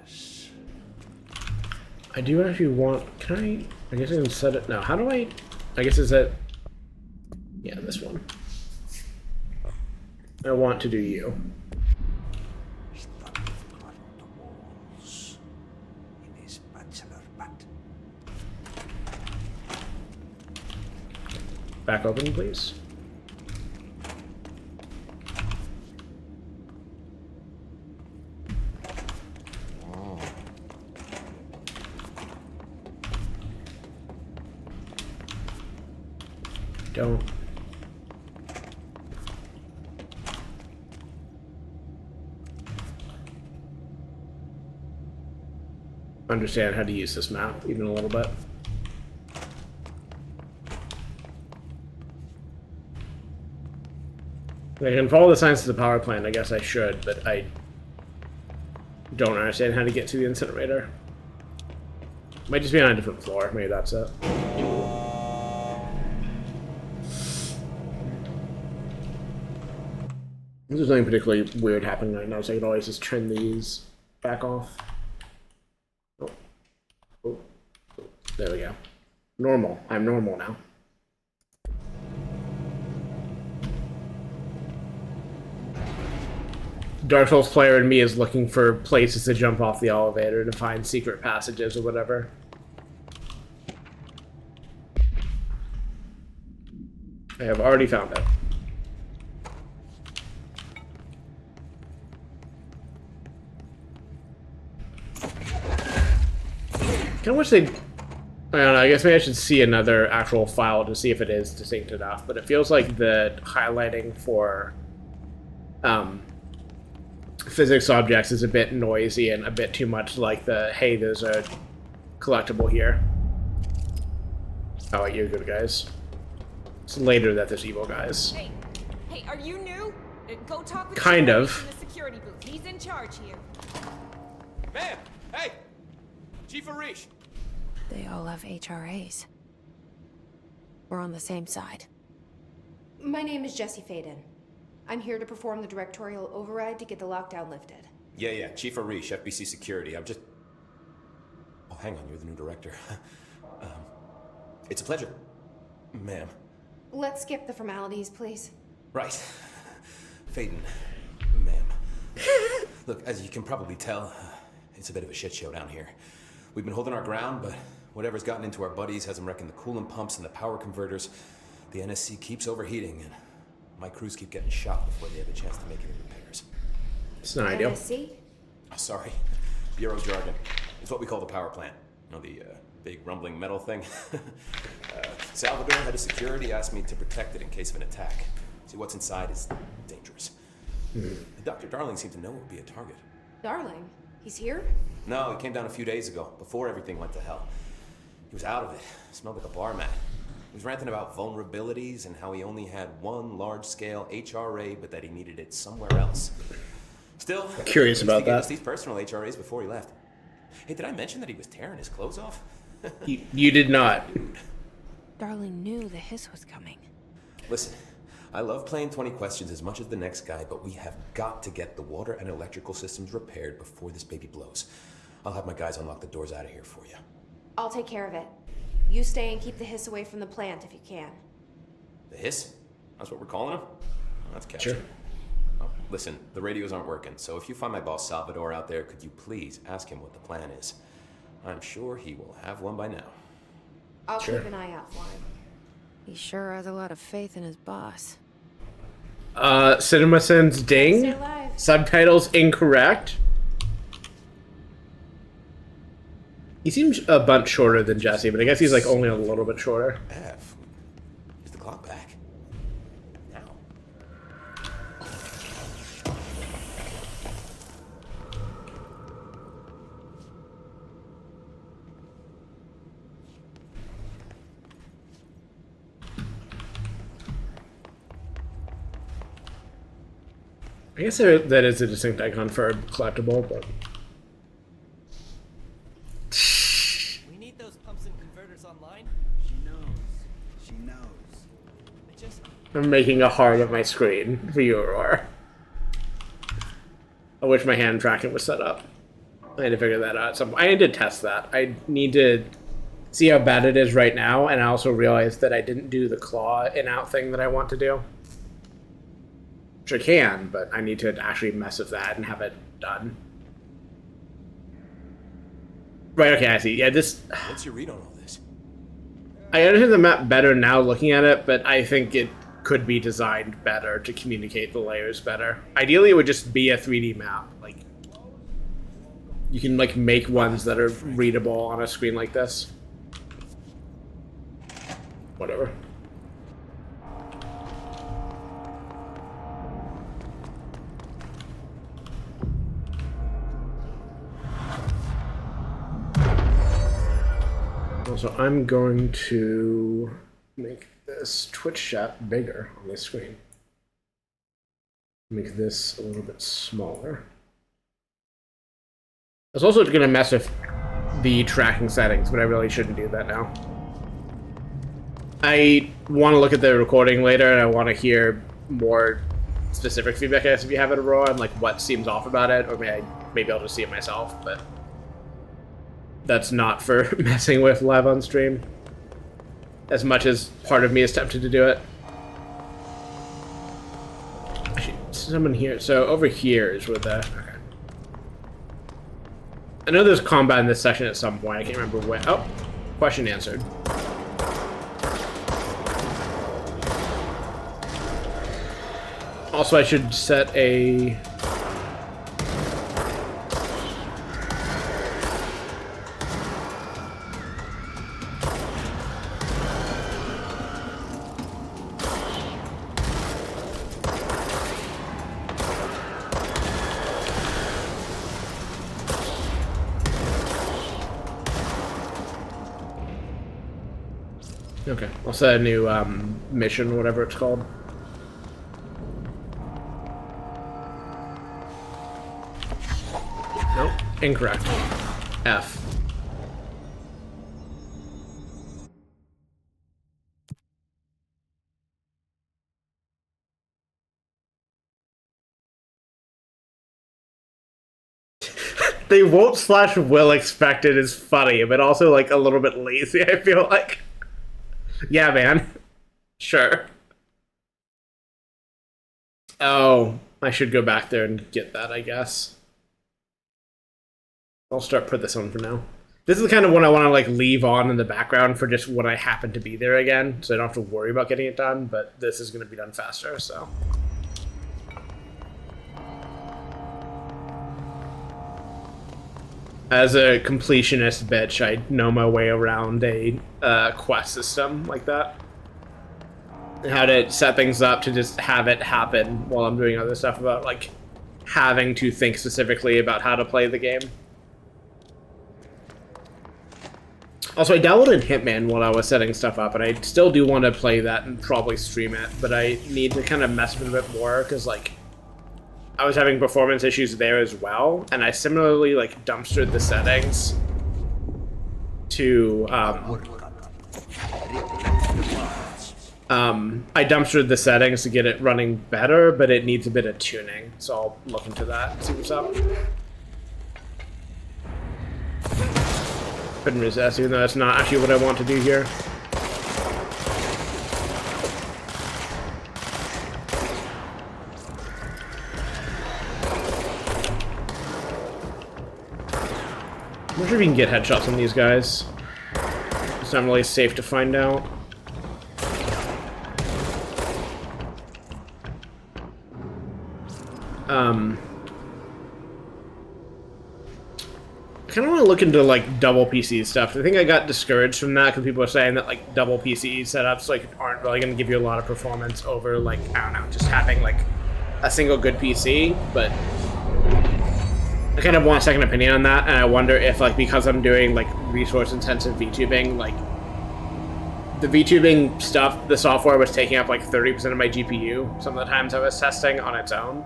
[SPEAKER 3] Yes.
[SPEAKER 1] I do actually want... Can I guess I can set it... No, how do I... I guess is that... Yeah, this one. I want to do you. Back open, please. Don't. Understand how to use this map even a little bit. If I can follow the signs to the power plant, I guess I should, but I don't understand how to get to the incinerator. Might just be on a different floor, maybe that's it. There's nothing particularly weird happening right now, so I can always just turn these back off. Oh, there we go. Normal. I'm normal now. Dark Souls player in me is looking for places to jump off the elevator to find secret passages or whatever. I have already found it. I wish they'd... I don't know, I guess maybe I should see another actual file to see if it is distinct enough, but it feels like the highlighting for physics objects is a bit noisy and a bit too much like the, hey, there's a collectible here. Oh, you're good, guys. It's later that there's evil guys.
[SPEAKER 12] Hey, are you new? Go talk with
[SPEAKER 1] kind of.
[SPEAKER 12] in the security booth. He's in charge here.
[SPEAKER 13] Ma'am! Hey! Chief Arish!
[SPEAKER 2] They all have HRAs. We're on the same side.
[SPEAKER 8] My name is Jesse Faden. I'm here to perform the directorial override to get the lockdown lifted.
[SPEAKER 13] Yeah, Chief Arish, FBC Security. I'm just... Oh, hang on, you're the new director. It's a pleasure, ma'am.
[SPEAKER 8] Let's skip the formalities, please.
[SPEAKER 13] Right. Faden, ma'am. Look, as you can probably tell, it's a bit of a shit show down here. We've been holding our ground, but Whatever's gotten into our buddies has them wrecking the coolant pumps and the power converters. The NSC keeps overheating, and my crews keep getting shot before they have a chance to make any repairs.
[SPEAKER 1] It's not ideal.
[SPEAKER 7] NSC?
[SPEAKER 13] Oh, sorry. Bureau jargon. It's what we call the power plant. You know, the big rumbling metal thing? Salvador, head of security, asked me to protect it in case of an attack. See, what's inside is dangerous. Dr. Darling seemed to know it would be a target.
[SPEAKER 7] Darling? He's here?
[SPEAKER 13] No, he came down a few days ago, before everything went to hell. He was out of it. Smelled like a barman. He was ranting about vulnerabilities and how he only had one large-scale HRA, but that he needed it somewhere else. Still,
[SPEAKER 1] curious about
[SPEAKER 13] he gave
[SPEAKER 1] that.
[SPEAKER 13] us these personal HRAs before he left. Hey, did I mention that he was tearing his clothes off?
[SPEAKER 1] You did not.
[SPEAKER 2] Darling knew the hiss was coming.
[SPEAKER 13] Listen, I love playing 20 questions as much as the next guy, but we have got to get the water and electrical systems repaired before this baby blows. I'll have my guys unlock the doors out of here for you.
[SPEAKER 8] I'll take care of it. You stay and keep the hiss away from the plant if you can.
[SPEAKER 13] The hiss? That's what we're calling him? Oh, that's catchy.
[SPEAKER 1] Sure.
[SPEAKER 13] Oh, listen, the radios aren't working, so if you find my boss Salvador out there, could you please ask him what the plan is? I'm sure he will have one by now.
[SPEAKER 8] I'll keep an eye out for him.
[SPEAKER 2] He sure has a lot of faith in his boss.
[SPEAKER 1] CinemaSins ding.
[SPEAKER 8] Stay alive.
[SPEAKER 1] Subtitles incorrect. He seems a bunch shorter than Jesse, but I guess he's like only a little bit shorter.
[SPEAKER 13] F. Is the clock back? Now.
[SPEAKER 1] I guess that is a distinct icon for a collectible, but
[SPEAKER 11] We need those pumps and converters online. She knows. She knows. I just...
[SPEAKER 1] I'm making a heart of my screen for you, Aurora. I wish my hand tracking was set up. I had to figure that out. I need to test that. I need to see how bad it is right now, and I also realized that I didn't do the claw in-out thing that I want to do. Which I can, but I need to actually mess with that and have it done. Right, okay, I see. Yeah, this...
[SPEAKER 13] What's your read on all this?
[SPEAKER 1] I understand the map better now looking at it, but I think it could be designed better to communicate the layers better. Ideally, it would just be a 3D map. Like, you can, like, make ones that are readable on a screen like this. Whatever. Also, I'm going to make this Twitch chat bigger on this screen. Make this a little bit smaller. I was also going to mess with the tracking settings, but I really shouldn't do that now. I want to look at the recording later, and I want to hear more specific feedback, I guess, if you have it, Aurora, and like what seems off about it, or maybe I'll just see it myself, but that's not for messing with live on stream. As much as part of me is tempted to do it. Actually, someone here. So over here is where the... Okay. I know there's combat in this section at some point. I can't remember when. Oh, question answered. Also, I should set a... Okay, I'll set a new mission, whatever it's called. Nope, incorrect. F. They won't slash will expect it is funny, but also like a little bit lazy, I feel like. Yeah, man. Sure. Oh, I should go back there and get that, I guess. I'll put this on for now. This is the kind of one I want to like leave on in the background for just when I happen to be there again, so I don't have to worry about getting it done, but this is going to be done faster, so. As a completionist bitch, I know my way around a quest system like that. And how to set things up to just have it happen while I'm doing other stuff about, like, having to think specifically about how to play the game. Also, I downloaded Hitman while I was setting stuff up, and I still do want to play that and probably stream it, but I need to kind of mess with it a bit more, because, like, I was having performance issues there as well, and I similarly, like, dumpstered the settings to, I dumpstered the settings to get it running better, but it needs a bit of tuning, so I'll look into that and see what's up. Couldn't resist, even though that's not actually what I want to do here. I'm not sure if you can get headshots on these guys. It's not really safe to find out. I kind of want to look into, like, double PC stuff. I think I got discouraged from that because people are saying that, like, double PC setups, like, aren't really going to give you a lot of performance over, like, I don't know, just having, like, a single good PC, but I kind of want a second opinion on that, and I wonder if, like, because I'm doing, like, resource-intensive VTubing, like, the VTubing stuff, the software was taking up, like, 30% of my GPU some of the times I was testing on its own.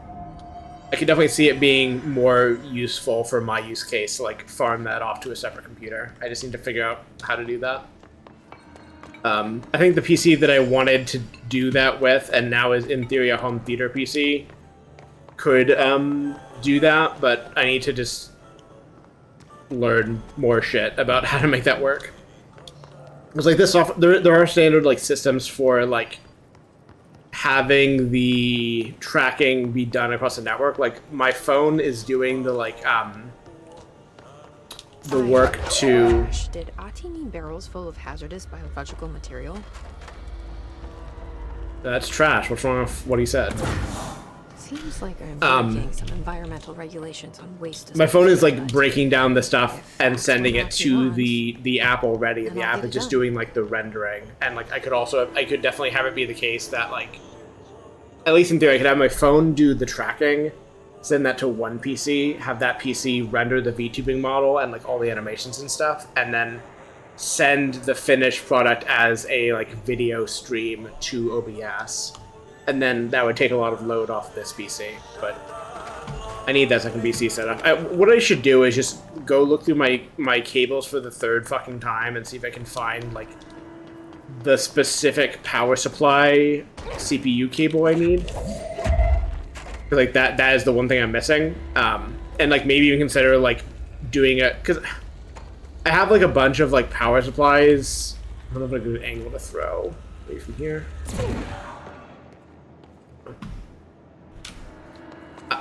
[SPEAKER 1] I could definitely see it being more useful for my use case to, like, farm that off to a separate computer. I just need to figure out how to do that. I think the PC that I wanted to do that with, and now is in theory a home theater PC, could do that, but I need to just learn more shit about how to make that work. Because, like, this software, there are standard, like, systems for, like, having the tracking be done across the network. Like, my phone is doing the, like, the work to...
[SPEAKER 2] Did Ati mean barrels full of hazardous biological material?
[SPEAKER 1] That's trash. What's wrong with what he said?
[SPEAKER 2] Seems like I'm breaking some environmental regulations on waste.
[SPEAKER 1] My phone is, like, breaking down the stuff and sending it to the app already, and the app is just doing, like, the rendering. And, like, I could definitely have it be the case that, like, at least in theory, I could have my phone do the tracking, send that to one PC, have that PC render the VTubing model and, like, all the animations and stuff, and then send the finished product as a, like, video stream to OBS. And then that would take a lot of load off this PC, but I need that second PC setup. What I should do is just go look through my cables for the third fucking time and see if I can find, like, the specific power supply CPU cable I need. Like, that is the one thing I'm missing. And, like, maybe even consider, like, doing it, because I have, like, a bunch of, like, power supplies. I don't know if I have a good angle to throw away from here.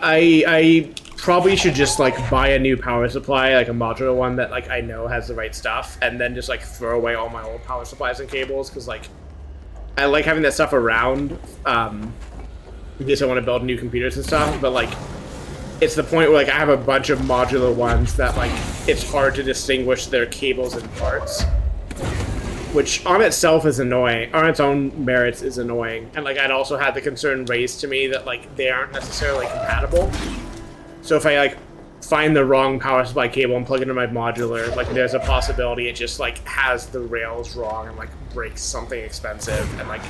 [SPEAKER 1] I probably should just, like, buy a new power supply, like a modular one that, like, I know has the right stuff, and then just, like, throw away all my old power supplies and cables, because, like, I like having that stuff around, in case I want to build new computers and stuff, but, like, it's the point where, like, I have a bunch of modular ones that, like, it's hard to distinguish their cables and parts, which on itself is annoying, on its own merits is annoying, and, like, I'd also had the concern raised to me that, like, they aren't necessarily compatible. So if I, like, find the wrong power supply cable and plug it into my modular, like, there's a possibility it just, like, has the rails wrong and, like, breaks something expensive, and, like,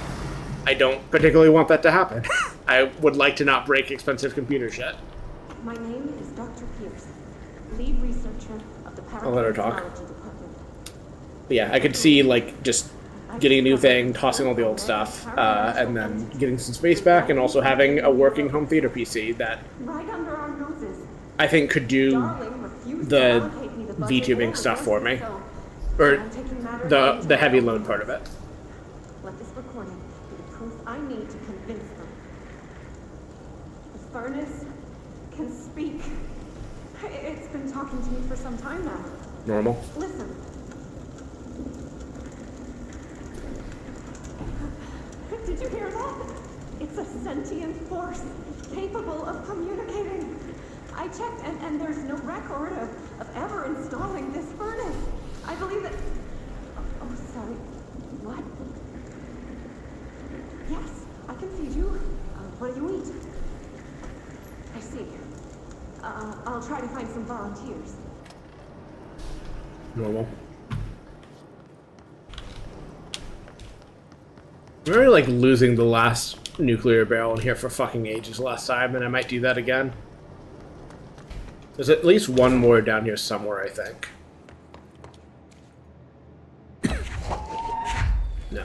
[SPEAKER 1] I don't particularly want that to happen. I would like to not break expensive computer shit.
[SPEAKER 14] My name is Dr. Pierce, lead researcher of the
[SPEAKER 1] I'll let her talk.
[SPEAKER 14] Department.
[SPEAKER 1] But yeah, I could see, like, just getting a new thing, tossing all the old stuff, and then getting some space back, and also having a working home theater PC that
[SPEAKER 14] Right under our noses.
[SPEAKER 1] I think could do the VTubing stuff for me. Or the heavy load part of it.
[SPEAKER 14] Let this recording be the proof I need to convince them. The furnace can speak. It's been talking to me for some time now.
[SPEAKER 1] Normal.
[SPEAKER 14] Listen. Did you hear that? It's a sentient force capable of communicating. I checked, and there's no record of ever installing this furnace. I believe that... Oh, sorry. What? Yes, I can feed you. What do you eat? I see. I'll try to find some volunteers.
[SPEAKER 1] Normal. I remember like losing the last nuclear barrel in here for fucking ages last time, and I might do that again. There's at least one more down here somewhere, I think. No.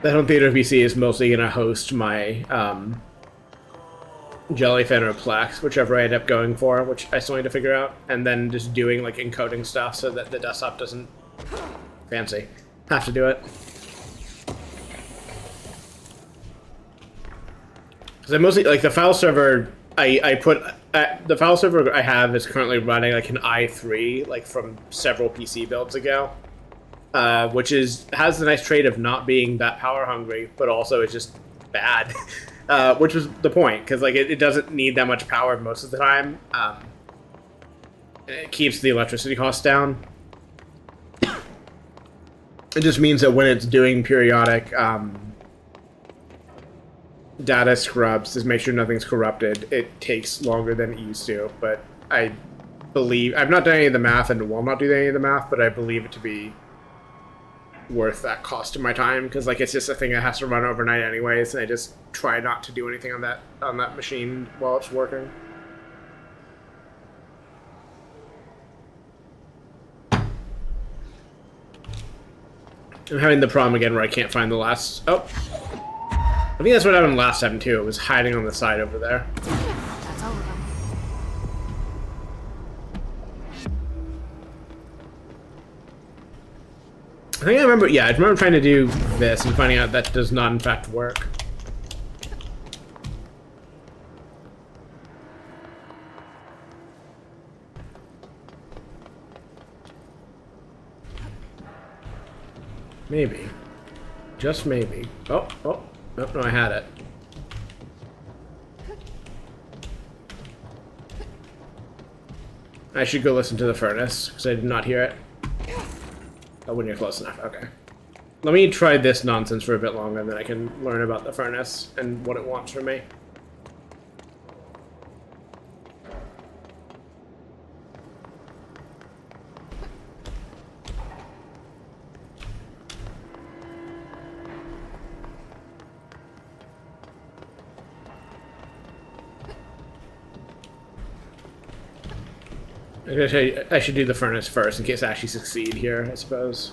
[SPEAKER 1] That home theater PC is mostly going to host my Jellyfin or Plex, whichever I end up going for, which I still need to figure out, and then just doing like encoding stuff so that the desktop doesn't fancy have to do it. Because I mostly like the file server. I put the file server I have is currently running like an i3, like from several PC builds ago. Which has the nice trait of not being that power hungry, but also is just bad, which was the point, because like it doesn't need that much power most of the time. It keeps the electricity costs down. It just means that when it's doing periodic data scrubs to make sure nothing's corrupted, it takes longer than it used to. But I believe I've not done any of the math and will not do any of the math, but I believe it to be worth that cost of my time, because like it's just a thing that has to run overnight anyways, and I just try not to do anything on that machine while it's working. I'm having the problem again where I can't find the last... Oh! I think that's what happened last time too. It was hiding on the side over there.
[SPEAKER 8] That's all of them.
[SPEAKER 1] I think I remember, yeah, I remember trying to do this and finding out that does not in fact work. Maybe. Just maybe. Oh, no, I had it. I should go listen to the furnace, because I did not hear it. Oh, when you're close enough, okay. Let me try this nonsense for a bit longer, then I can learn about the furnace and what it wants from me. I should do the furnace first in case I actually succeed here, I suppose.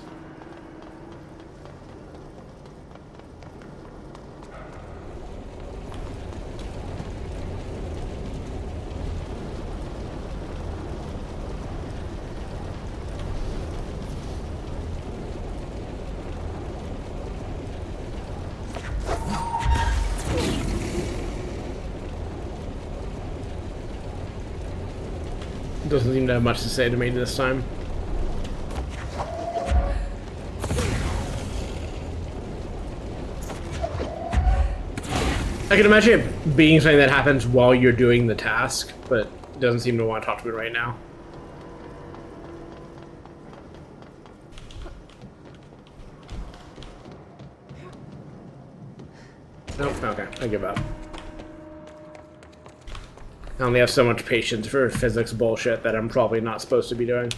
[SPEAKER 1] Doesn't seem to have much to say to me this time. I can imagine it being something that happens while you're doing the task, but it doesn't seem to want to talk to me right now. Nope, okay, I give up. I only have so much patience for physics bullshit that I'm probably not supposed to be doing.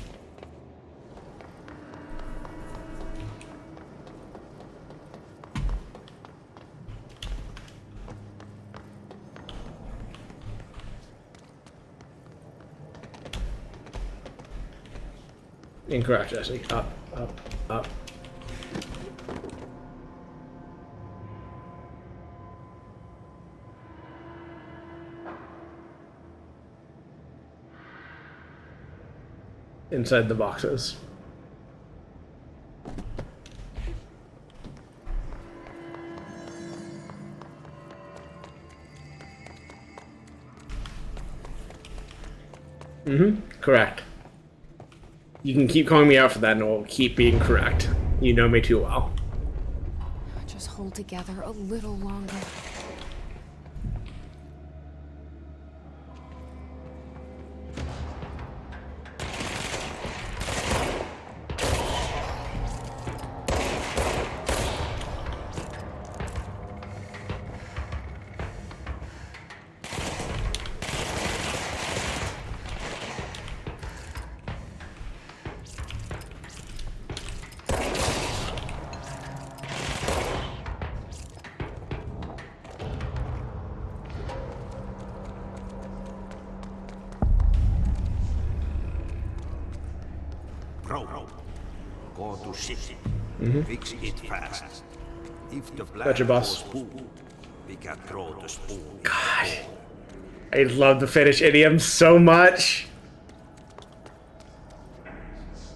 [SPEAKER 1] Incorrect, Jesse. Up, up, up. Inside the boxes. Correct. You can keep calling me out for that and it will keep being correct. You know me too well.
[SPEAKER 2] Just hold together a little longer.
[SPEAKER 3] Go to city. Fix it fast. If the black
[SPEAKER 1] Gotcha, boss.
[SPEAKER 3] spoon, we can throw the spoon.
[SPEAKER 1] God. I love the Finnish idiom so much.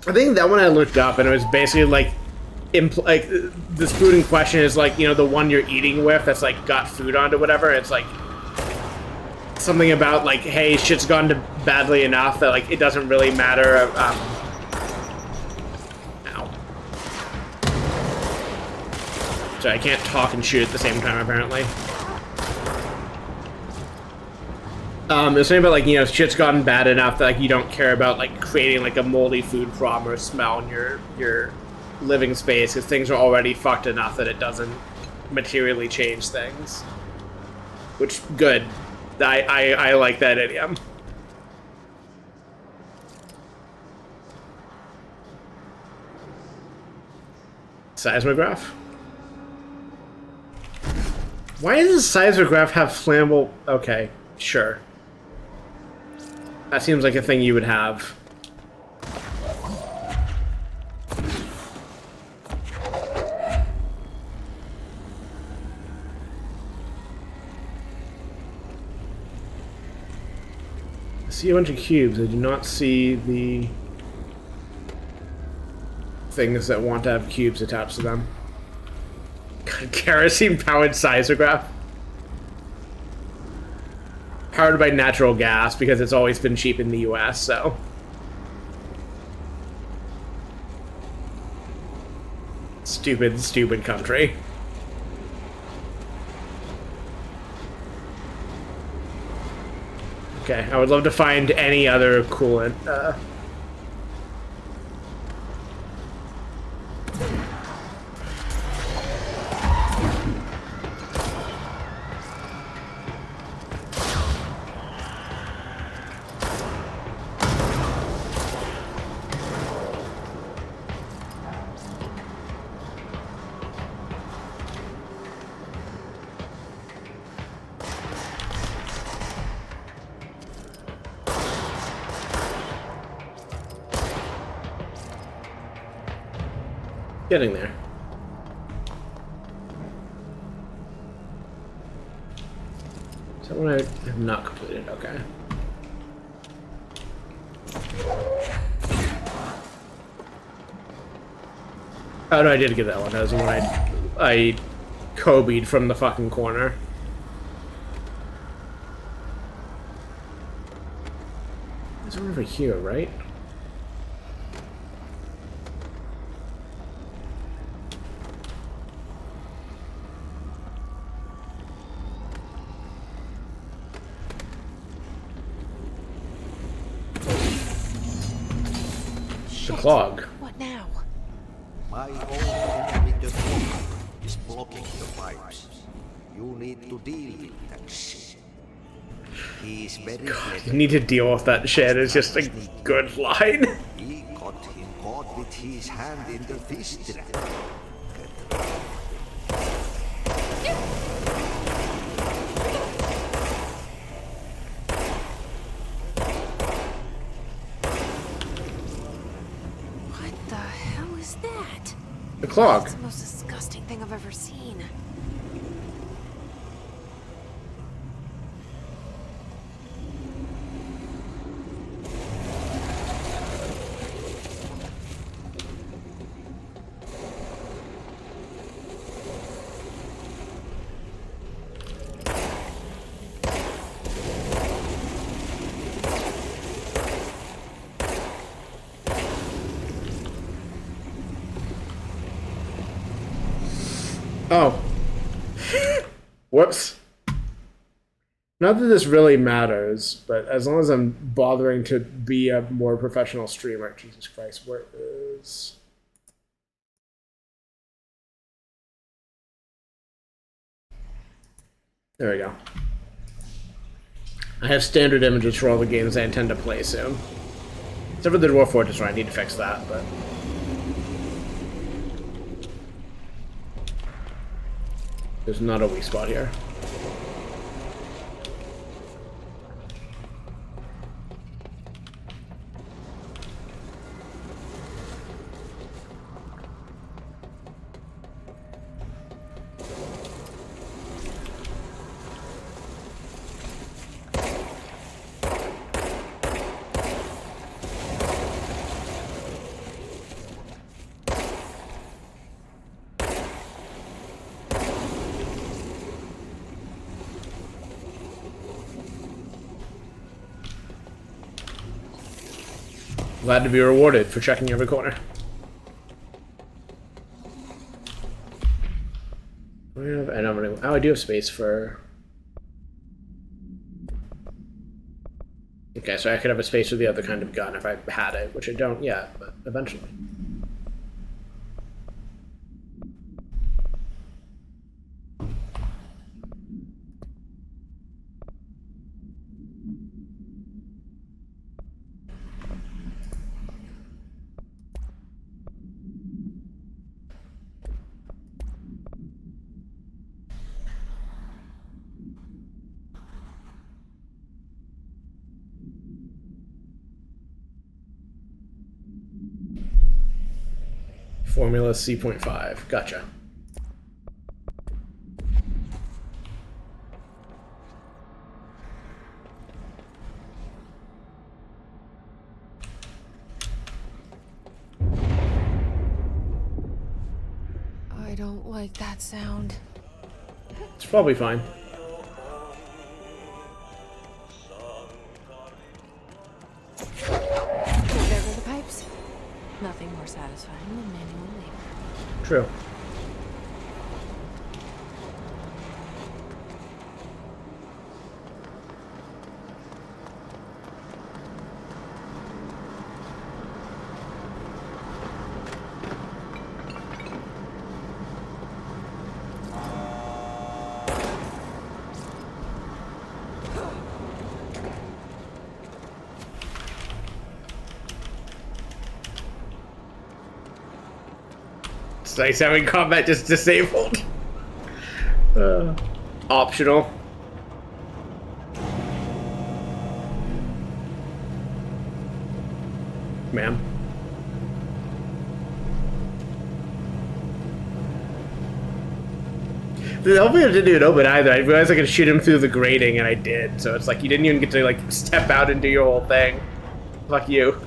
[SPEAKER 1] I think that one I looked up and it was basically like, like the spoon in question is like, you know, the one you're eating with that's like got food on it or whatever. It's like something about like, hey, shit's gone to badly enough that like it doesn't really matter. So I can't talk and shoot at the same time, apparently. There's something about, like, you know, shit's gotten bad enough that, like, you don't care about, like, creating, like, a moldy food problem or smell in your living space, because things are already fucked enough that it doesn't materially change things. Which, good. I like that idiom. Seismograph? Why does a seismograph have flammable... Okay, sure. That seems like a thing you would have. I see a bunch of cubes. I do not see the things that want to have cubes attached to them. Kerosene-powered seismograph. Powered by natural gas, because it's always been cheap in the US, so... Stupid, stupid country. Okay, I would love to find any other coolant, Getting there. Is that one I have not completed? Okay. Oh no, I did get that one. That was the one I Kobe'd from the fucking corner. There's one over here, right? Clog.
[SPEAKER 2] What now?
[SPEAKER 3] My own enemy is blocking the pipes. You need to deal with that shit. He's very
[SPEAKER 1] You need to deal with that shit. It's just a good line.
[SPEAKER 3] He got him caught with his hand in the fist trap.
[SPEAKER 2] the hell is that?
[SPEAKER 1] The clog.
[SPEAKER 2] That's the most disgusting thing I've ever seen.
[SPEAKER 1] Oh. Whoops. Not that this really matters, but as long as I'm bothering to be a more professional streamer. Jesus Christ, where is... There we go. I have standard images for all the games I intend to play soon. Except for the Dwarf Fortress where I need to fix that, but... There's not a weak spot here. Glad to be rewarded for checking every corner. I do have space for... Okay, so I could have a space for the other kind of gun if I had it, which I don't yet, but eventually. Formula C.5. Gotcha.
[SPEAKER 2] I don't like that sound.
[SPEAKER 1] It's probably fine.
[SPEAKER 2] There go the pipes. Nothing more satisfying than manual labor.
[SPEAKER 1] True. It's nice having combat just disabled. Optional. Ma'am. The elevator didn't even open either. I realized I could shoot him through the grating, and I did. So it's like you didn't even get to like step out and do your whole thing. Fuck you.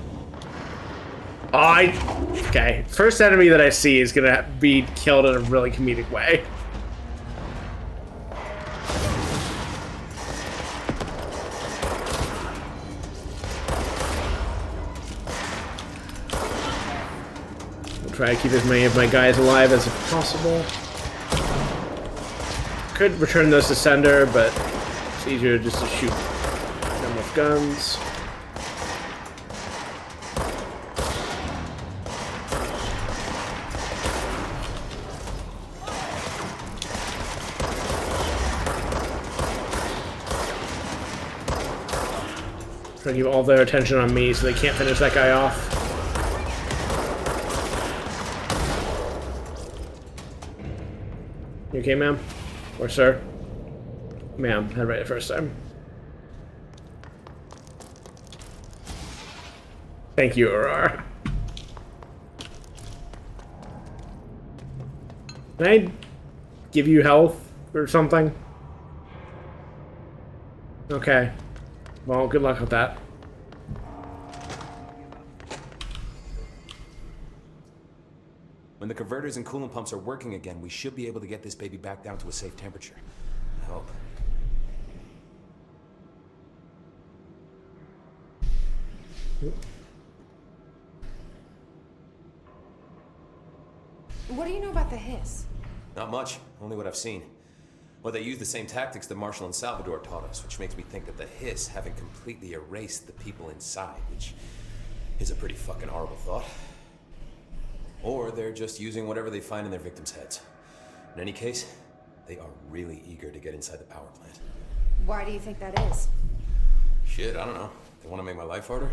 [SPEAKER 1] Okay. First enemy that I see is gonna be killed in a really comedic way. I'll try to keep as many of my guys alive as possible. Could return those to sender, but it's easier just to shoot them with guns. Try to keep all their attention on me so they can't finish that guy off. You okay, ma'am? Or sir? Ma'am, had right the first time. Thank you, Aurora. Can I give you health or something? Okay. Well, good luck with that.
[SPEAKER 13] When the converters and coolant pumps are working again, we should be able to get this baby back down to a safe temperature. I hope.
[SPEAKER 8] What do you know about the hiss?
[SPEAKER 13] Not much, only what I've seen. Well, they use the same tactics that Marshall and Salvador taught us, which makes me think that the hiss haven't completely erased the people inside, which is a pretty fucking horrible thought. Or they're just using whatever they find in their victims' heads. In any case, they are really eager to get inside the power plant.
[SPEAKER 8] Why do you think that is?
[SPEAKER 13] Shit, I don't know. They want to make my life harder?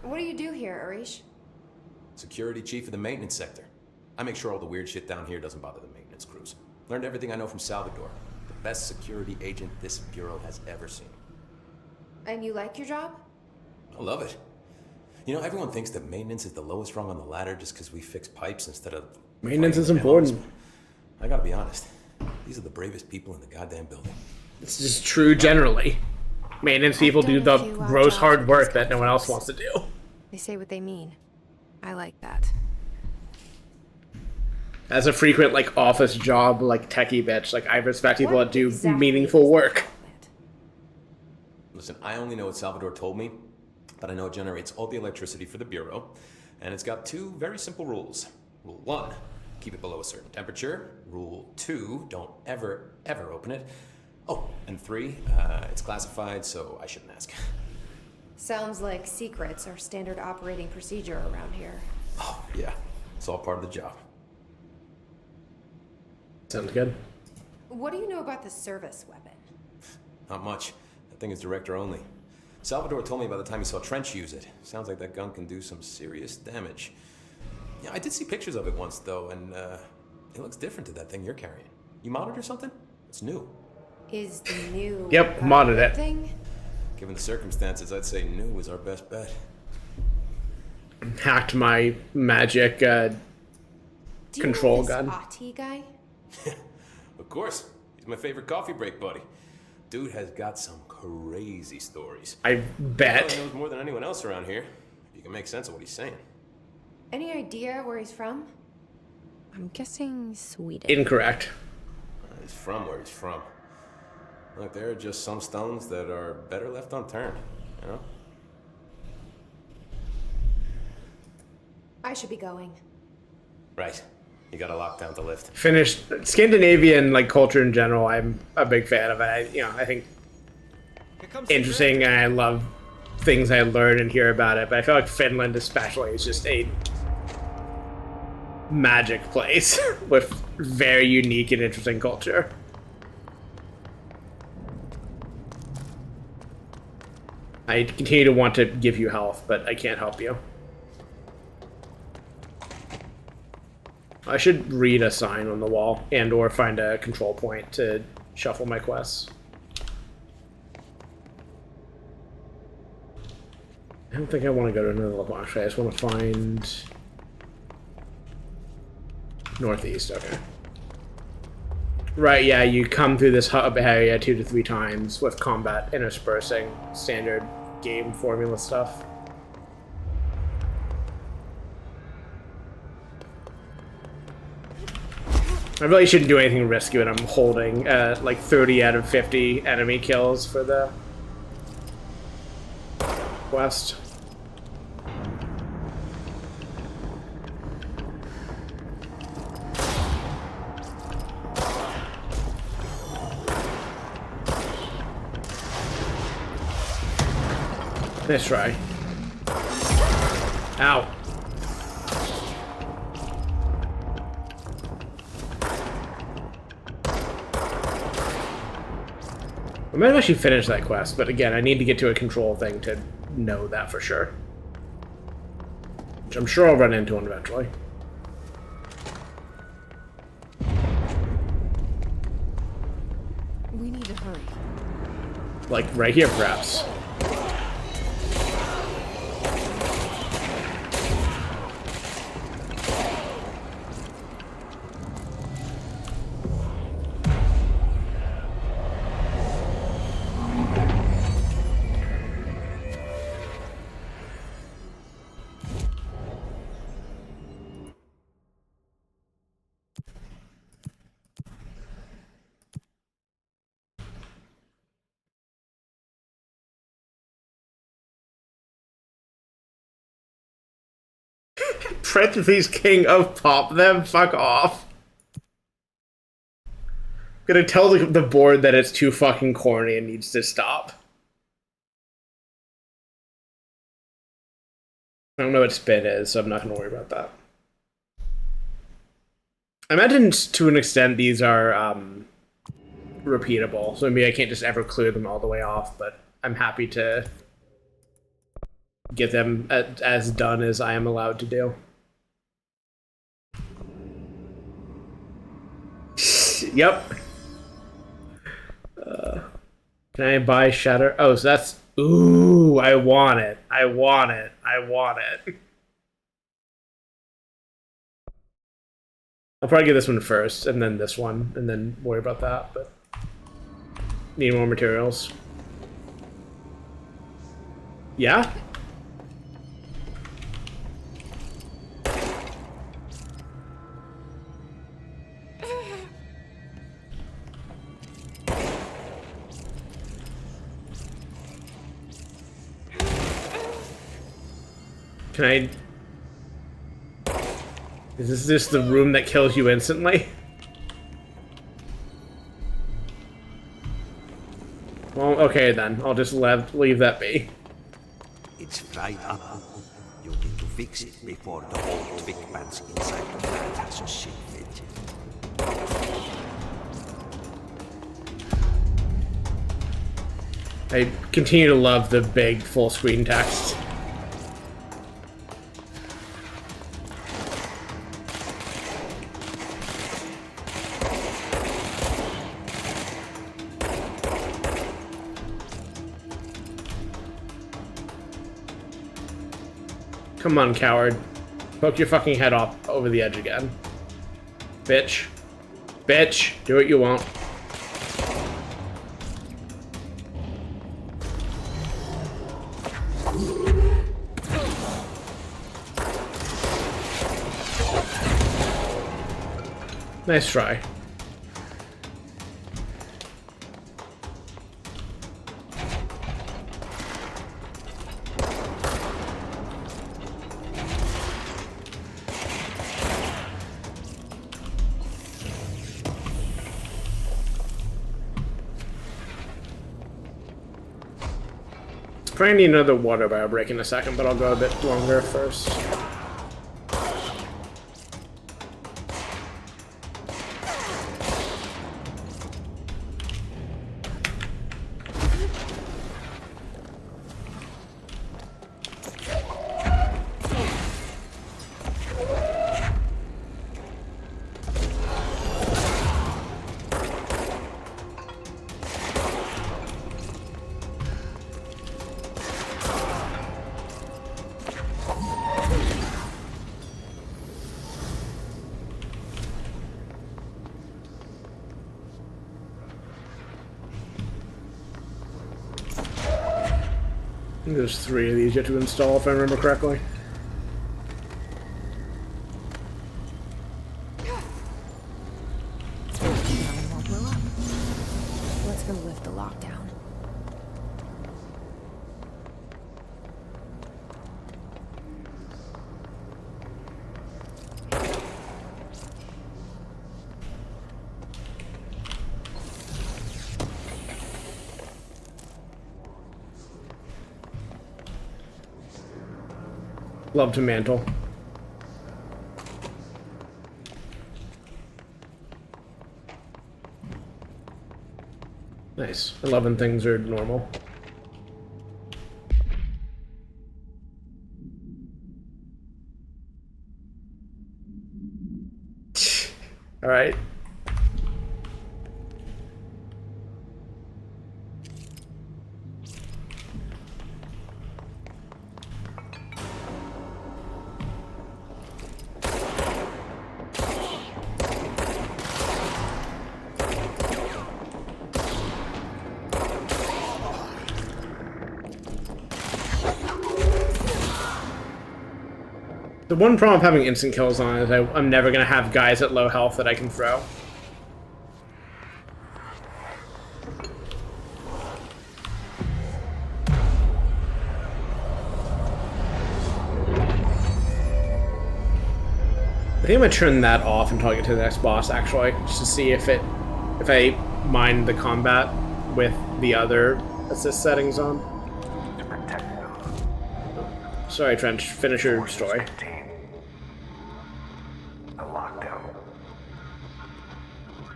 [SPEAKER 8] What do you do here, Arish?
[SPEAKER 13] Security chief of the maintenance sector. I make sure all the weird shit down here doesn't bother the maintenance crews. Learned everything I know from Salvador. The best security agent this bureau has ever seen.
[SPEAKER 8] And you like your job?
[SPEAKER 13] I love it. You know, everyone thinks that maintenance is the lowest rung on the ladder just because we fix pipes instead of...
[SPEAKER 1] Maintenance is important.
[SPEAKER 13] I gotta be honest. These are the bravest people in the goddamn building.
[SPEAKER 1] This is true generally. Maintenance people do the gross hard work that no one else wants to do.
[SPEAKER 2] They say what they mean. I like that.
[SPEAKER 1] As a frequent, like, office job, like, techie bitch, like, I respect people that do meaningful work.
[SPEAKER 13] Listen, I only know what Salvador told me, but I know it generates all the electricity for the Bureau, and it's got two very simple rules. Rule 1, keep it below a certain temperature. Rule 2, don't ever, ever open it. Oh, and 3, it's classified, so I shouldn't ask.
[SPEAKER 8] Sounds like secrets are standard operating procedure around here.
[SPEAKER 13] Oh, yeah. It's all part of the job.
[SPEAKER 1] Sounds good.
[SPEAKER 8] What do you know about the service weapon?
[SPEAKER 13] Not much. That thing is director only. Salvador told me by the time he saw Trench use it. Sounds like that gun can do some serious damage. Yeah, I did see pictures of it once, though, and it looks different to that thing you're carrying. You modded or something? It's new.
[SPEAKER 8] Is the new...
[SPEAKER 1] Yep, modded it.
[SPEAKER 8] Thing?
[SPEAKER 13] Given the circumstances, I'd say new is our best bet.
[SPEAKER 1] Hacked my magic control gun.
[SPEAKER 8] Do you know this Ati guy?
[SPEAKER 13] Of course. He's my favorite coffee break buddy. Dude has got some crazy stories.
[SPEAKER 1] I bet.
[SPEAKER 13] He knows more than anyone else around here. If you can make sense of what he's saying.
[SPEAKER 8] Any idea where he's from?
[SPEAKER 2] I'm guessing Sweden.
[SPEAKER 1] Incorrect.
[SPEAKER 13] He's from where he's from. Look, there are just some stones that are better left unturned, you know?
[SPEAKER 8] I should be going.
[SPEAKER 13] Right. You got a lockdown to lift.
[SPEAKER 1] Finished Scandinavian like culture in general. I'm a big fan of it. I think interesting, and I love things I learn and hear about it. But I feel like Finland, especially, is just a magic place with very unique and interesting culture. I continue to want to give you health, but I can't help you. I should read a sign on the wall and or find a control point to shuffle my quests. I don't think I want to go to another level, actually. I just want to find... northeast, okay. Right, yeah, you come through this hub area 2 to 3 times with combat interspersing standard game formula stuff. I really shouldn't do anything risky when I'm holding like 30 out of 50 enemy kills for the quest. Nice try. Ow. I might have actually finished that quest, but again, I need to get to a control thing to know that for sure. Which I'm sure I'll run into one eventually.
[SPEAKER 2] We need to hurry.
[SPEAKER 1] Like right here, perhaps. Parentheses king of pop them. Fuck off. I'm gonna tell the board that it's too fucking corny and needs to stop. I don't know what spin is, so I'm not gonna worry about that. I imagine to an extent these are repeatable, so maybe I can't just ever clear them all the way off, but I'm happy to get them as done as I am allowed to do. Yep. Can I buy Shatter? Oh, so that's... Ooh, I want it. I want it. I want it. I'll probably get this one first, and then this one, and then worry about that, but... Need more materials. Yeah? Can I... Is this just the room that kills you instantly? Well, okay then. I'll just leave that be.
[SPEAKER 3] It's fried up. You need to fix it before the old twig pants inside the plant has a shit fit.
[SPEAKER 1] I continue to love the big full screen text. Come on, coward. Poke your fucking head off over the edge again. Bitch. Bitch. Do what you want. Nice try. Probably need another water barrel break in a second, but I'll go a bit longer first. I think there's 3 of these you have to install, if I remember correctly.
[SPEAKER 2] Let's go lift the lockdown.
[SPEAKER 1] Love to mantle. Nice. 11 things are normal. All right. The one problem of having instant kills on is I'm never going to have guys at low health that I can throw. think I'm gonna turn that off until I get to the next boss, actually, just to see if I mind the combat with the other assist settings on.
[SPEAKER 5] To protect them.
[SPEAKER 1] Sorry, Trench. Finish your
[SPEAKER 5] Forces
[SPEAKER 1] story.
[SPEAKER 5] contain a lockdown.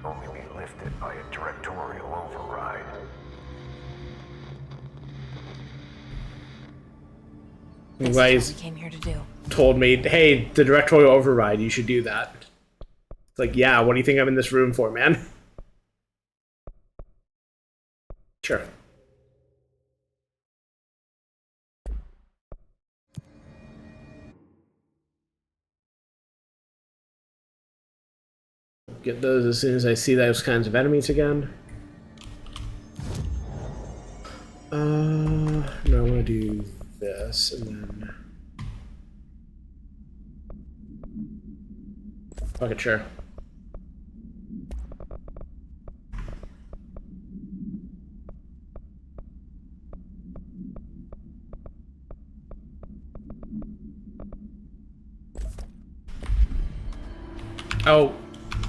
[SPEAKER 5] Only be lifted by a directorial override.
[SPEAKER 1] You
[SPEAKER 2] This
[SPEAKER 1] guys
[SPEAKER 2] is what we came here to do.
[SPEAKER 1] told me, hey, the directorial override, you should do that. It's like, yeah, what do you think I'm in this room for, man? Sure. Get those as soon as I see those kinds of enemies again. No, I want to do this, and then... Fuck it, sure. Oh,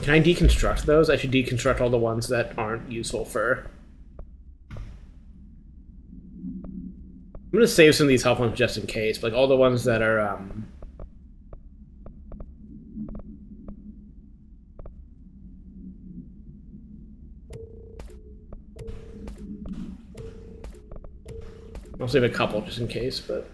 [SPEAKER 1] can I deconstruct those? I should deconstruct all the ones that aren't useful for... I'm gonna save some of these health ones just in case, but like all the ones that are, I'll save a couple just in case, but...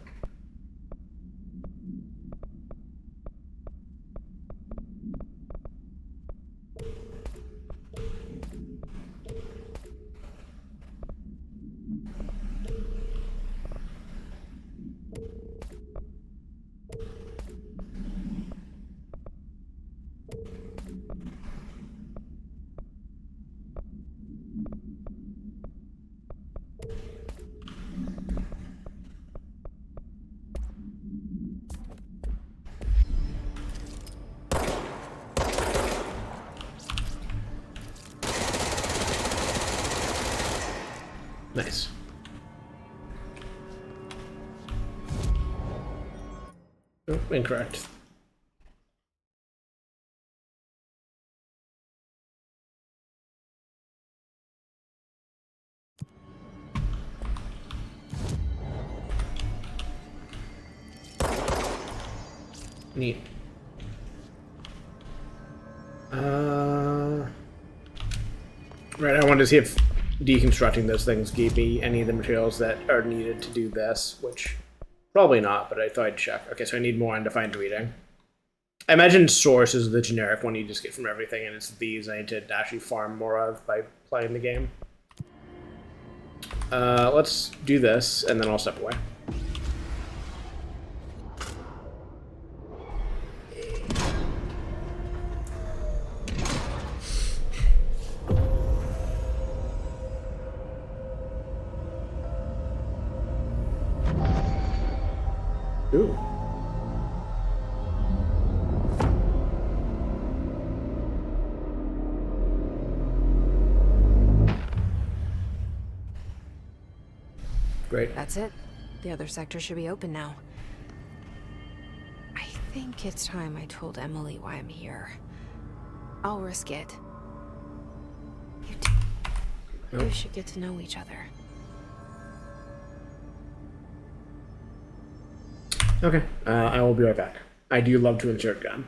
[SPEAKER 1] Nice. Oh, incorrect. Neat. Right, I wanted to see if deconstructing those things gave me any of the materials that are needed to do this, which probably not, but I thought I'd check. Okay, so I need more undefined reading. I imagine source is the generic one you just get from everything, and it's these I need to actually farm more of by playing the game. Let's do this, and then I'll step away. Ooh. Great.
[SPEAKER 2] That's it. The other sector should be open now. I think it's time I told Emily why I'm here. I'll risk it. You should get to know each other.
[SPEAKER 1] Okay, I will be right back. I do love to insert gun.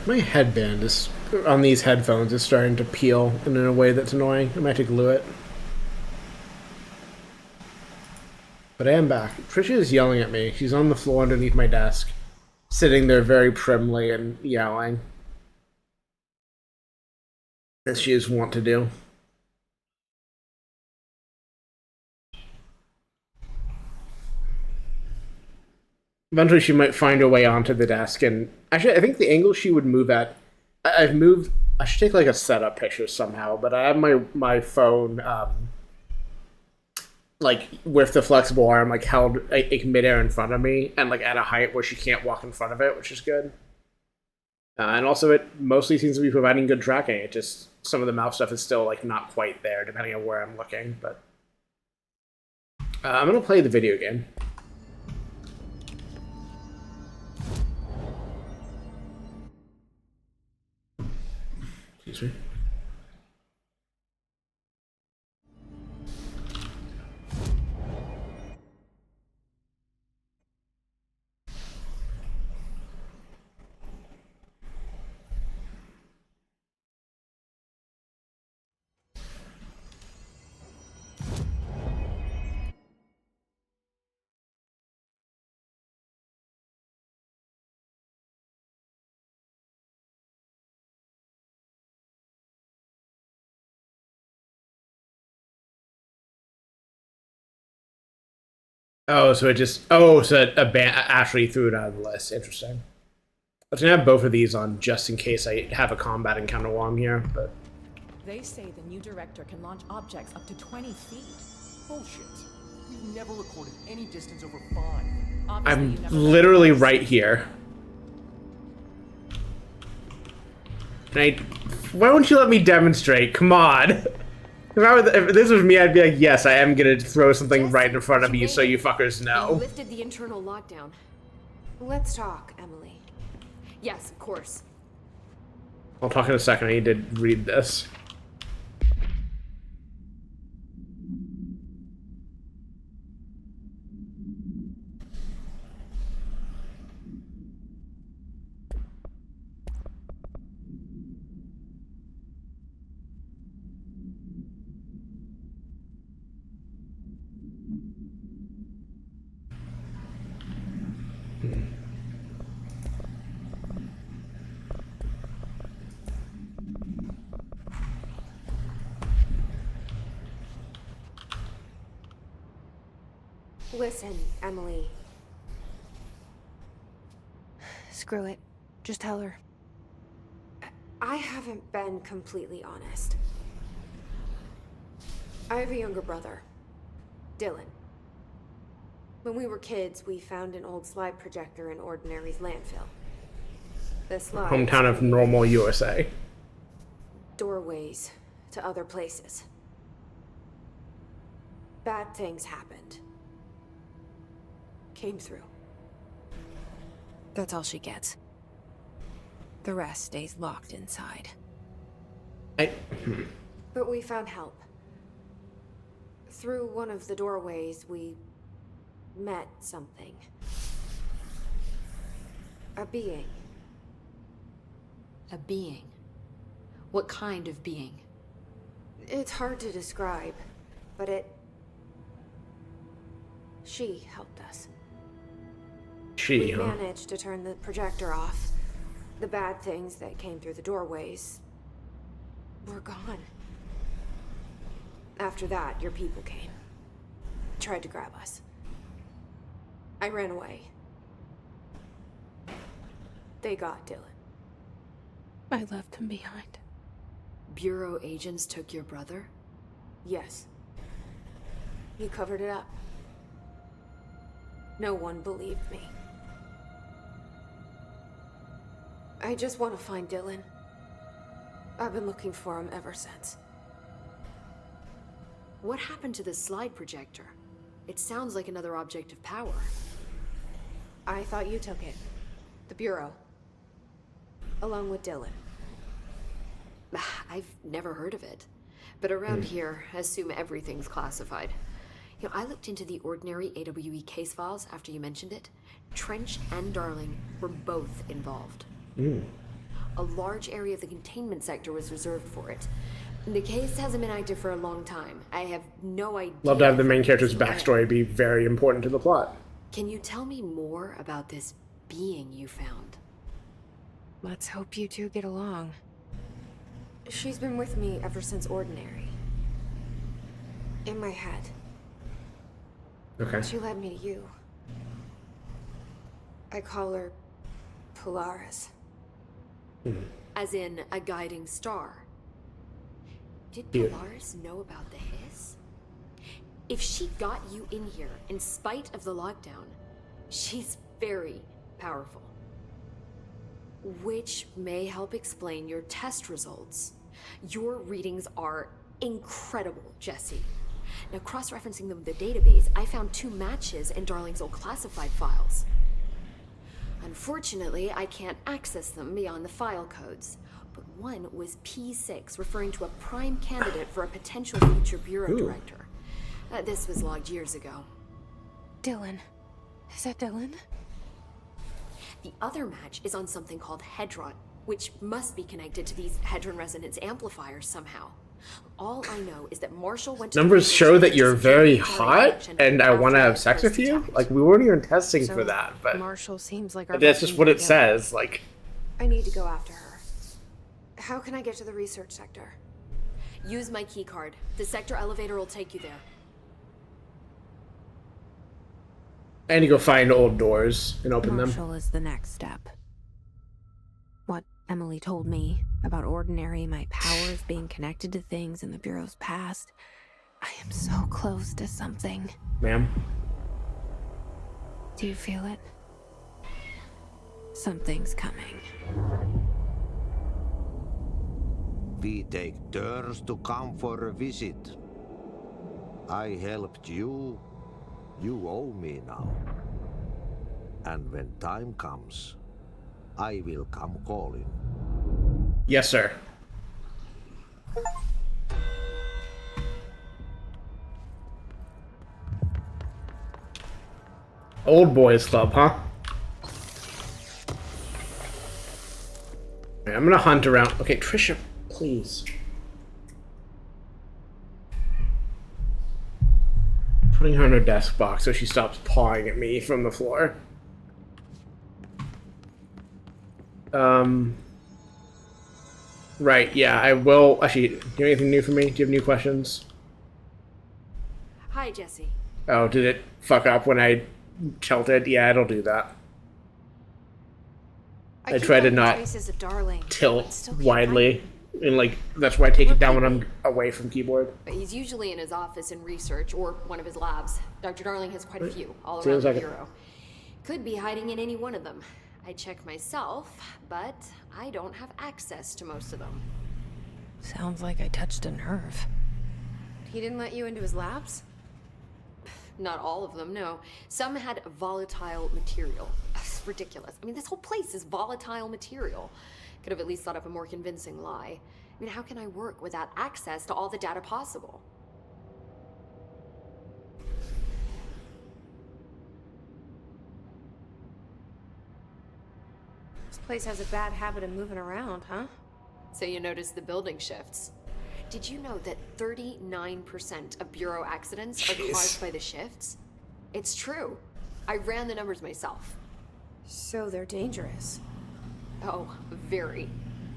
[SPEAKER 1] My headband is on these headphones is starting to peel in a way that's annoying. I might have to glue it. But I am back. Trisha is yelling at me. She's on the floor underneath my desk, sitting there very primly and yelling, as she is wont to do. Eventually she might find her way onto the desk, and actually I think the angle she would move at, I've moved, I should take like a setup picture somehow, but I have my phone like with the flexible arm like held like midair in front of me and like at a height where she can't walk in front of it, which is good. And also it mostly seems to be providing good tracking. It just, some of the mouse stuff is still like not quite there depending on where I'm looking, but I'm gonna play the video game. Excuse me. Oh, so it just... Oh, so Ashley threw it out of the list. Interesting. I was going to have both of these on just in case I have a combat encounter while I'm here, but...
[SPEAKER 12] They say the new director can launch objects up to 20 feet.
[SPEAKER 11] Bullshit. We've never recorded any distance over 5.
[SPEAKER 1] I'm literally right here. Why won't you let me demonstrate? Come on. If this was me, I'd be like, yes, I am gonna throw something right in front of you so you fuckers know.
[SPEAKER 7] You lifted the internal lockdown.
[SPEAKER 8] Let's talk, Emily.
[SPEAKER 7] Yes, of course.
[SPEAKER 1] I'll talk in a second. I need to read this.
[SPEAKER 8] Listen, Emily. Screw it. Just tell her. I haven't been completely honest. I have a younger brother, Dylan. When we were kids, we found an old slide projector in Ordinary's landfill. The slide...
[SPEAKER 1] Hometown of normal USA.
[SPEAKER 8] Doorways to other places. Bad things happened. Came through. That's all she gets. The rest stays locked inside. But we found help. Through one of the doorways, we met something. A being.
[SPEAKER 7] A being? What kind of being?
[SPEAKER 8] It's hard to describe, but she helped us. We managed to turn the projector off. The bad things that came through the doorways were gone. After that, your people came. Tried to grab us. I ran away. They got Dylan. I left him behind.
[SPEAKER 7] Bureau agents took your brother?
[SPEAKER 8] Yes. He covered it up. No one believed me. I just want to find Dylan. I've been looking for him ever since.
[SPEAKER 7] What happened to the slide projector? It sounds like another object of power.
[SPEAKER 8] I thought you took it. The Bureau. Along with Dylan.
[SPEAKER 7] I've never heard of it. But around here, assume everything's classified. You know, I looked into the Ordinary AWE case files after you mentioned it. Trench and Darling were both involved. A large area of the containment sector was reserved for it. The case hasn't been active for a long time. I have no idea.
[SPEAKER 1] Love to have the main character's backstory be very important to the plot.
[SPEAKER 7] Can you tell me more about this being you found?
[SPEAKER 8] Let's hope you two get along. She's been with me ever since Ordinary. In my head.
[SPEAKER 1] Okay.
[SPEAKER 8] She led me to you. I call her Polaris.
[SPEAKER 7] As in a guiding star. Did
[SPEAKER 1] Cute.
[SPEAKER 7] Polaris know about the hiss? If she got you in here in spite of the lockdown, she's very powerful. Which may help explain your test results. Your readings are incredible, Jesse. Now, cross-referencing them with the database, I found 2 matches in Darling's old classified files. Unfortunately, I can't access them beyond the file codes. But one was P6, referring to a prime candidate for a potential future bureau director. This was logged years ago.
[SPEAKER 8] Dylan. Is that Dylan?
[SPEAKER 7] The other match is on something called Hedron, which must be connected to these Hedron resonance amplifiers somehow. All I know is that Marshall went to
[SPEAKER 1] Numbers show that you're very hot, and I want to have sex with you. Like, we weren't even testing for that, but
[SPEAKER 8] Marshall seems like our
[SPEAKER 1] that's just what it says. Like,
[SPEAKER 8] I need to go after her. How can I get to the research sector?
[SPEAKER 7] Use my key card. The sector elevator will take you there.
[SPEAKER 1] I need to go find old doors and open them.
[SPEAKER 2] Marshall is the next step. What Emily told me about Ordinary, my powers being connected to things in the Bureau's past. I am so close to something.
[SPEAKER 1] Ma'am?
[SPEAKER 2] Do you feel it? Something's coming.
[SPEAKER 15] We take turns to come for a visit. I helped you. You owe me now. And when time comes, I will come calling.
[SPEAKER 1] Yes, sir. Old boys club, huh? I'm gonna hunt around. Okay, Trisha, please. Putting her in her desk box so she stops pawing at me from the floor. Right, yeah, I will. Actually, do you have anything new for me? Do you have new questions?
[SPEAKER 7] Hi, Jesse.
[SPEAKER 1] Oh, did it fuck up when I tilted? Yeah, it'll do that. I try to not tilt widely. And, like, that's why I take it down when I'm away from keyboard.
[SPEAKER 7] But he's usually in his office in research or one of his labs. Dr. Darling has quite a few all
[SPEAKER 1] See you
[SPEAKER 7] around
[SPEAKER 1] in a
[SPEAKER 7] the
[SPEAKER 1] second.
[SPEAKER 7] bureau. Could be hiding in any one of them. I check myself, but I don't have access to most of them.
[SPEAKER 2] Sounds like I touched a nerve.
[SPEAKER 8] He didn't let you into his labs?
[SPEAKER 7] Not all of them, no. Some had volatile material. That's ridiculous. I mean, this whole place is volatile material. Could have at least thought up a more convincing lie. I mean, how can I work without access to all the data possible?
[SPEAKER 8] This place has a bad habit of moving around, huh?
[SPEAKER 7] So you notice the building shifts. Did you know that 39% of Bureau accidents are caused by the shifts? It's true. I ran the numbers myself.
[SPEAKER 8] So they're dangerous.
[SPEAKER 7] Oh, very.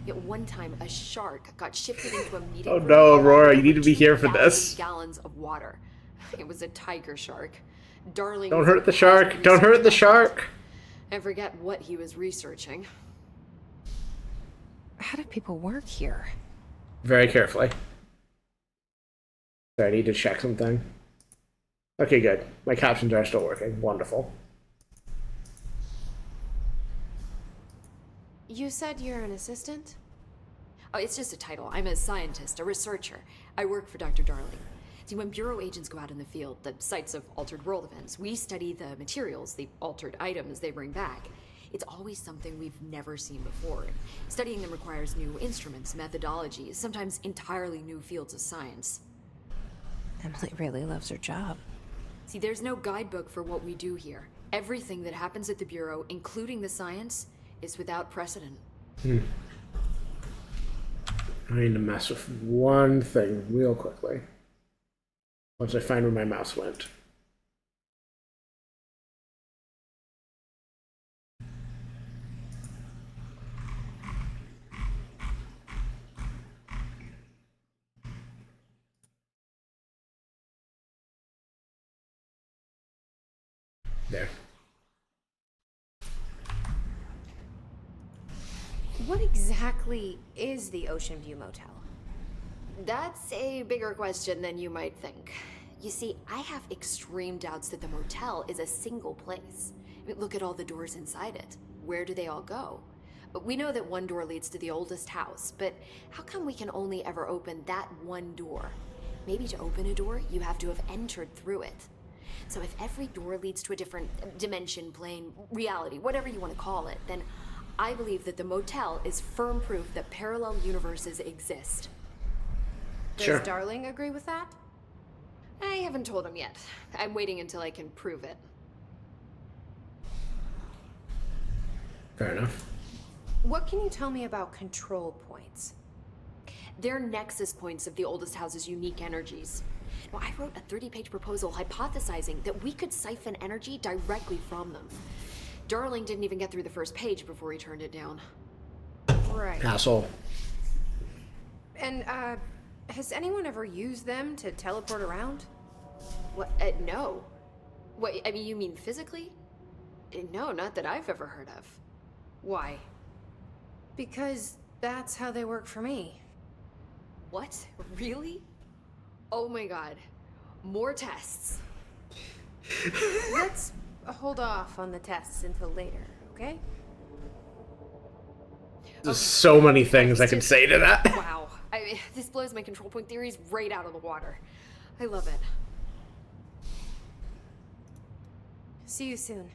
[SPEAKER 7] At one time, a shark got shifted into a meeting
[SPEAKER 1] Oh
[SPEAKER 7] room
[SPEAKER 1] no,
[SPEAKER 7] full of
[SPEAKER 1] Aurora, you
[SPEAKER 7] over
[SPEAKER 1] need to be here for
[SPEAKER 7] 2,000
[SPEAKER 1] this.
[SPEAKER 7] gallons of water. It was a tiger shark. Darling.
[SPEAKER 1] Don't hurt the shark! Don't hurt the shark!
[SPEAKER 7] I forget what he was researching.
[SPEAKER 2] How do people work here?
[SPEAKER 1] Very carefully. Sorry, I need to check something. Okay, good. My captions are still working. Wonderful.
[SPEAKER 8] You said you're an assistant?
[SPEAKER 7] Oh, it's just a title. I'm a scientist, a researcher. I work for Dr. Darling. See, when Bureau agents go out in the field, the sites of altered world events, we study the materials, the altered items they bring back. It's always something we've never seen before. Studying them requires new instruments, methodologies, sometimes entirely new fields of science.
[SPEAKER 2] Emily really loves her job.
[SPEAKER 7] See, there's no guidebook for what we do here. Everything that happens at the Bureau, including the science, is without precedent.
[SPEAKER 1] I need to mess with one thing real quickly. Once I find where my mouse went. There.
[SPEAKER 8] What exactly is the Ocean View Motel?
[SPEAKER 7] That's a bigger question than you might think. You see, I have extreme doubts that the motel is a single place. I mean, look at all the doors inside it. Where do they all go? We know that one door leads to the oldest house, but how come we can only ever open that one door? Maybe to open a door, you have to have entered through it. So if every door leads to a different dimension, plane, reality, whatever you want to call it, then I believe that the motel is firm proof that parallel universes exist.
[SPEAKER 8] Does Darling agree with that?
[SPEAKER 7] I haven't told him yet. I'm waiting until I can prove it.
[SPEAKER 1] Fair enough.
[SPEAKER 8] What can you tell me about control points?
[SPEAKER 7] They're nexus points of the oldest house's unique energies. Now, I wrote a 30-page proposal hypothesizing that we could siphon energy directly from them. Darling didn't even get through the first page before he turned it down.
[SPEAKER 8] Right.
[SPEAKER 1] Asshole.
[SPEAKER 8] And, has anyone ever used them to teleport around?
[SPEAKER 7] What? No. What, I mean, you mean physically? No, not that I've ever heard of.
[SPEAKER 8] Why? Because that's how they work for me.
[SPEAKER 7] What? Really? Oh my god. More tests.
[SPEAKER 8] Let's hold off on the tests until later, okay?
[SPEAKER 1] There's so many things I can say to that.
[SPEAKER 7] Wow. I mean, this blows my control point theories right out of the water. I love it.
[SPEAKER 8] See you soon.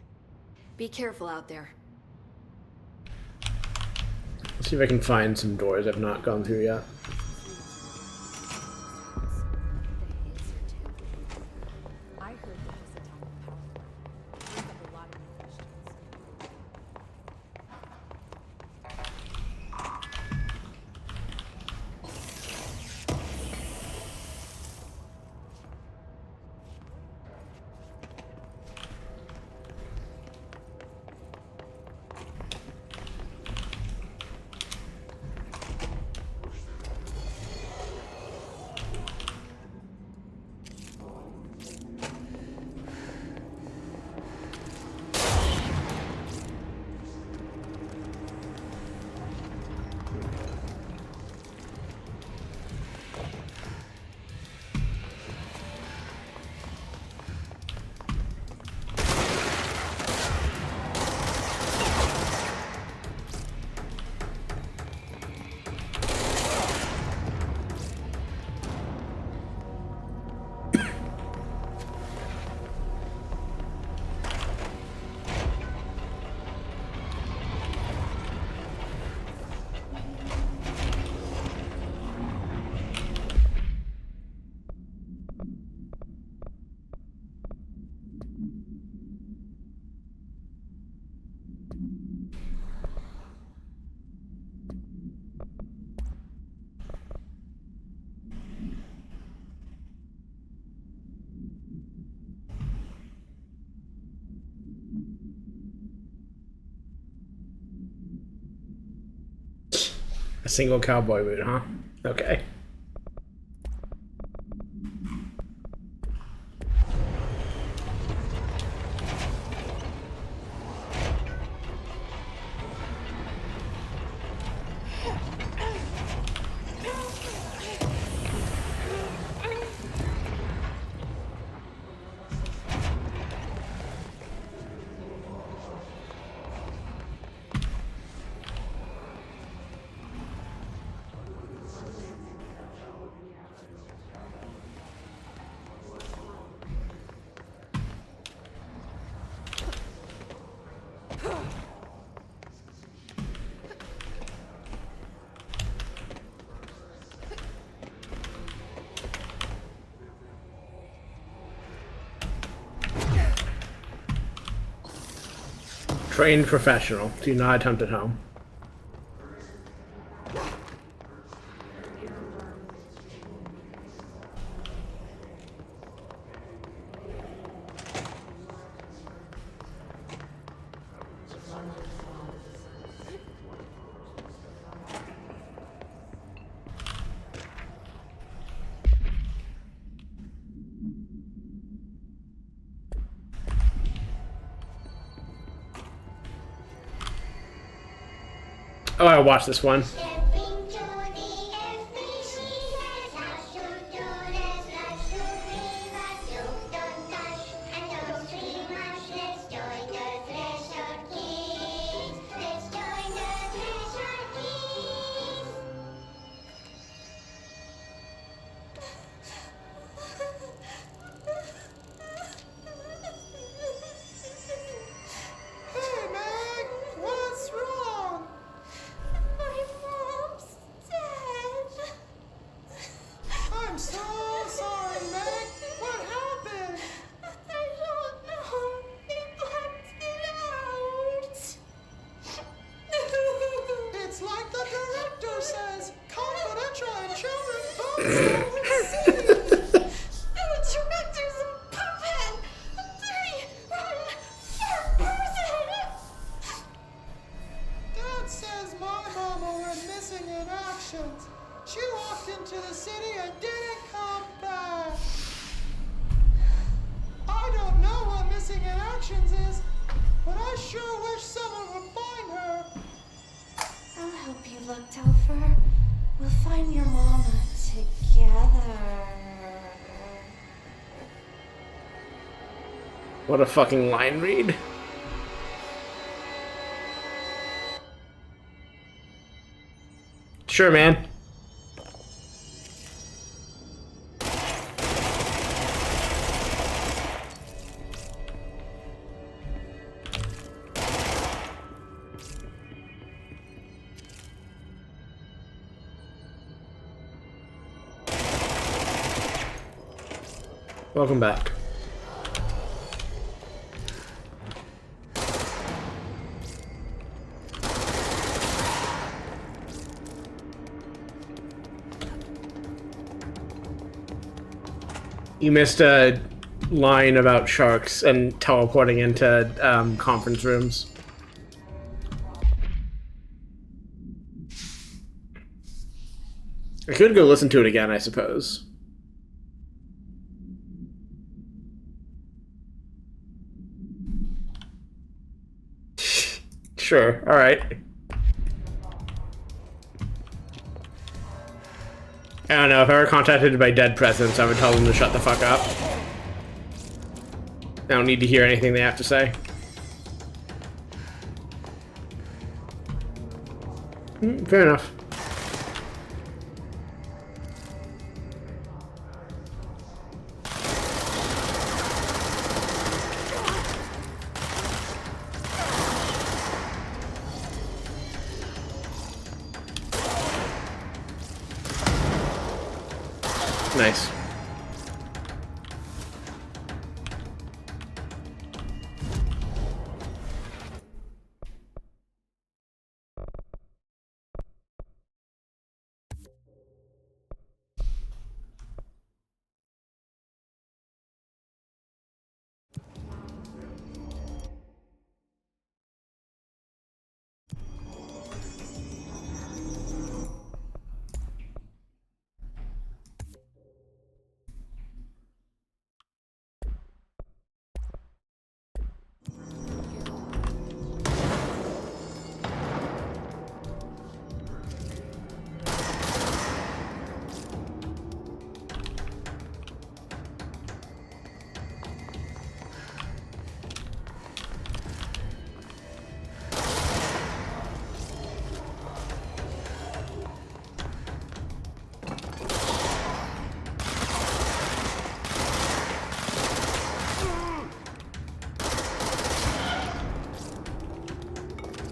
[SPEAKER 7] Be careful out there.
[SPEAKER 1] Let's see if I can find some doors I've not gone through yet.
[SPEAKER 12] I heard that was a atomic power plant. Brings up a lot of new questions.
[SPEAKER 1] A single cowboy boot, huh? Okay. Trained professional. Do not attempt at home. Oh, I watched this one.
[SPEAKER 16] Hey, Meg! What's wrong?
[SPEAKER 14] My mom's dead.
[SPEAKER 16] I'm so sorry, Meg. What happened?
[SPEAKER 14] I don't know. They blacked it out.
[SPEAKER 16] It's like the director says. Confidential and children don't see.
[SPEAKER 14] The director's a puppet. They run third person.
[SPEAKER 16] Dad says my mama went missing in action. She walked into the city and didn't come back. I don't know what missing in actions is, but I sure wish someone would find her.
[SPEAKER 14] I'll help you look, Telfer. We'll find your mama together.
[SPEAKER 1] What a fucking line read. Sure, man. Welcome back. You missed a line about sharks and teleporting into conference rooms. I could go listen to it again, I suppose. Sure, alright. I don't know, if I were contacted by dead presidents, I would tell them to shut the fuck up. I don't need to hear anything they have to say. Fair enough. Nice.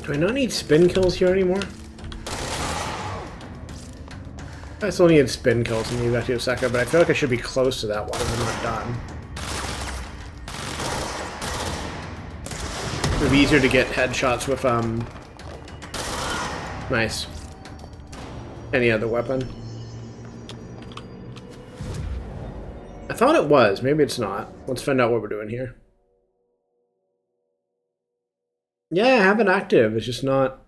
[SPEAKER 1] Do I not need spin kills here anymore? I still need spin kills in the Yu Sector, but I feel like I should be close to that one if I'm not done. It would be easier to get headshots with, nice. Any other weapon. I thought it was. Maybe it's not. Let's find out what we're doing here. Yeah, I have it active. It's just not...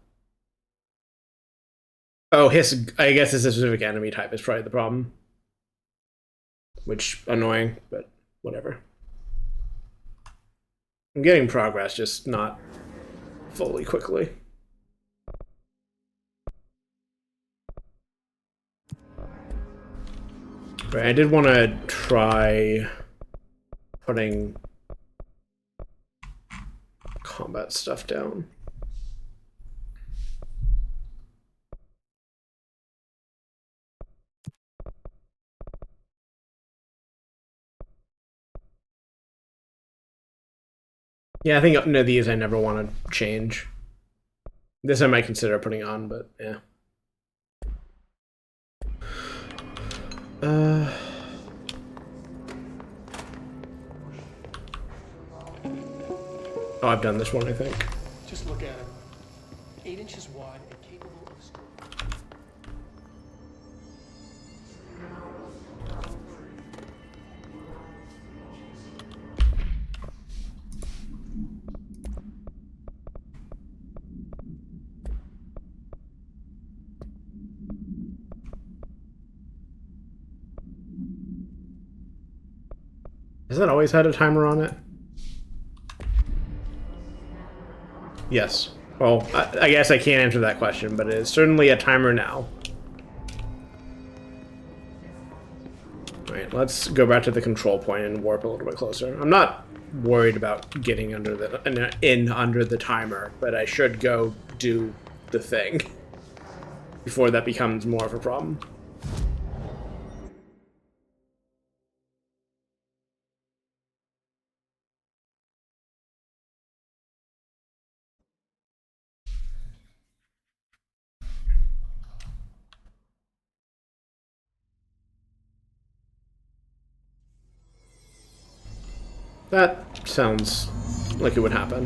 [SPEAKER 1] Oh, his... I guess it's a specific enemy type is probably the problem. Which, annoying, but whatever. I'm getting progress, just not fully quickly. Right, I did want to try putting combat stuff down. Yeah, I think none of these I never want to change. This I might consider putting on, but yeah. Oh, I've done this one, I think.
[SPEAKER 4] Just look at him. 8 inches wide and capable of scoring.
[SPEAKER 1] Has that always had a timer on it? Yes. Well, I guess I can't answer that question, but it is certainly a timer now. Alright, let's go back to the control point and warp a little bit closer. I'm not worried about getting under the under the timer, but I should go do the thing before that becomes more of a problem. That sounds like it would happen.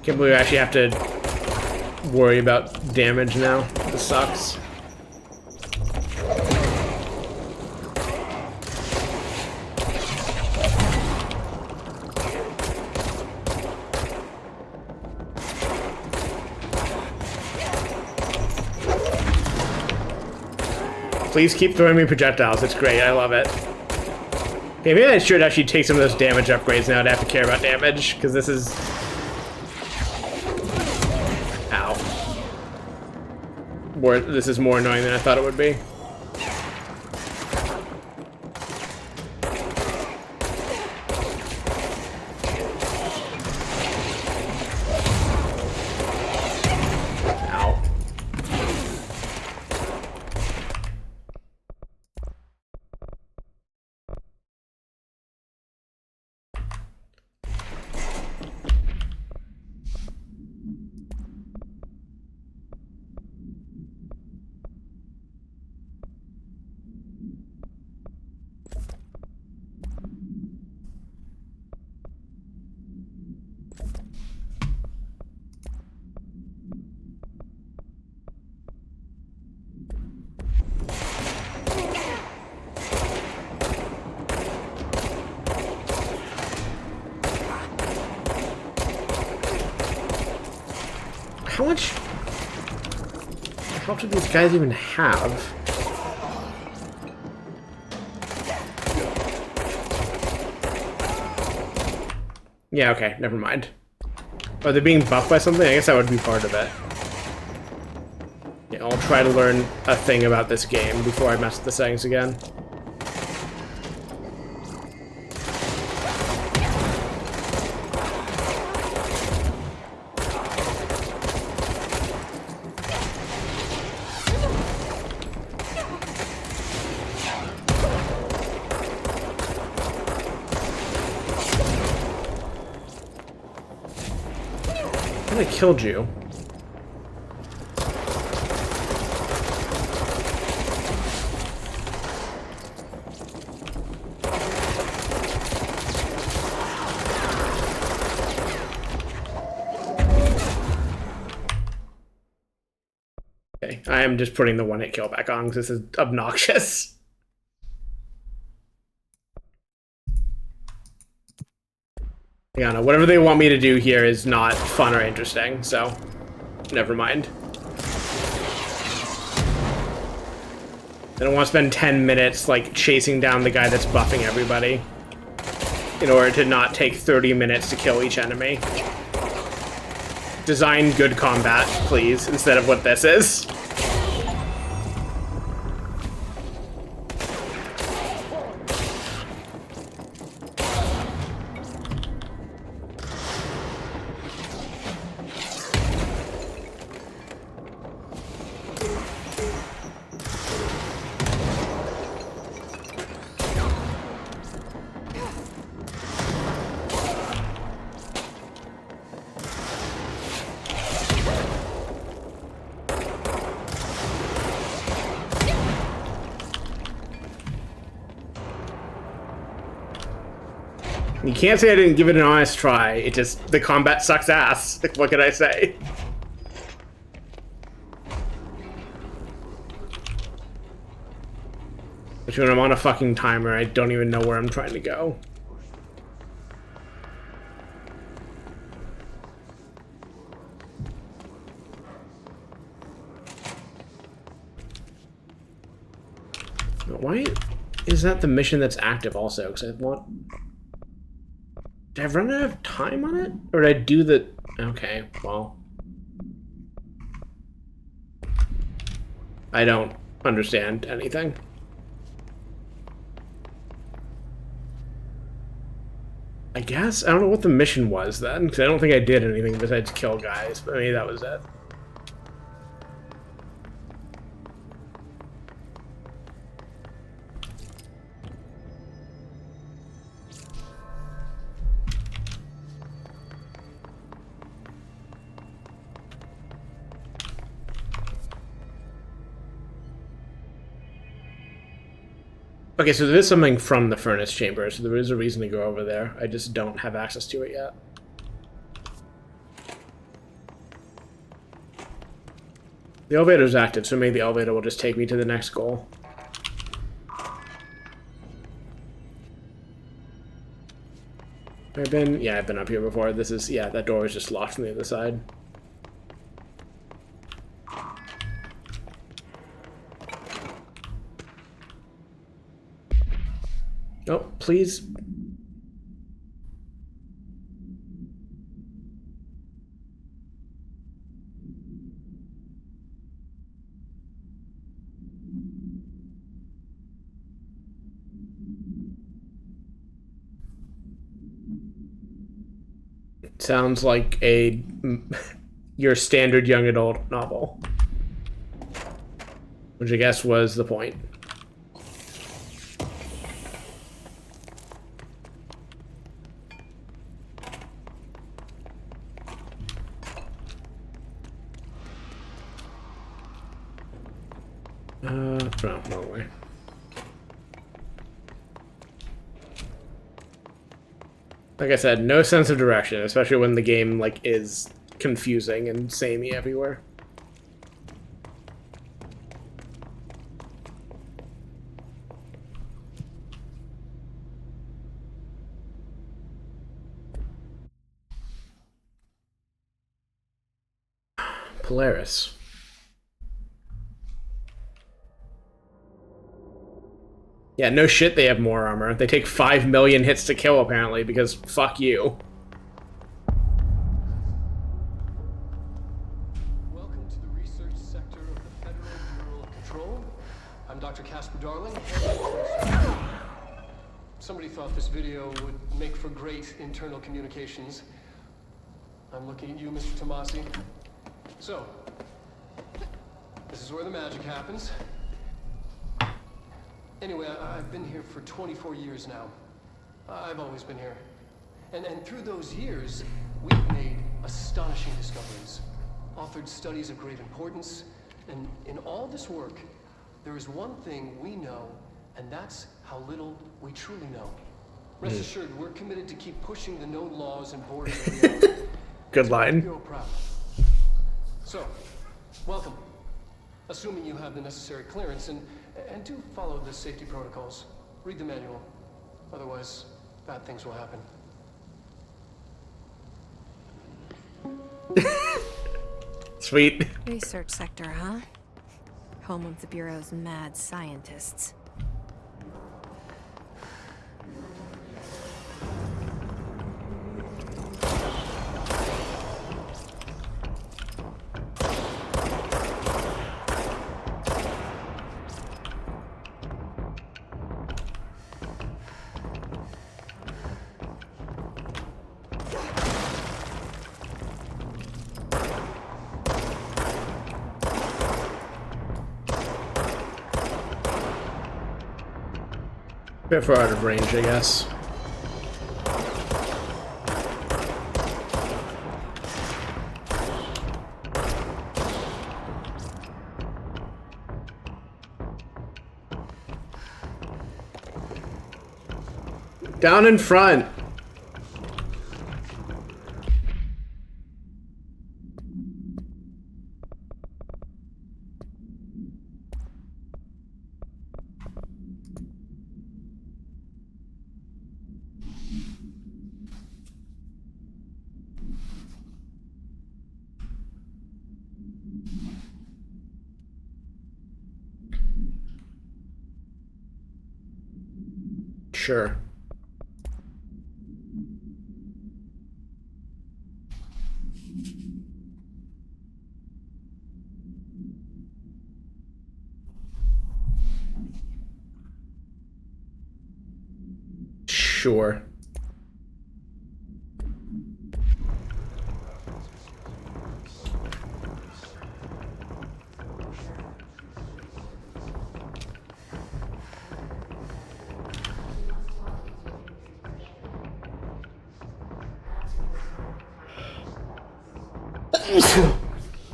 [SPEAKER 1] Can't believe I actually have to worry about damage now. This sucks. Please keep throwing me projectiles. It's great. I love it. Okay, maybe I should actually take some of those damage upgrades now to have to care about damage, because this is... Ow. This is more annoying than I thought it would be. How much health do these guys even have? Yeah, okay, never mind. Are they being buffed by something? I guess that would be part of it. Yeah, I'll try to learn a thing about this game before I mess with the settings again. I killed you. Okay, I am just putting the one-hit kill back on because this is obnoxious. Yeah, no, whatever they want me to do here is not fun or interesting, so never mind. I don't want to spend 10 minutes, like, chasing down the guy that's buffing everybody in order to not take 30 minutes to kill each enemy. Design good combat, please, instead of what this is. You can't say I didn't give it an honest try. It just, the combat sucks ass. What can I say? But when I'm on a fucking timer, I don't even know where I'm trying to go. Why is that the mission that's active also? Because I want... Did I run out of time on it? Or did I do the... Okay, well... I don't understand anything. I guess? I don't know what the mission was then, because I don't think I did anything besides kill guys, but maybe that was it. Okay, so there is something from the furnace chamber, so there is a reason to go over there. I just don't have access to it yet. The elevator's active, so maybe the elevator will just take me to the next goal. I've been... Yeah, I've been up here before. This is... Yeah, that door is just locked from the other side. Oh, please. It sounds like a your standard young adult novel, which I guess was the point. No, wrong way. Like I said, no sense of direction, especially when the game, like, is confusing and samey everywhere. Polaris. Yeah, no shit they have more armor. They take 5 million hits to kill, apparently, because fuck you.
[SPEAKER 4] Welcome to the research sector of the Federal Bureau of Control. I'm Dr. Casper Darling. Somebody thought this video would make for great internal communications. I'm looking at you, Mr. Tomasi. So, this is where the magic happens. Anyway, I've been here for 24 years now. I've always been here. And through those years, we've made astonishing discoveries, authored studies of great importance, and in all this work, there is one thing we know, and that's how little we truly know. Rest assured, we're committed to keep pushing the known laws and borders of reality.
[SPEAKER 1] Good line.
[SPEAKER 4] You're proud. So, welcome. Assuming you have the necessary clearance, and do follow the safety protocols. Read the manual. Otherwise, bad things will happen.
[SPEAKER 1] Sweet.
[SPEAKER 2] Research sector, huh? home of the Bureau's mad scientists.
[SPEAKER 1] Bit far out of range, I guess. Down in front. Sure. Sure.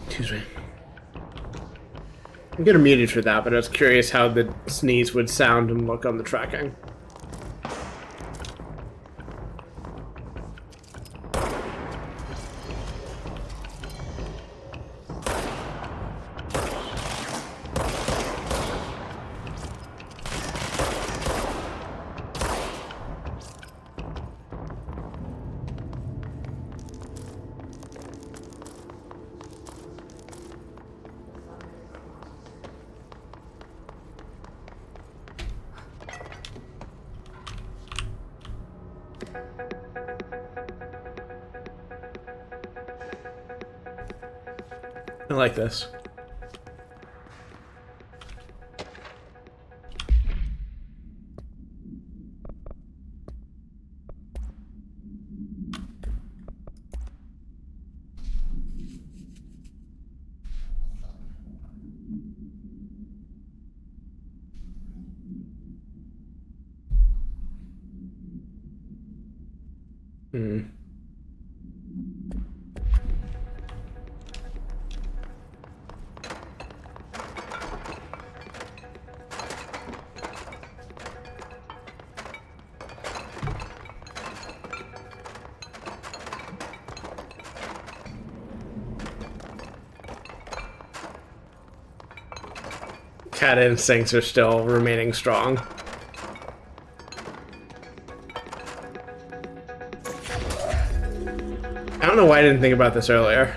[SPEAKER 1] Excuse me. I'm getting muted for that, but I was curious how the sneeze would sound and look on the tracking. I like this. Hmm. Cat instincts are still remaining strong. I don't know why I didn't think about this earlier.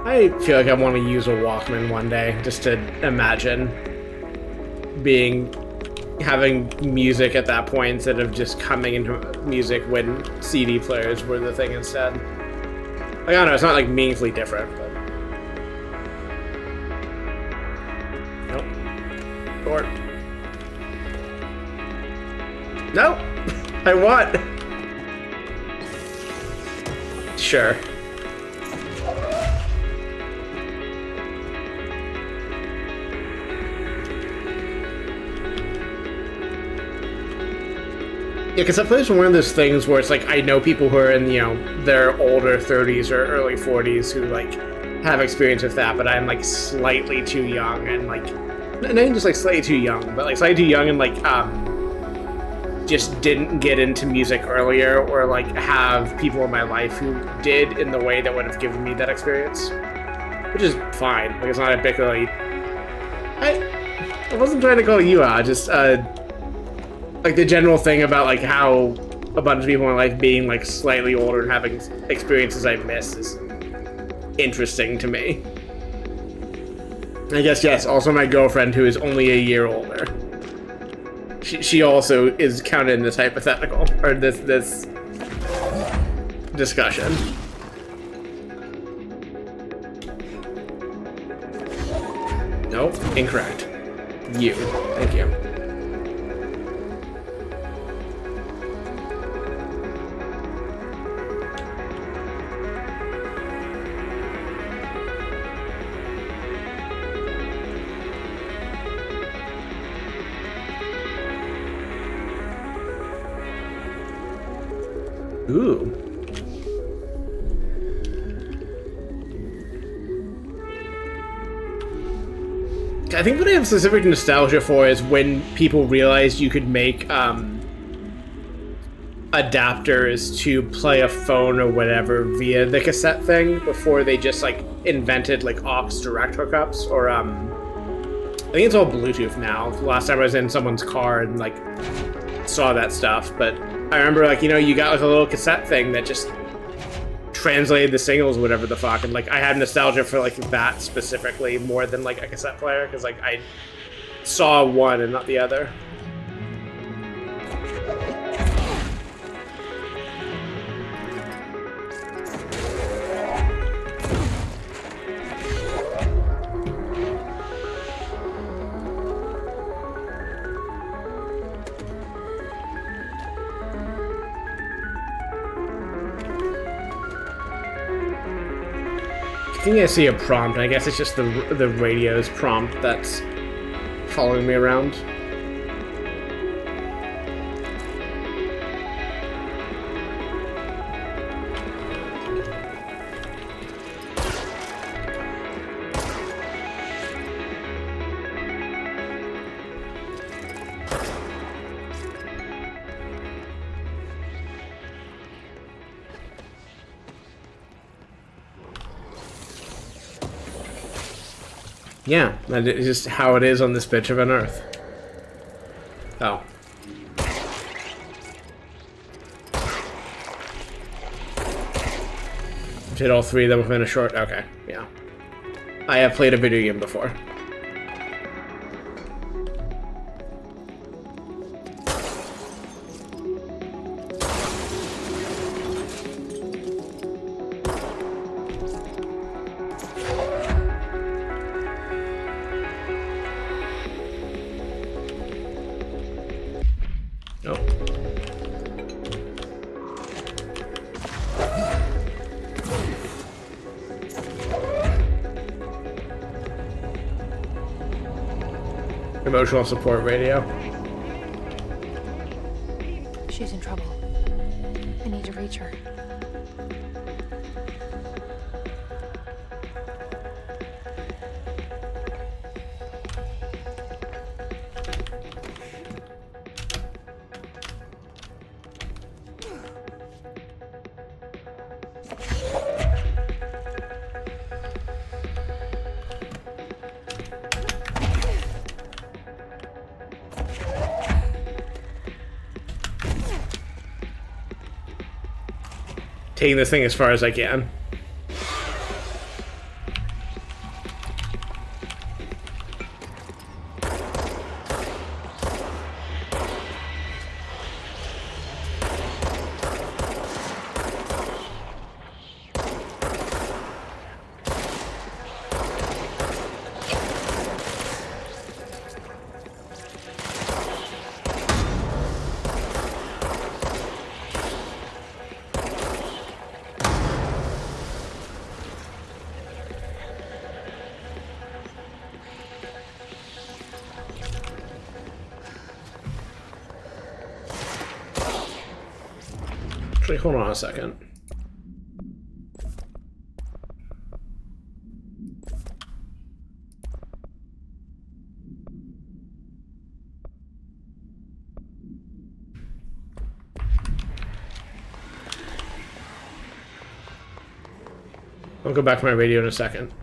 [SPEAKER 1] I feel like I want to use a Walkman one day, just to imagine having music at that point instead of just coming into music when CD players were the thing instead. Like, I don't know, it's not like meaningfully different, but... Nope. Or... Nope! I want... Sure. Yeah, because that plays one of those things where it's like, I know people who are in, you know, their older 30s or early 40s who, like, have experience with that, but I'm like slightly too young and like not even just like slightly too young, but like slightly too young and like just didn't get into music earlier or like have people in my life who did in the way that would have given me that experience, which is fine. Like it's not a particularly. I wasn't trying to call you out. Just like the general thing about like how a bunch of people in my life being like slightly older and having experiences I miss is interesting to me. I guess yes. Also, my girlfriend who is only a year older. She also is counted in this hypothetical, or this discussion. Nope, incorrect. You. Thank you. Ooh. I think what I have specific nostalgia for is when people realized you could make adapters to play a phone or whatever via the cassette thing before they just like invented like aux direct hookups or I think it's all Bluetooth now. Last time I was in someone's car and like saw that stuff, but I remember like, you know, you got like a little cassette thing that just translated the singles or whatever the fuck, and like I had nostalgia for like that specifically more than like a cassette player because like I saw one and not the other. I think I see a prompt. I guess it's just the radio's prompt that's following me around. Yeah, that is just how it is on this bitch of an earth. Oh. Did all three of them within a short... Okay, yeah. I have played a video game before. Emotional support radio.
[SPEAKER 2] She's in trouble. I need to reach her.
[SPEAKER 1] Taking this thing as far as I can. Actually, hold on a second. I'll go back to my radio in a second.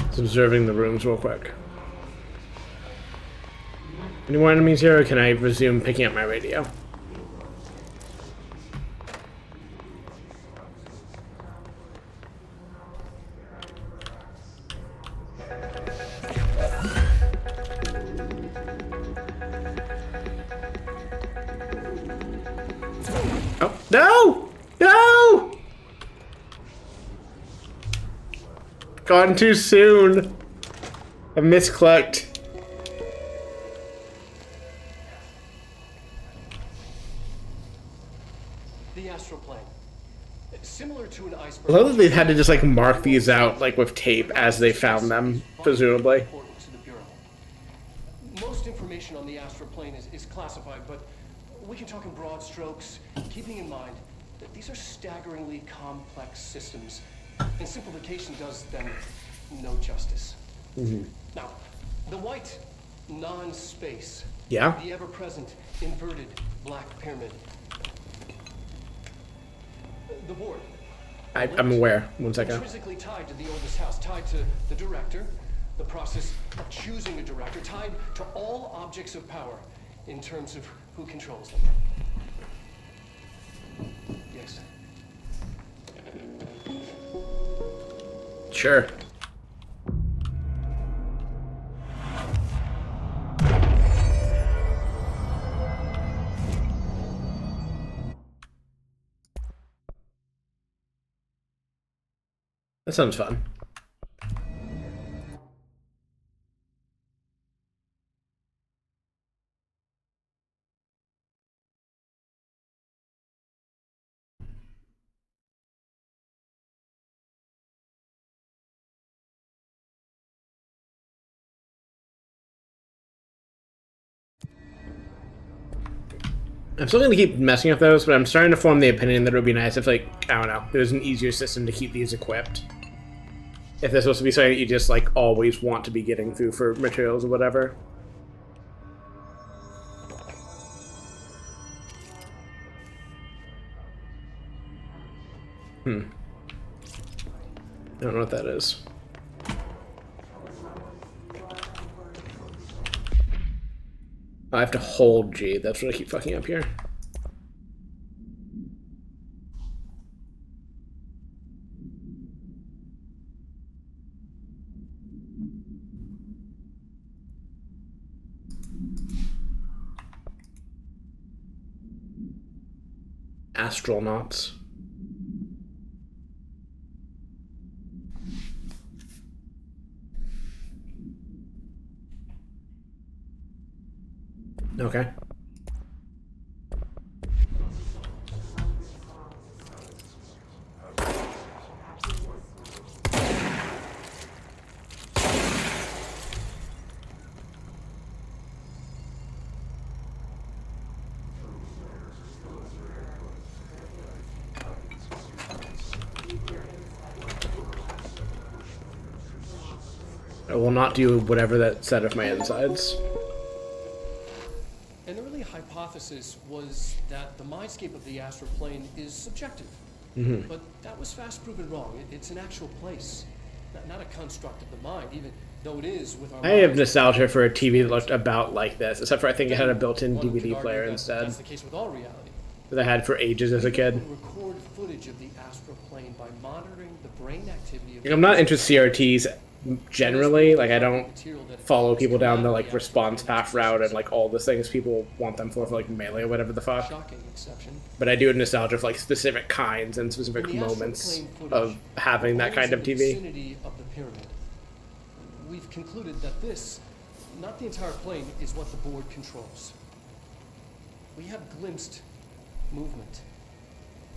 [SPEAKER 1] Just observing the rooms real quick. Any more enemies here, or can I resume picking up my radio? Oh, no! No! Gone too soon. I misclicked.
[SPEAKER 4] The astral plane. Similar to an
[SPEAKER 1] I
[SPEAKER 4] iceberg.
[SPEAKER 1] love that they've had to just like mark these out like with tape as they found them, presumably.
[SPEAKER 4] Important to the Bureau. Most information on the astral plane is classified, but we can talk in broad strokes, keeping in mind that these are staggeringly complex systems, and simplification does them no justice. Now, the white non-space.
[SPEAKER 1] Yeah.
[SPEAKER 4] The ever-present inverted black pyramid. The board.
[SPEAKER 1] I'm aware. One second.
[SPEAKER 4] Intrinsically tied to the oldest house, tied to the director, the process of choosing a director, tied to all objects of power in terms of who controls them. Yes.
[SPEAKER 1] Sure. That sounds fun. I'm still going to keep messing with those, but I'm starting to form the opinion that it would be nice if, like, I don't know, there's an easier system to keep these equipped. If they're supposed to be something that you just, like, always want to be getting through for materials or whatever. I don't know what that is. I have to hold G. That's what I keep fucking up here. Astronauts. Okay. I will not do whatever that said of my insides.
[SPEAKER 4] An early hypothesis was that the mindscape of the astral plane is subjective. But that was fast proven wrong. It's an actual place, not a construct of the mind, even though it is with our
[SPEAKER 1] I have nostalgia for a TV that looked about like this, except for I think it had a built-in DVD player instead.
[SPEAKER 4] That's the case with all reality.
[SPEAKER 1] That I had for ages as a kid.
[SPEAKER 4] Record footage of the astral plane by monitoring the brain activity of
[SPEAKER 1] I'm not into CRTs generally. Like, I don't follow people down the like response path route and like all the things people want them for like Melee or whatever the fuck. But I do have nostalgia for like specific kinds and specific moments of having that kind of TV.
[SPEAKER 4] Of the pyramid. We've concluded that this, not the entire plane, is what the board controls. We have glimpsed movement,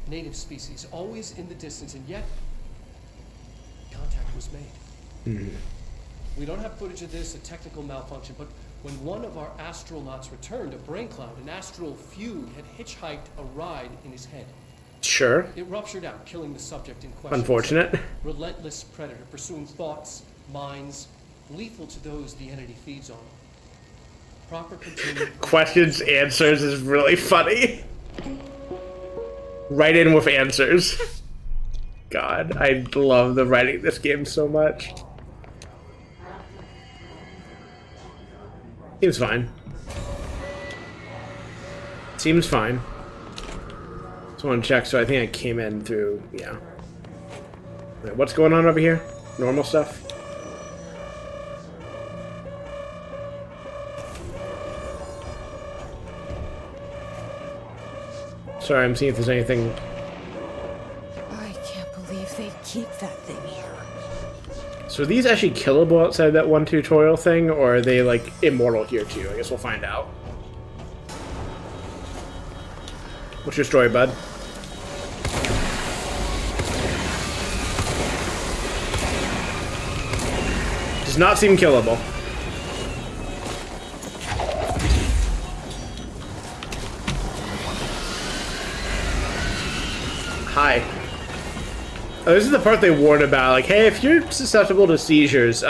[SPEAKER 4] native species, always in the distance, and yet contact was made. We don't have footage of this, a technical malfunction, but when one of our astronauts returned, a brain cloud, an astral fugue, had hitchhiked a ride in his head.
[SPEAKER 1] Sure.
[SPEAKER 4] It ruptured out, killing the subject in question.
[SPEAKER 1] Unfortunate.
[SPEAKER 4] Relentless predator, pursuing thoughts, minds, lethal to those the entity feeds on. Proper containment.
[SPEAKER 1] Questions, answers is really funny. Write in with answers. God, I love the writing this game so much. Seems fine. Seems fine. Just want to check, so I think I came in through, yeah. Wait, what's going on over here? Normal stuff? Sorry, I'm seeing if there's anything.
[SPEAKER 2] I can't believe they keep that thing here.
[SPEAKER 1] So are these actually killable outside that one tutorial thing, or are they like immortal here too? I guess we'll find out. What's your story, bud? Does not seem killable. Hi. Oh, this is the part they warn about, like, hey, if you're susceptible to seizures,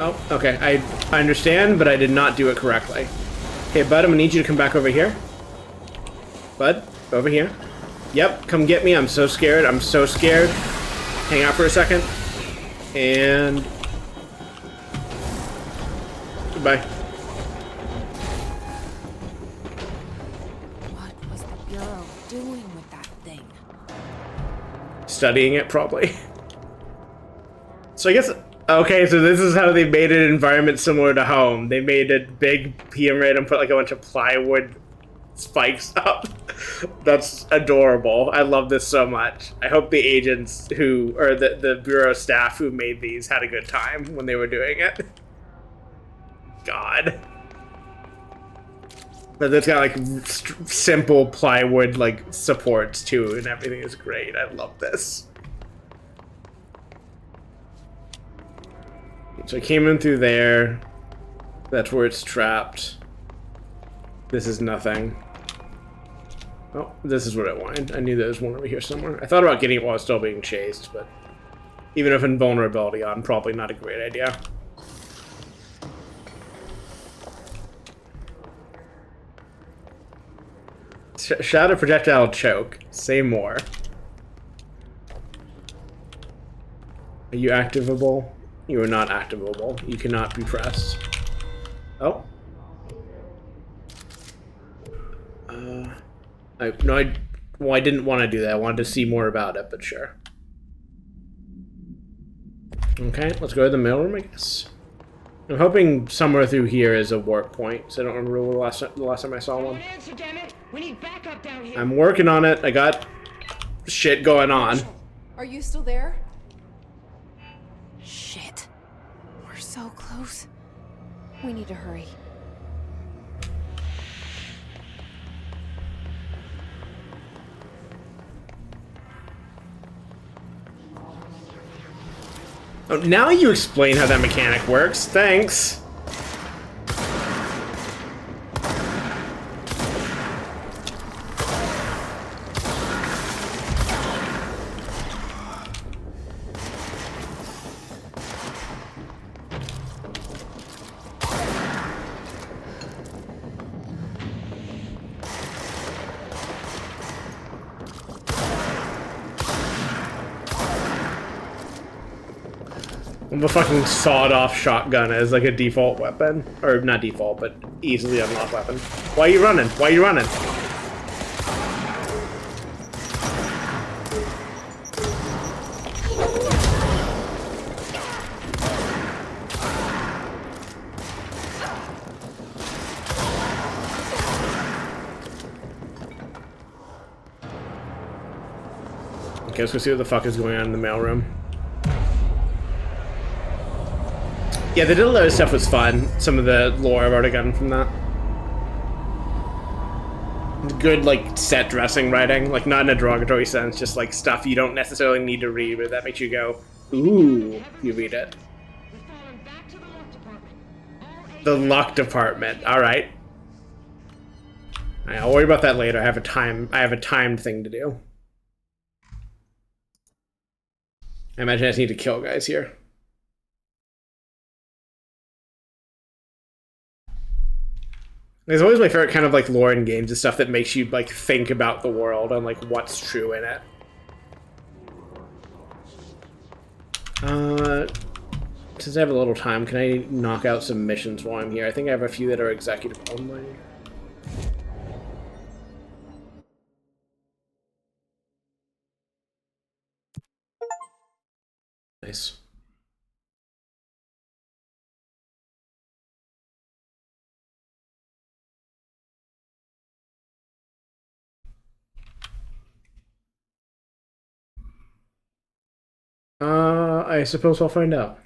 [SPEAKER 1] Oh, okay. I understand, but I did not do it correctly. Okay, bud, I'm gonna need you to come back over here. Bud, over here. Yep, come get me. I'm so scared. I'm so scared. Hang out for a second. And... goodbye.
[SPEAKER 2] What was the Bureau doing with that thing?
[SPEAKER 1] Studying it, probably. So I guess... okay, so this is how they made an environment similar to home. They made a big pyramid and put like a bunch of plywood spikes up. That's adorable. I love this so much. I hope the agents who, or the bureau staff who made these had a good time when they were doing it. God. But it's got like simple plywood like supports too, and everything is great. I love this. So I came in through there. That's where it's trapped. This is nothing. Oh, this is what I wanted. I knew there was one over here somewhere. I thought about getting it while I was still being chased, but even if invulnerability on, probably not a great idea. Shadow projectile choke. Say more. Are you activable? You are not activable. You cannot be pressed. Oh. Well, I didn't want to do that. I wanted to see more about it, but sure. Okay, let's go to the mailroom, I guess. I'm hoping somewhere through here is a warp point, so I don't remember the last time I saw one.
[SPEAKER 6] Answer, damn it. We need backup down here.
[SPEAKER 1] I'm working on it. I got shit going on.
[SPEAKER 12] Are you still there?
[SPEAKER 2] Shit. We're so close. We need to hurry.
[SPEAKER 1] Oh, now you explain how that mechanic works. Thanks. The fucking sawed-off shotgun as like a default weapon, or not default, but easily unlocked weapon. Why are you running? Why are you running? Okay, let's go see what the fuck is going on in the mailroom. Yeah, the dildo stuff was fun. Some of the lore I've already gotten from that. good, like, set dressing writing. Like, not in a derogatory sense, just, like, stuff you don't necessarily need to read, but that makes you go, ooh, you read it. The luck department. Alright. I'll worry about that later. I have a timed thing to do. I imagine I just need to kill guys here. There's always my favorite kind of like lore in games, is stuff that makes you like think about the world and like what's true in it. Since I have a little time, can I knock out some missions while I'm here? I think I have a few that are executive only. Nice. I suppose I'll find out.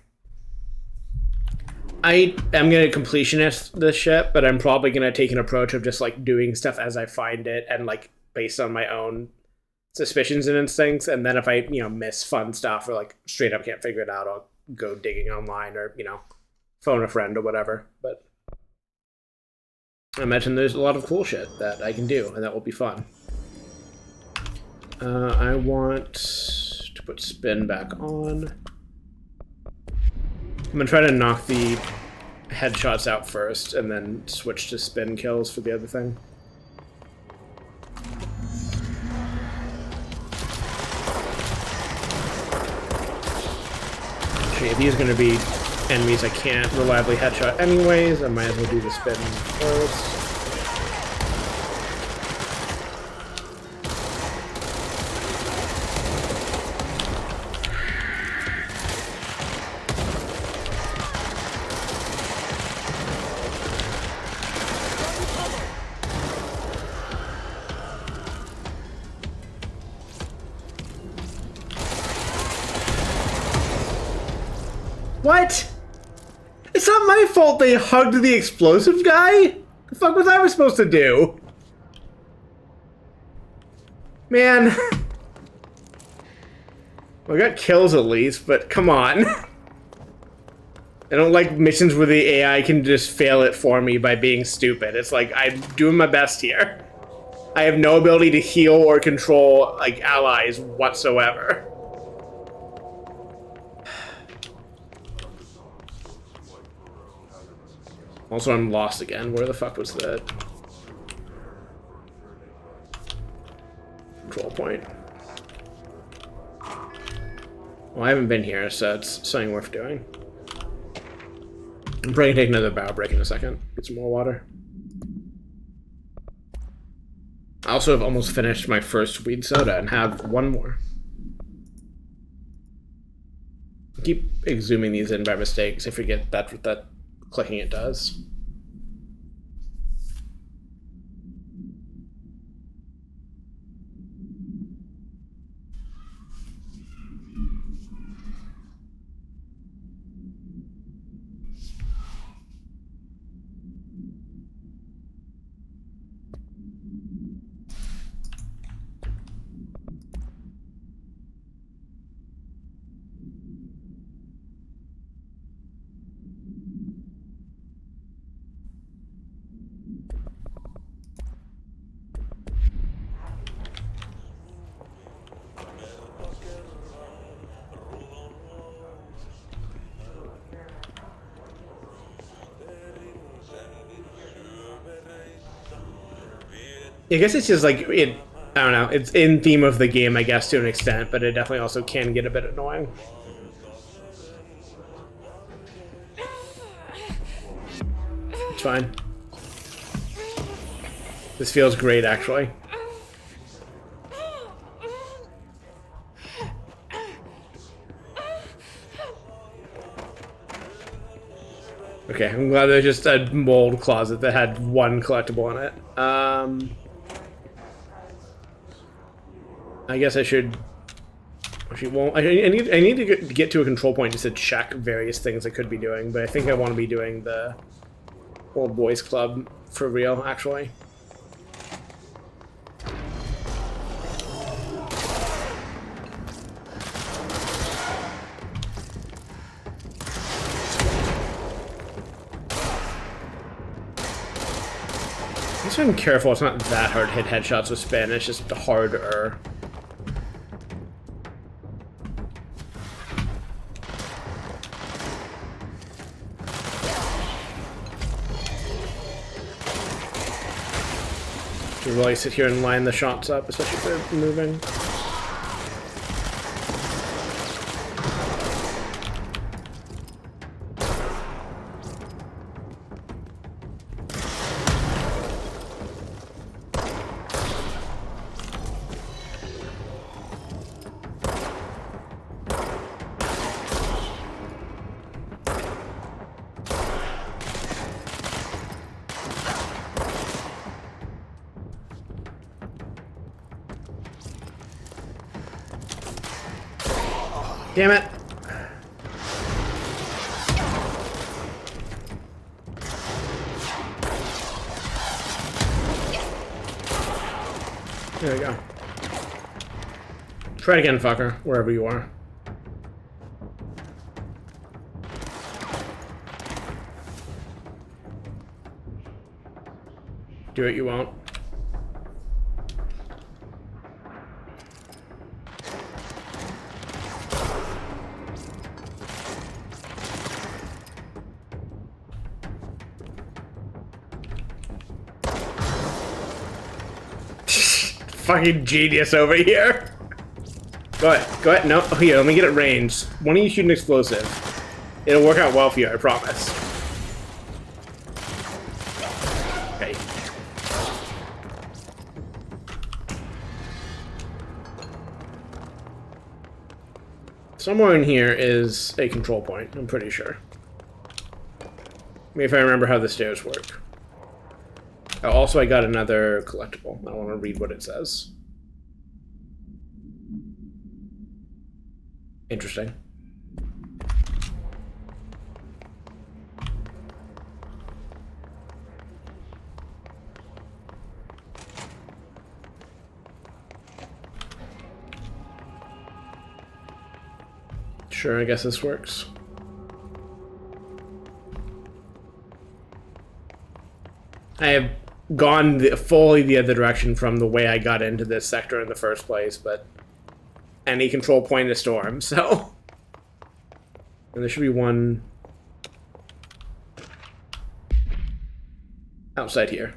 [SPEAKER 1] I am gonna completionist this shit, but I'm probably gonna take an approach of just like doing stuff as I find it and like based on my own suspicions and instincts, and then if I, you know, miss fun stuff or like straight up can't figure it out, I'll go digging online or, you know, phone a friend or whatever. But I imagine there's a lot of cool shit that I can do, and that will be fun. I want to put spin back on. I'm gonna try to knock the headshots out first, and then switch to spin kills for the other thing. Okay, if these are gonna be enemies I can't reliably headshot anyways, I might as well do the spin first. What? It's not my fault they hugged the explosive guy? The fuck was I supposed to do? Man. Well, I got kills at least, but come on. I don't like missions where the AI can just fail it for me by being stupid. It's like, I'm doing my best here. I have no ability to heal or control, like, allies whatsoever. Also, I'm lost again. Where the fuck was the control point? Well, I haven't been here, so it's something worth doing. I'm probably gonna take another bow break in a second. Get some more water. I also have almost finished my first weed soda and have one more. I keep exhuming these in by mistake, because I forget that's what that clicking it does. I guess it's just like, I don't know, it's in theme of the game, I guess, to an extent, but it definitely also can get a bit annoying. It's fine. This feels great, actually. Okay, I'm glad there's just a mold closet that had one collectible in it. I guess I should. Actually, won't. I need to get to a control point just to check various things I could be doing, but I think I want to be doing the old boys club for real, actually. guess if I'm careful, it's not that hard to hit headshots with spin, it's just harder. To really sit here and line the shots up, especially if they're moving. Damn it. There we go. Try it again, fucker, wherever you are. Do it, you won't. Fucking genius over here. Go ahead. No, here, let me get it ranged. Why don't you shoot an explosive? It'll work out well for you, I promise. Okay. Somewhere in here is a control point, I'm pretty sure. Maybe if I remember how the stairs work. Oh, also, I got another collectible. I want to read what it says. Interesting. Sure, I guess this works. I have gone fully the other direction from the way I got into this sector in the first place, but any control point is storm, so... And there should be one outside here.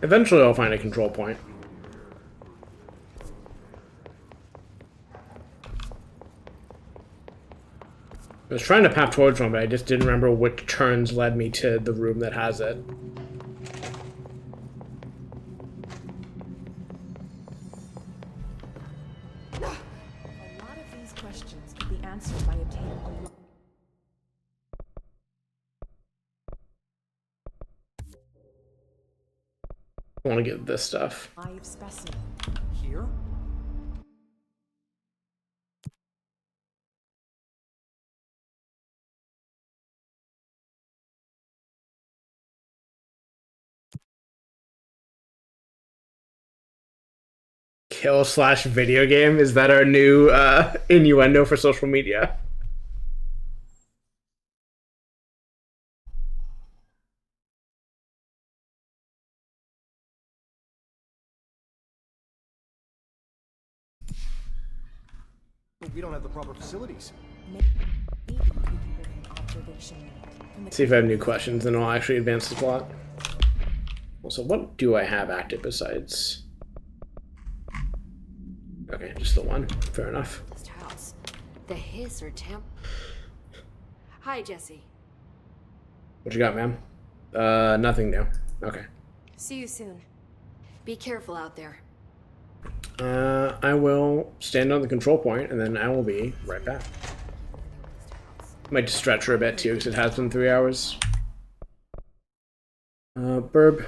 [SPEAKER 1] Eventually I'll find a control point. I was trying to path towards one, but I just didn't remember which turns led me to the room that has it.
[SPEAKER 12] A lot of these questions can be answered by obtaining a lot.
[SPEAKER 1] I want to get this stuff.
[SPEAKER 12] Live specimen. Here?
[SPEAKER 1] Kill/video game? Is that our new innuendo for social media?
[SPEAKER 11] We don't have the proper facilities.
[SPEAKER 12] Maybe we can bring an observation unit.
[SPEAKER 1] See if I have new questions, and I'll actually advance the plot. Also, what do I have active besides? Okay, just the one. Fair enough.
[SPEAKER 7] House. The hiss or temp. Hi, Jesse.
[SPEAKER 1] What you got, ma'am? Nothing new. Okay.
[SPEAKER 7] See you soon. Be careful out there.
[SPEAKER 1] I will stand on the control point, and then I will be right back. Might just stretch for a bit, too, because it has been 3 hours. Burb.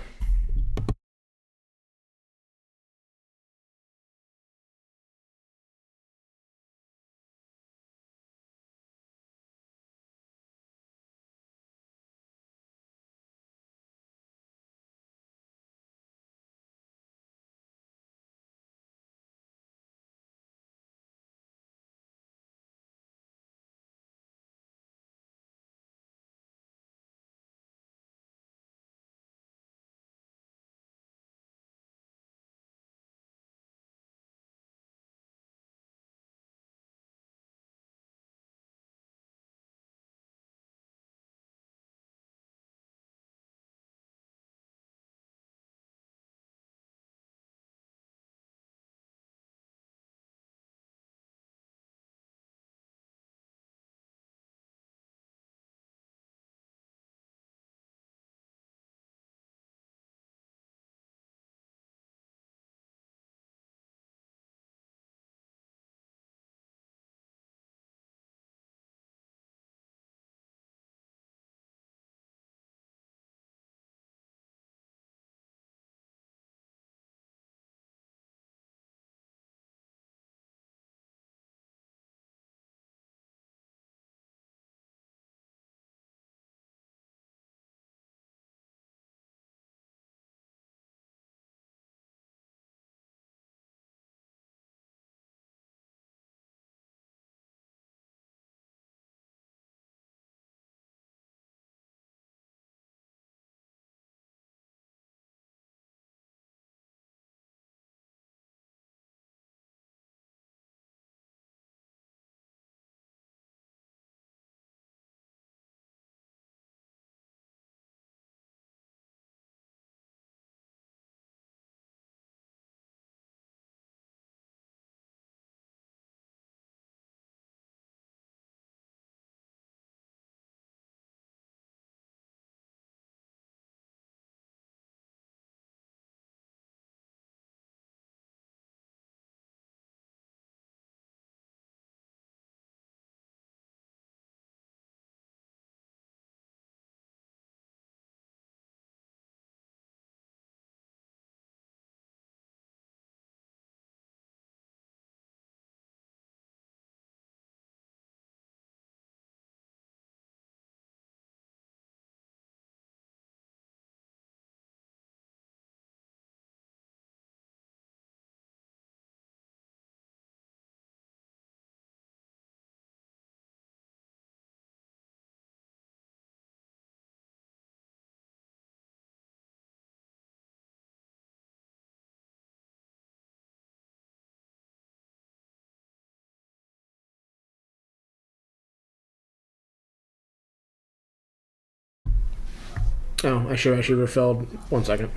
[SPEAKER 1] Oh, I should actually refilled. 1 second.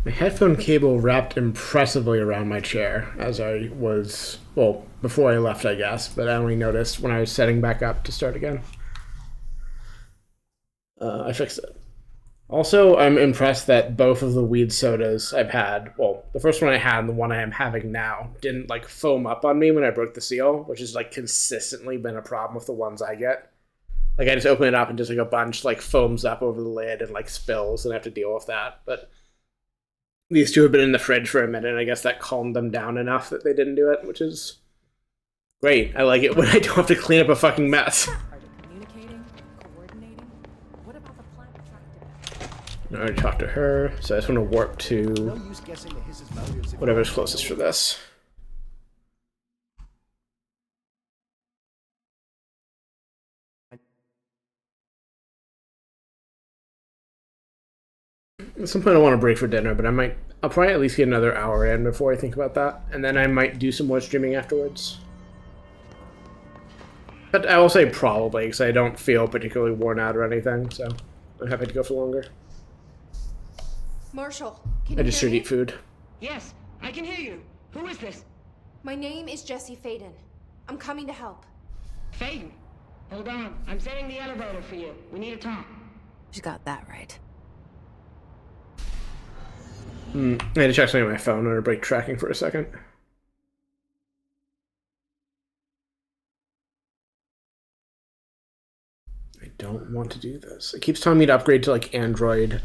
[SPEAKER 1] My headphone cable wrapped impressively around my chair as I was, well, before I left, I guess, but I only noticed when I was setting back up to start again. I fixed it. Also, I'm impressed that both of the weed sodas I've had, well, the first one I had and the one I am having now, didn't, like, foam up on me when I broke the seal, which has, like, consistently been a problem with the ones I get. Like, I just open it up and just, like, a bunch, like, foams up over the lid and, like, spills, and I have to deal with that, but these two have been in the fridge for a minute, and I guess that calmed them down enough that they didn't do it, which is great. I like it when I don't have to clean up a fucking mess. I already talked to her, so I just want to warp to whatever's closest for this. At some point I want to break for dinner, but I'll probably at least get another hour in before I think about that, and then I might do some more streaming afterwards. But I will say probably, because I don't feel particularly worn out or anything, so I'm happy to go for longer.
[SPEAKER 8] Marshall,
[SPEAKER 1] I just should eat food.
[SPEAKER 6] Yes, I can hear you. Who is this?
[SPEAKER 8] My name is Jesse Faden. I'm coming to help.
[SPEAKER 6] Faden? Hold on. I'm setting the elevator for you. We need to talk.
[SPEAKER 2] You got that right.
[SPEAKER 1] I had to check something on my phone or break tracking for a second. I don't want to do this. It keeps telling me to upgrade to like Android.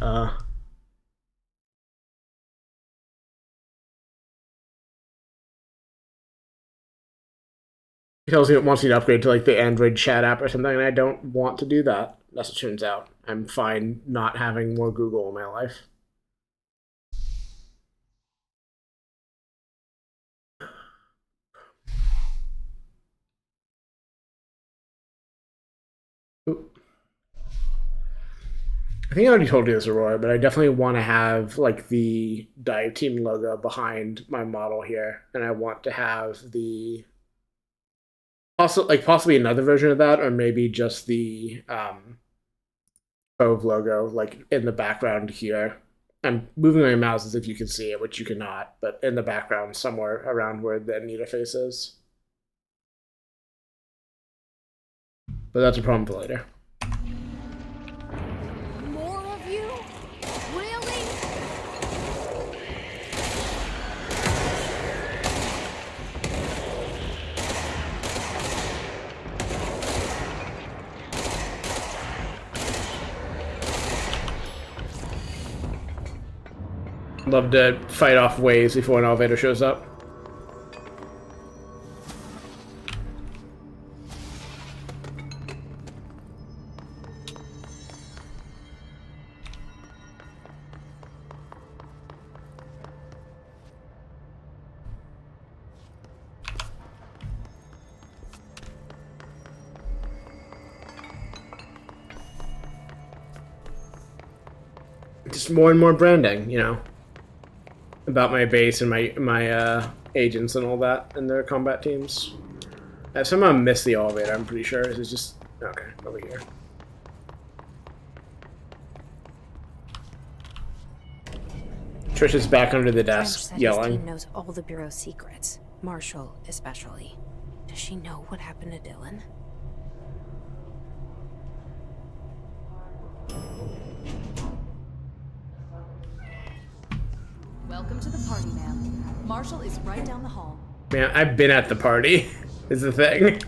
[SPEAKER 1] It tells me it wants me to upgrade to like the Android chat app or something, and I don't want to do that. As it turns out, I'm fine not having more Google in my life. I think I already told you this, Aurora, but I definitely want to have like the dive team logo behind my model here, and I want to have the possibly another version of that, or maybe just the Cove logo like in the background here. I'm moving my mouse as if you can see it, which you cannot, but in the background somewhere around where the Anita face is. But that's a problem for later.
[SPEAKER 8] More of you? Really?
[SPEAKER 1] Love to fight off waves before an elevator shows up. Just more and more branding, you know, about my base and my agents and all that and their combat teams. I somehow missed the elevator, I'm pretty sure. It's just okay, over here. Trish is back under the desk, yelling.
[SPEAKER 2] His team knows all the Bureau's secrets, Marshall especially. Does she know what happened to Dylan?
[SPEAKER 12] Welcome to the party, ma'am. Marshall is right down the hall.
[SPEAKER 1] Man, I've been at the party, is the thing.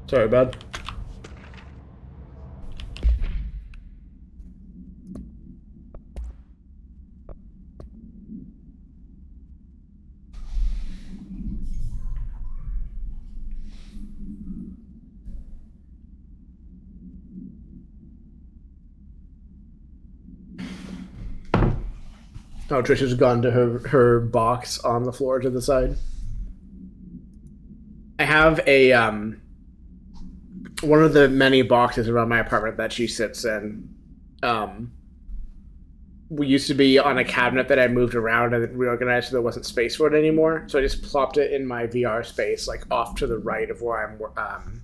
[SPEAKER 1] Sorry, bud. Oh, Trisha's gone to her box on the floor to the side. I have a one of the many boxes around my apartment that she sits in. used to be on a cabinet that I moved around and reorganized so there wasn't space for it anymore. So I just plopped it in my VR space, like off to the right of where I'm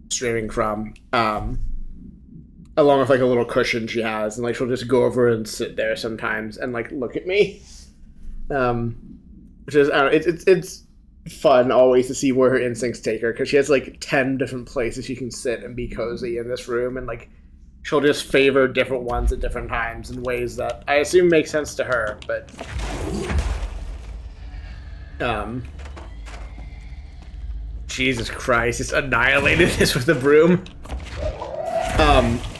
[SPEAKER 1] streaming from, along with like a little cushion she has, and like she'll just go over and sit there sometimes and like look at me, which is it's fun always to see where her instincts take her, because she has like 10 different places she can sit and be cozy in this room, and like she'll just favor different ones at different times in ways that I assume make sense to her, but Jesus Christ, just annihilated this with a broom.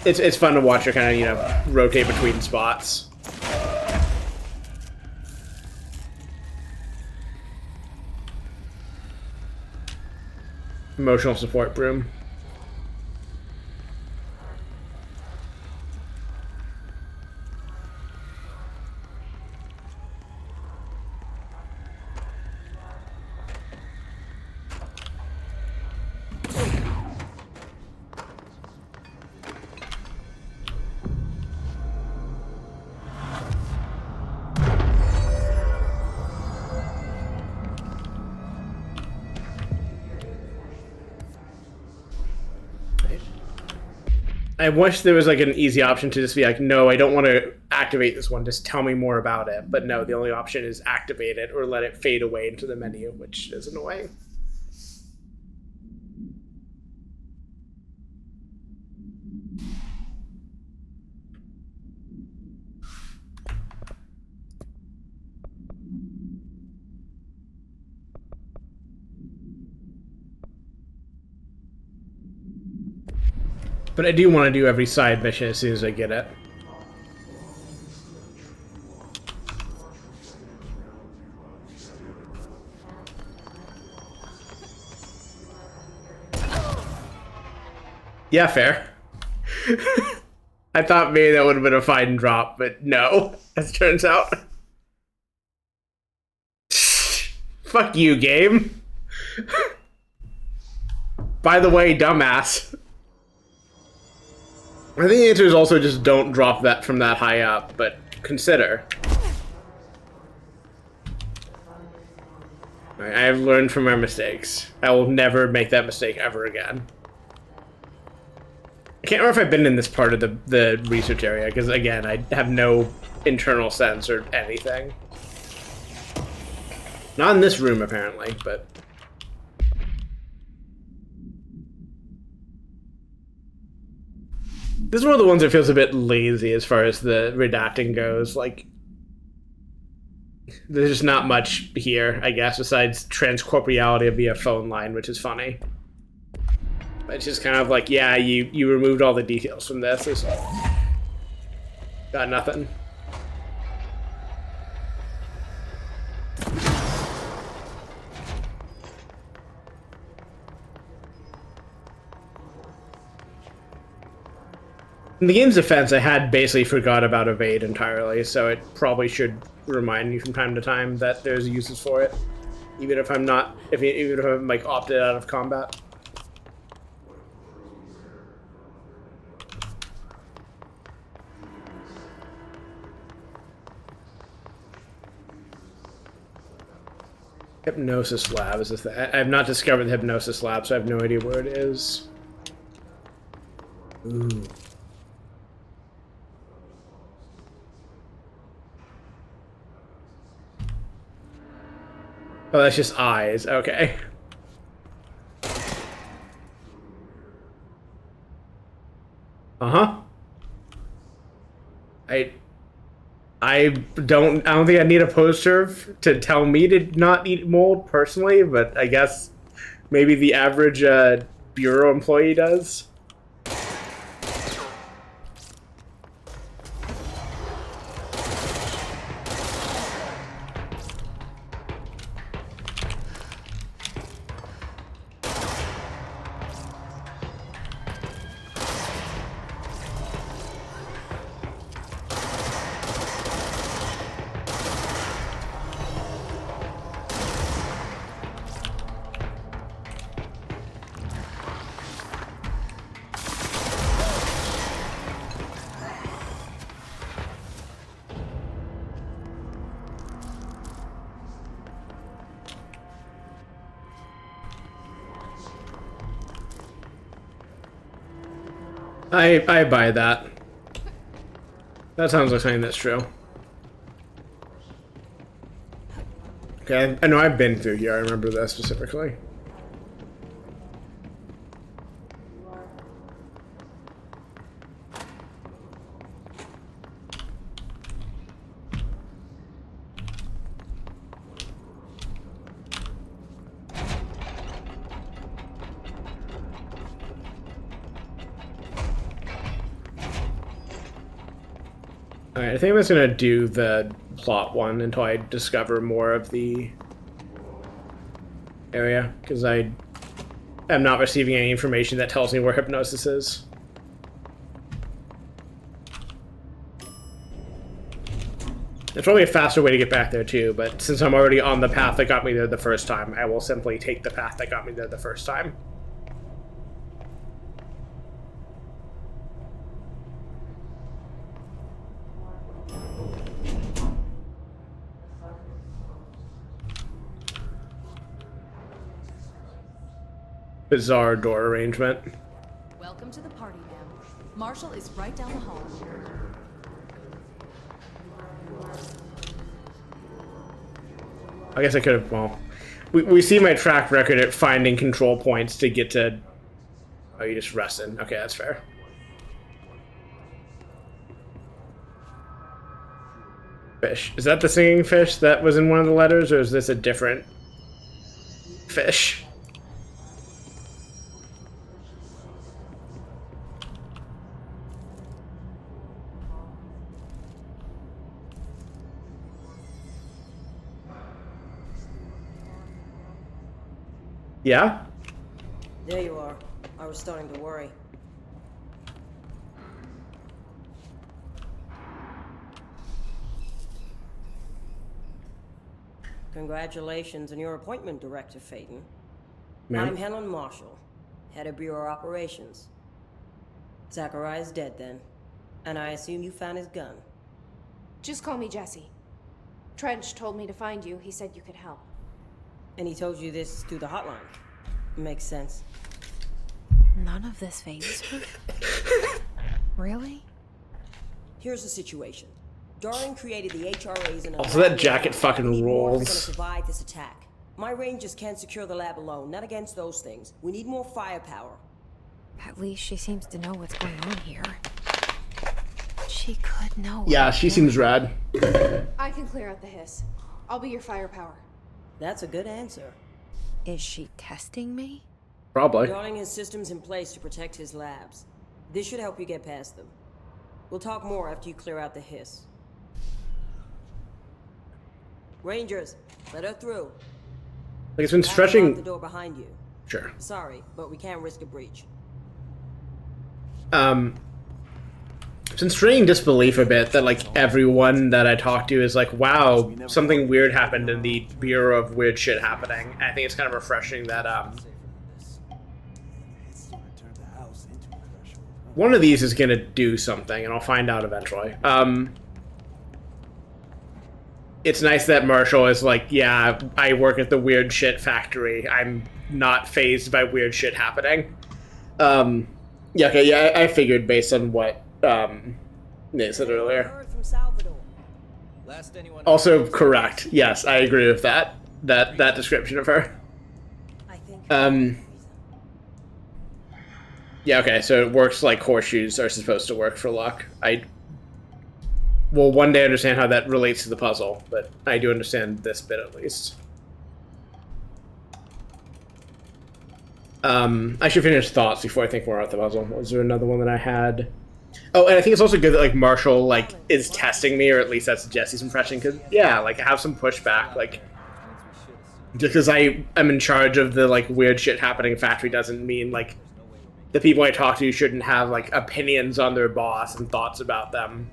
[SPEAKER 1] It's fun to watch her kind of, you know, rotate between spots. Emotional support broom. I wish there was like an easy option to just be like, no, I don't want to activate this one, just tell me more about it. But no, the only option is activate it or let it fade away into the menu, which is annoying. But I do want to do every side mission as soon as I get it. Yeah, fair. I thought maybe that would have been a fine drop, but no, as it turns out. Fuck you, game. By the way, dumbass. I think the answer is also just don't drop that from that high up, but consider. I have learned from my mistakes. I will never make that mistake ever again. I can't remember if I've been in this part of the research area, because again, I have no internal sense or anything. Not in this room, apparently, but... This is one of the ones that feels a bit lazy as far as the redacting goes. Like, there's just not much here, I guess, besides transcorporeality via phone line, which is funny. But it's just kind of like, yeah, you removed all the details from this. There's got nothing. In the game's defense, I had basically forgot about evade entirely, so it probably should remind me from time to time that there's uses for it, even if I'm not, even if I'm like opted out of combat. Hypnosis lab is this? I have not discovered the hypnosis lab, so I have no idea where it is. Ooh. Oh, that's just eyes. Okay. Uh-huh. I don't think I need a poster to tell me to not eat mold personally, but I guess maybe the average bureau employee does. I buy that. That sounds like something that's true. Okay, I know I've been through here. I remember that specifically. Alright, I think I'm just gonna do the plot one until I discover more of the area, because I am not receiving any information that tells me where hypnosis is. There's probably a faster way to get back there too, but since I'm already on the path that got me there the first time, I will simply take the path that got me there the first time. Bizarre door arrangement.
[SPEAKER 12] Welcome to the party, ma'am. Marshall is right down the hall.
[SPEAKER 1] I guess I could have, well, we see my track record at finding control points to get to, oh, you just rested. Okay, that's fair. Fish. Is that the singing fish that was in one of the letters, or is this a different fish? Yeah?
[SPEAKER 17] There you are. I was starting to worry. Congratulations on your appointment, Director Phaeton. I'm Helen Marshall, head of Bureau Operations. Zachariah's dead then, and I assume you found his gun.
[SPEAKER 8] Just call me Jesse. Trench told me to find you. He said you could help.
[SPEAKER 17] And he told you this through the hotline. Makes sense.
[SPEAKER 2] None of this phases her? Really?
[SPEAKER 17] Here's the situation. Darling created the HRAs and
[SPEAKER 1] also, that jacket fucking rules.
[SPEAKER 17] Gonna survive this attack. My rangers can't secure the lab alone, not against those things. We need more firepower.
[SPEAKER 2] At least she seems to know what's going on here. She could know.
[SPEAKER 1] Yeah, she seems rad.
[SPEAKER 8] I can clear out the hiss. I'll be your firepower.
[SPEAKER 17] That's a good answer.
[SPEAKER 2] Is she testing me?
[SPEAKER 1] Probably.
[SPEAKER 17] Darling has systems in place to protect his labs. This should help you get past them. We'll talk more after you clear out the hiss. Rangers, let her through.
[SPEAKER 1] Like, it's been stretching.
[SPEAKER 17] Lock the door behind you.
[SPEAKER 1] Sure.
[SPEAKER 17] Sorry, but we can't risk a breach.
[SPEAKER 1] It's been straining disbelief a bit that, like, everyone that I talk to is like, wow, something weird happened in the Bureau of Weird Shit Happening. And I think it's kind of refreshing that, one of these is gonna do something, and I'll find out eventually. It's nice that Marshall is like, yeah, I work at the weird shit factory. I'm not phased by weird shit happening. Yeah, okay, yeah, I figured based on what Nate said earlier. Also correct. Yes, I agree with that. That description of her. Yeah, okay, so it works like horseshoes are supposed to work for luck. I will one day understand how that relates to the puzzle, but I do understand this bit at least. I should finish thoughts before I think more about the puzzle. Was there another one that I had? Oh, and I think it's also good that, like, Marshall, like, is testing me, or at least that's Jesse's impression, because, yeah, like, I have some pushback, like, just because I am in charge of the, like, weird shit happening factory doesn't mean, like, the people I talk to shouldn't have, like, opinions on their boss and thoughts about them.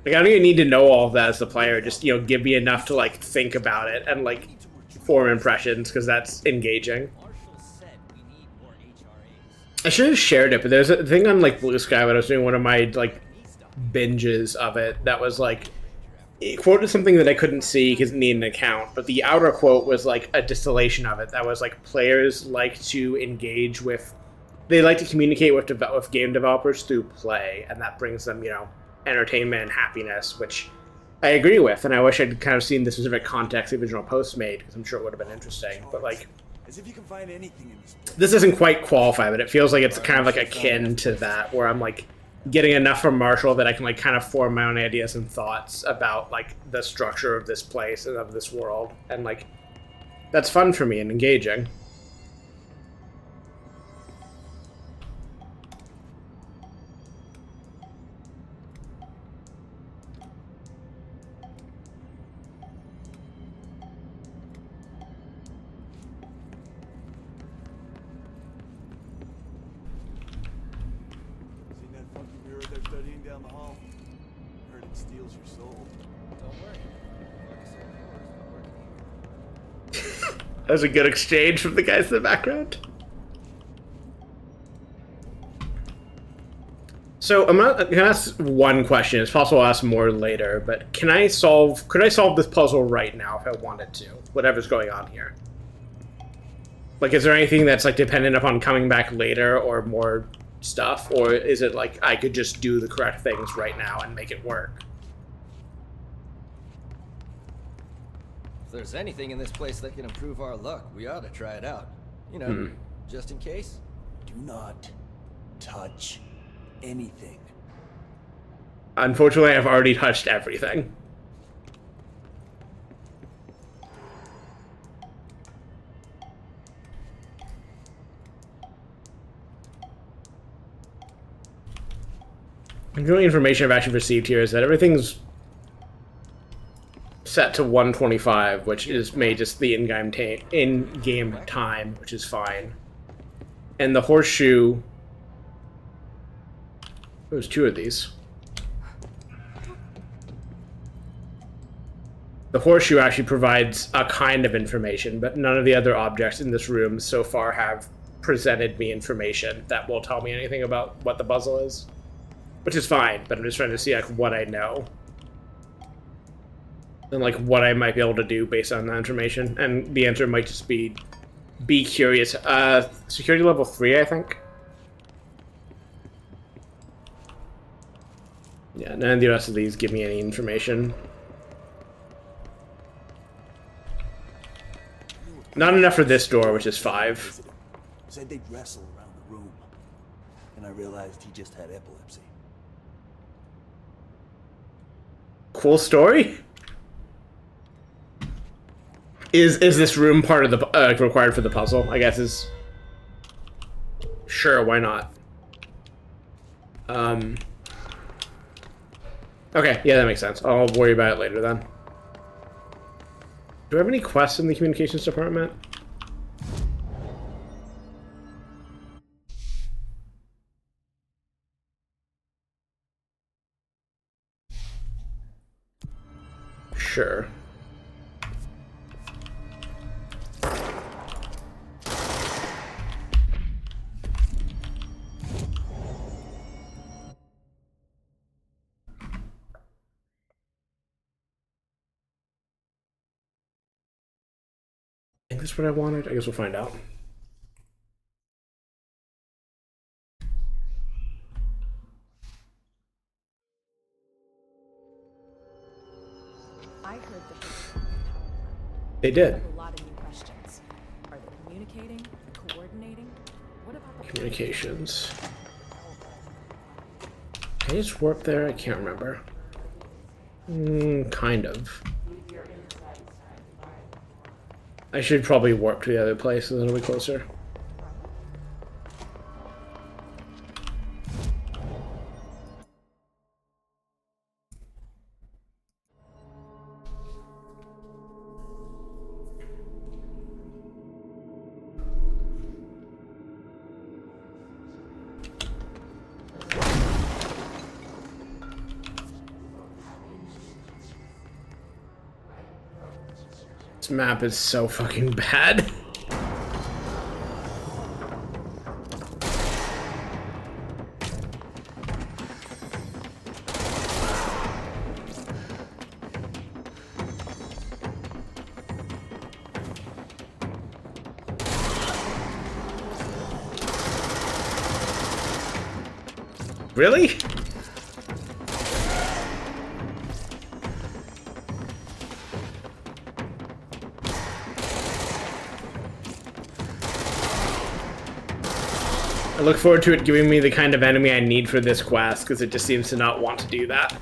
[SPEAKER 1] Like, I don't even need to know all of that as the player, just, you know, give me enough to, like, think about it and, like, form impressions, because that's engaging. I should have shared it, but there's a thing on, like, Blue Sky when I was doing one of my, like, binges of it that was, like, it quoted something that I couldn't see because it needed an account, but the outer quote was, like, a distillation of it that was, like, players like to engage with they like to communicate with game developers through play, and that brings them, entertainment and happiness, which I agree with, and I wish I'd kind of seen the specific context the original post made, because I'm sure it would have been interesting. But like,
[SPEAKER 11] As if you can find anything in this place.
[SPEAKER 1] this doesn't quite qualify, but it feels like it's kind of like akin to that, where I'm like getting enough from Marshall that I can like kind of form my own ideas and thoughts about like the structure of this place and of this world, and like that's fun for me and engaging. That was a good exchange from the guys in the background. So I'm gonna ask one question. It's possible I'll ask more later, but could I solve this puzzle right now if I wanted to? Whatever's going on here. Like, is there anything that's like dependent upon coming back later or more stuff? Or is it like I could just do the correct things right now and make it work?
[SPEAKER 18] If there's anything in this place that can improve our luck, we ought to try it out. You know, just in case.
[SPEAKER 11] Do not touch anything.
[SPEAKER 1] Unfortunately, I've already touched everything. The only information I've actually received here is that everything's set to 125, which is made just the in-game time, which is fine. And the horseshoe... There's two of these. The horseshoe actually provides a kind of information, but none of the other objects in this room so far have presented me information that will tell me anything about what the puzzle is. Which is fine, but I'm just trying to see like what I know. And like what I might be able to do based on that information. And the answer might just be curious. Security level 3, I think. Yeah, none of the rest of these give me any information. Not enough for this door, which is 5.
[SPEAKER 11] Said they'd wrestle around the room. And I realized he just had epilepsy.
[SPEAKER 1] Cool story? Is this room part of the required for the puzzle? I guess is. Sure, why not? Okay, yeah, that makes sense. I'll worry about it later then. Do I have any quests in the communications department? Sure. I think that's what I wanted. I guess we'll find out.
[SPEAKER 12] I heard that
[SPEAKER 1] they did.
[SPEAKER 12] a lot of new questions. Are they communicating? Coordinating? What about the
[SPEAKER 1] Communications. Can I just warp there? I can't remember. Kind of. I should probably warp to the other place a little bit closer. This map is so fucking bad. Really? I look forward to it giving me the kind of enemy I need for this quest, because it just seems to not want to do that.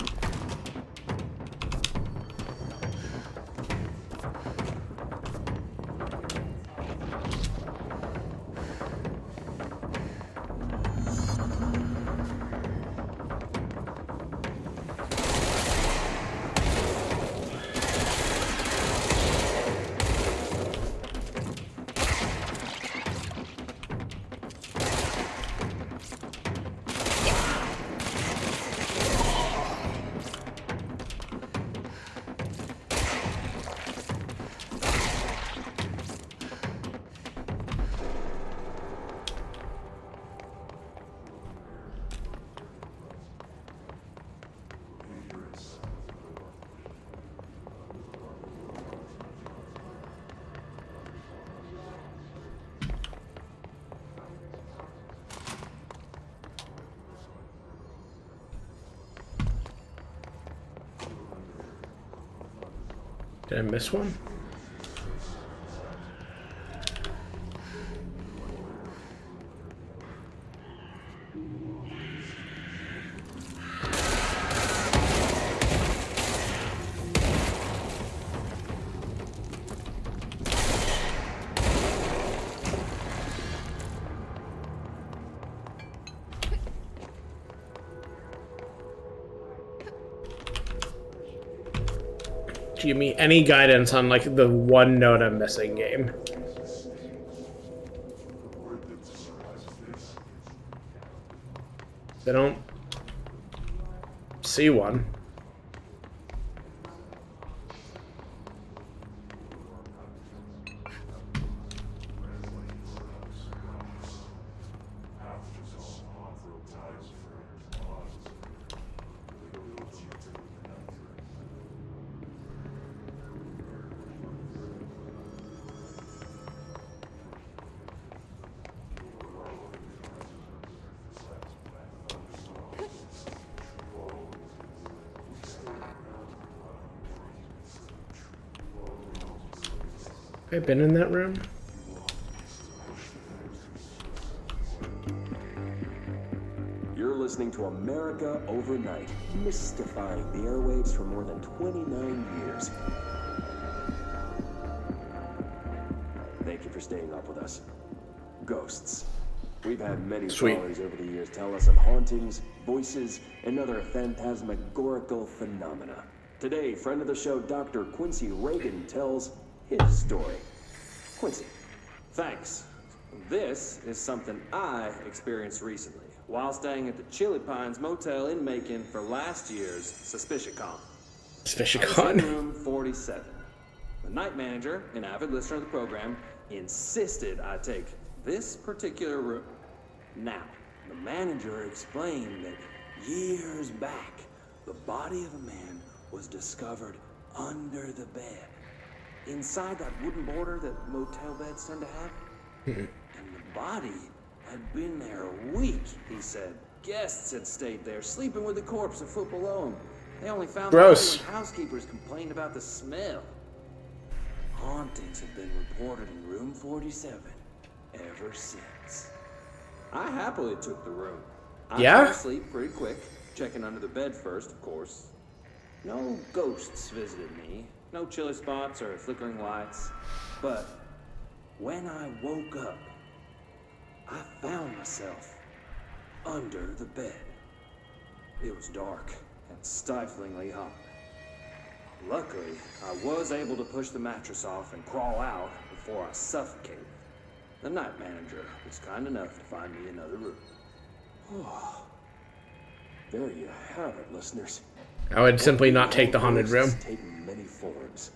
[SPEAKER 1] Did I miss one? Give me any guidance on like the one note I'm missing game. I don't see one. Have I been in that room?
[SPEAKER 9] You're listening to America Overnight, mystifying the airwaves for more than 29 years. Thank you for staying up with us. Ghosts. We've had many stories over the years tell us of hauntings, voices, and other phantasmagorical phenomena. Today, friend of the show, Dr. Quincy Reagan tells his story. Quincy, thanks. This is something I experienced recently while staying at the Chili Pines Motel in Macon for last year's SuspiciaCon.
[SPEAKER 1] SuspiciaCon?
[SPEAKER 9] Room 47. The night manager, an avid listener of the program, insisted I take this particular room. Now, the manager explained that years back, the body of a man was discovered under the bed. Inside that wooden border that motel beds tend to have. And the body had been there a week, he said. Guests had stayed there, sleeping with the corpse a foot below them. They only found the body when housekeepers complained about the smell. Hauntings have been reported in room 47 ever since. I happily took the room. I fell asleep pretty quick, checking under the bed first, of course. No ghosts visited me. No chilly spots or flickering lights. But when I woke up, I found myself under the bed. It was dark and stiflingly hot. Luckily, I was able to push the mattress off and crawl out before I suffocated. The night manager was kind enough to find me another room. Oh, there you have it, listeners.
[SPEAKER 1] I would simply not take the haunted room.
[SPEAKER 9] Taken many forms.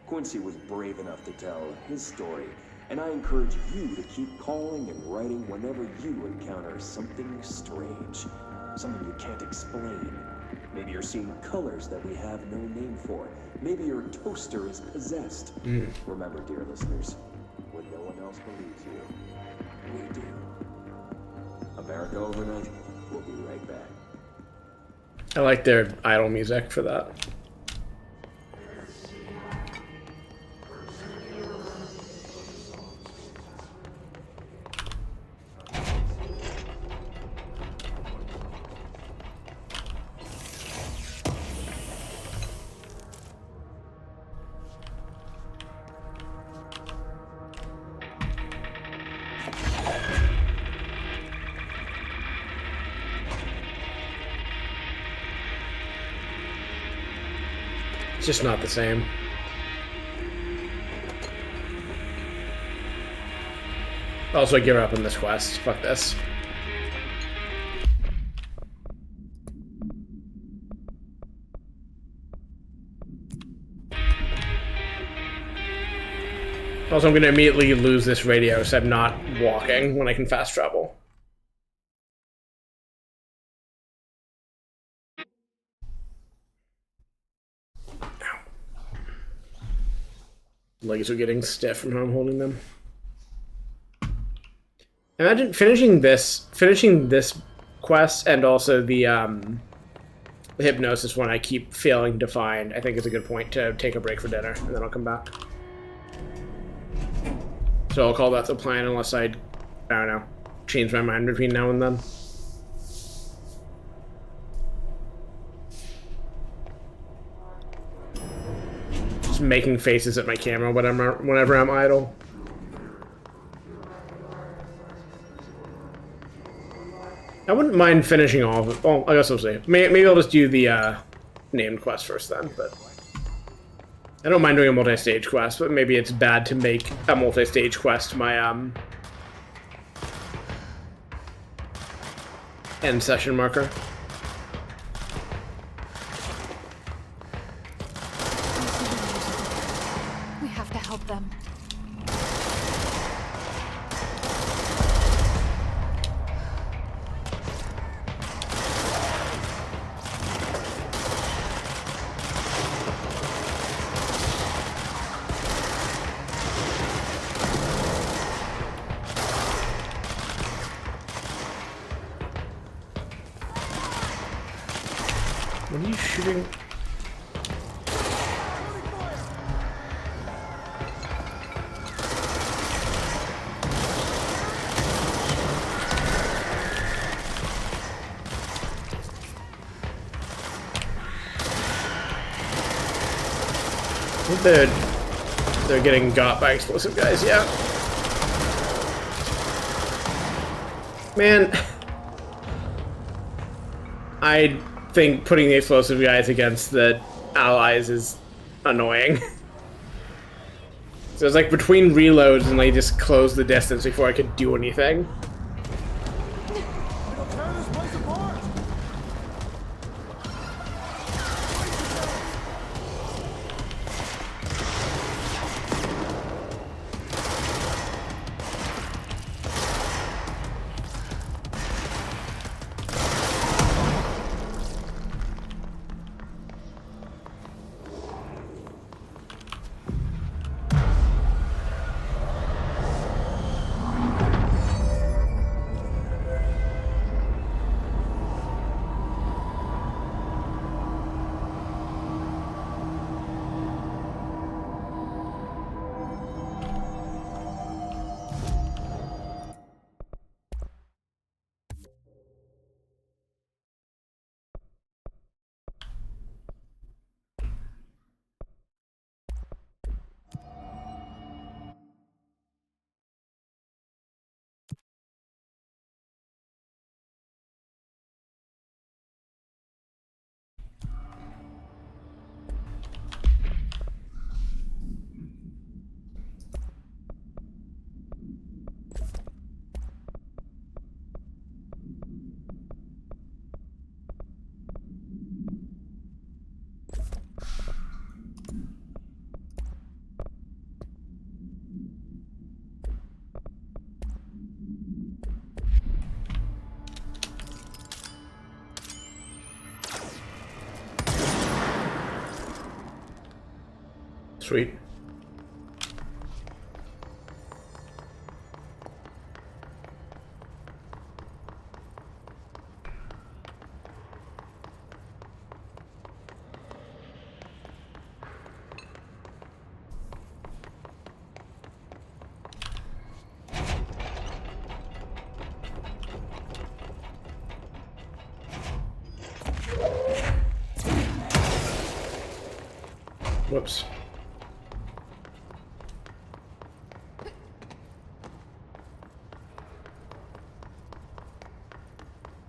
[SPEAKER 9] Quincy was brave enough to tell his story, and I encourage you to keep calling and writing whenever you encounter something strange, something you can't explain. Maybe you're seeing colors that we have no name for. Maybe your toaster is possessed. Remember, dear listeners, when no one else believes you, we do. America Overnight, we'll be right back.
[SPEAKER 1] I like their idle music for that. It's just not the same. Also, I give up on this quest. Fuck this. Also, I'm going to immediately lose this radio, so I'm not walking when I can fast travel. Legs are getting stiff from how I'm holding them. Imagine finishing this quest and also the hypnosis one I keep failing to find. I think is a good point to take a break for dinner, and then I'll come back. So I'll call that the plan unless I don't know, change my mind between now and then. Just making faces at my camera whenever I'm idle. I wouldn't mind finishing all of it. Well, I guess we'll see. Maybe I'll just do the named quest first then, but I don't mind doing a multi-stage quest, but maybe it's bad to make a multi-stage quest my end session marker.
[SPEAKER 12] We have to help them.
[SPEAKER 1] What are you shooting? They're getting got by explosive guys, yeah. Man, I think putting the explosive guys against the allies is annoying. So it's like between reloads and they just close the distance before I could do anything. Sweet. Whoops.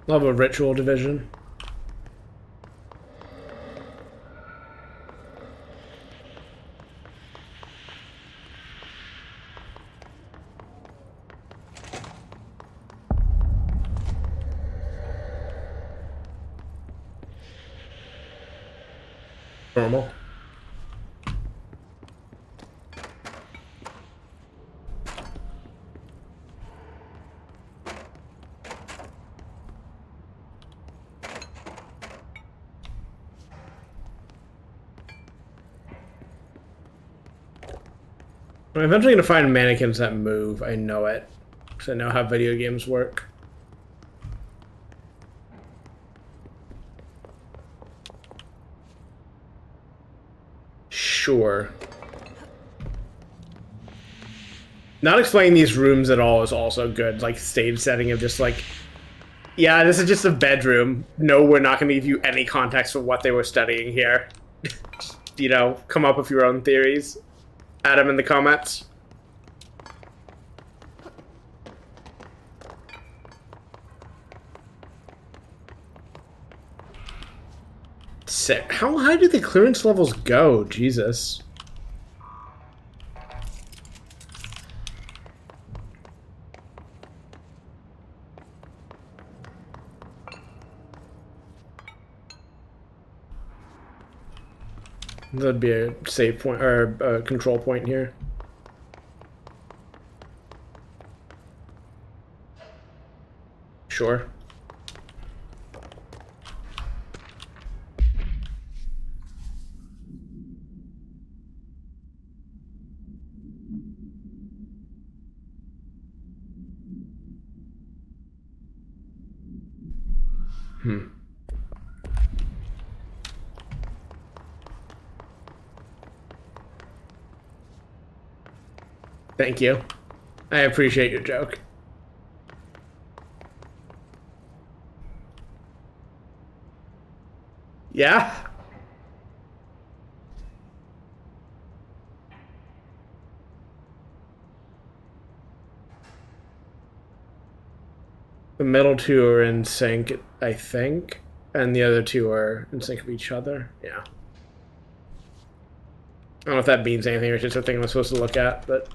[SPEAKER 1] Love a ritual division. Normal. I'm eventually going to find mannequins that move. I know it. Because I know how video games work. Sure. Not explaining these rooms at all is also good. Like, stage setting of just like, yeah, this is just a bedroom. No, we're not going to give you any context for what they were studying here. You know, come up with your own theories. Add them in the comments. Sick. How high do the clearance levels go? Jesus. That'd be a save point or a control point here. Sure. Thank you. I appreciate your joke. Yeah? The middle two are in sync, I think, and the other two are in sync with each other. Yeah. I don't know if that means anything or it's just a thing I'm supposed to look at, but...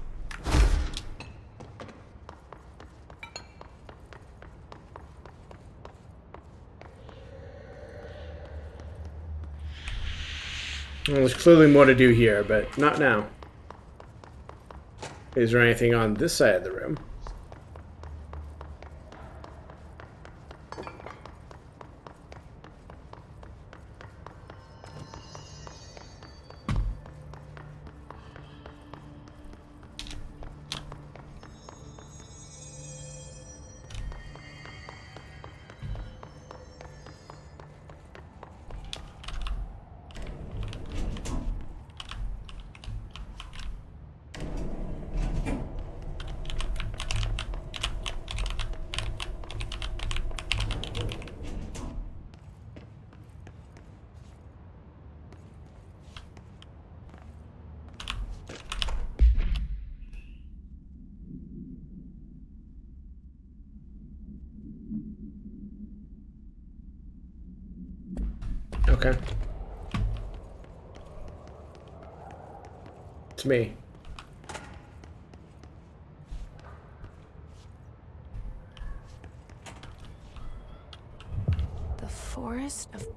[SPEAKER 1] Well, there's clearly more to do here, but not now. Is there anything on this side of the room? Okay. It's me.
[SPEAKER 2] The forest of...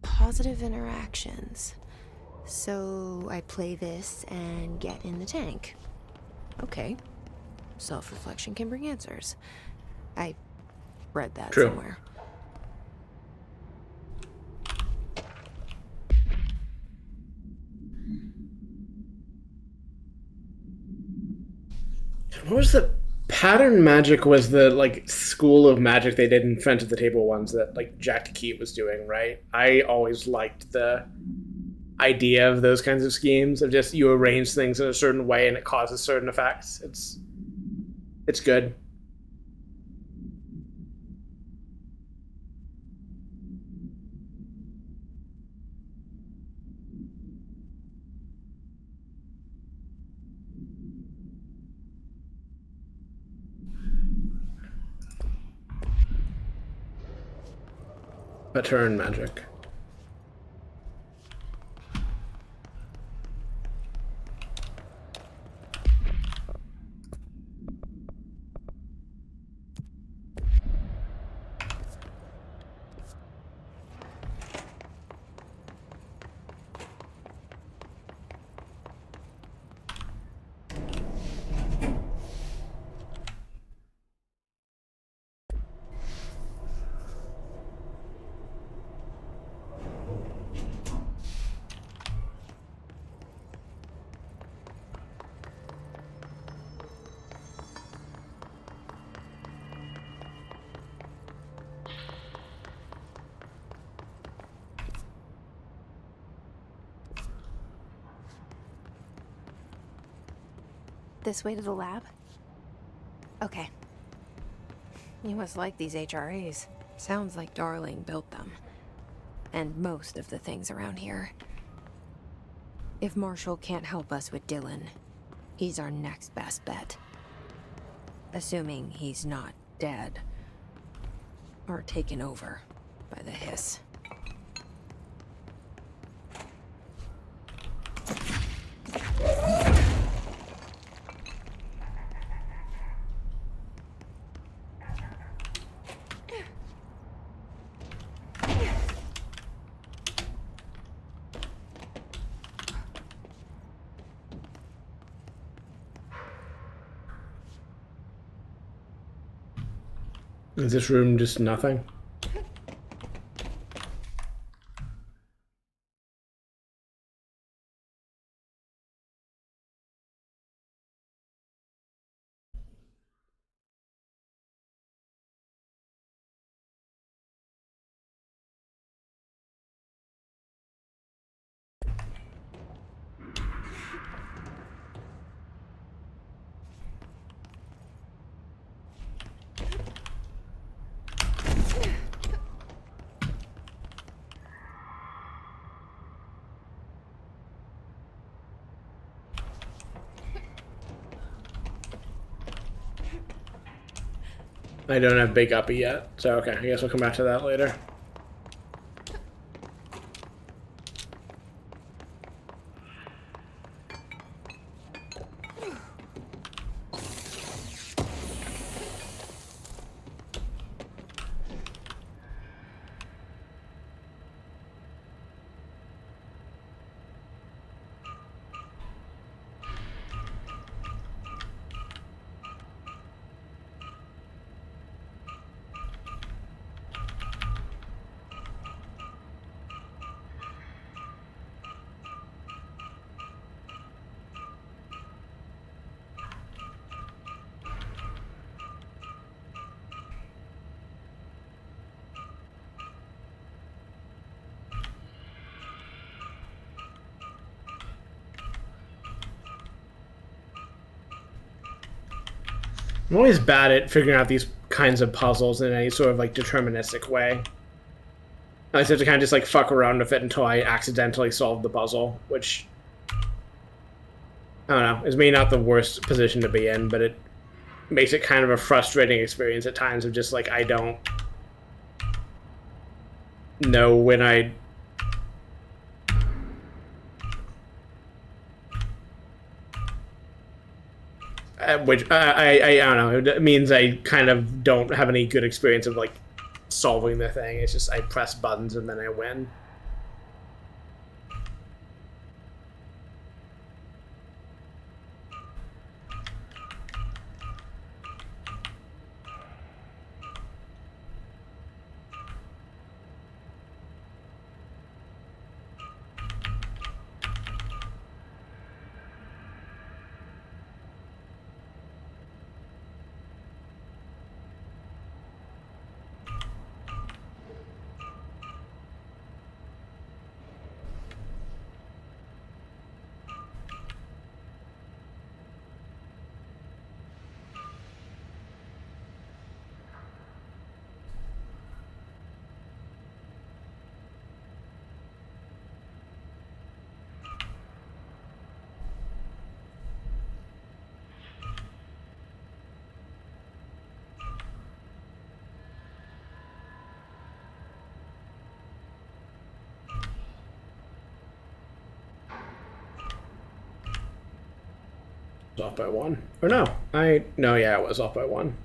[SPEAKER 2] positive interactions. So I play this and get in the tank. Okay. Self-reflection can bring answers. I read that somewhere.
[SPEAKER 1] What was the pattern magic? Was the like school of magic they did in Friends at the Table ones that like Jack Keat was doing, right? I always liked the idea of those kinds of schemes of just you arrange things in a certain way and it causes certain effects. It's good. a turn magic.
[SPEAKER 2] This way to the lab? Okay. You must like these HRAs. Sounds like Darling built them. And most of the things around here. If Marshall can't help us with Dylan, he's our next best bet. Assuming he's not dead. Or taken over by the hiss.
[SPEAKER 1] Is this room just nothing? I don't have Big Uppy yet, so okay, I guess we'll come back to that later. I'm always bad at figuring out these kinds of puzzles in any sort of like deterministic way. I just have to kind of just like fuck around with it until I accidentally solve the puzzle, which I don't know, is maybe not the worst position to be in, but it makes it kind of a frustrating experience at times of just like I don't know when I which I don't know. It means I kind of don't have any good experience of like solving the thing. It's just I press buttons and then I win. Off by 1. Or no. Yeah, it was off by 1.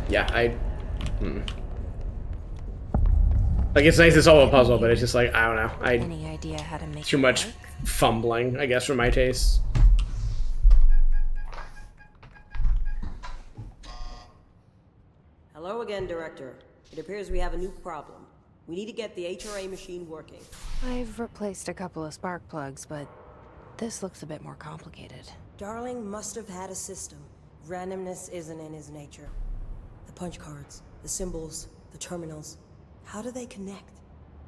[SPEAKER 1] Yeah, like, it's nice to solve a puzzle, but it's just like, I don't know.
[SPEAKER 2] Any idea how to make
[SPEAKER 1] too much fumbling, I guess, for my taste.
[SPEAKER 17] Hello again, Director. It appears we have a new problem. We need to get the HRA machine working.
[SPEAKER 2] I've replaced a couple of spark plugs, but this looks a bit more complicated.
[SPEAKER 17] Darling must have had a system. Randomness isn't in his nature. The punch cards, the symbols, the terminals. How do they connect?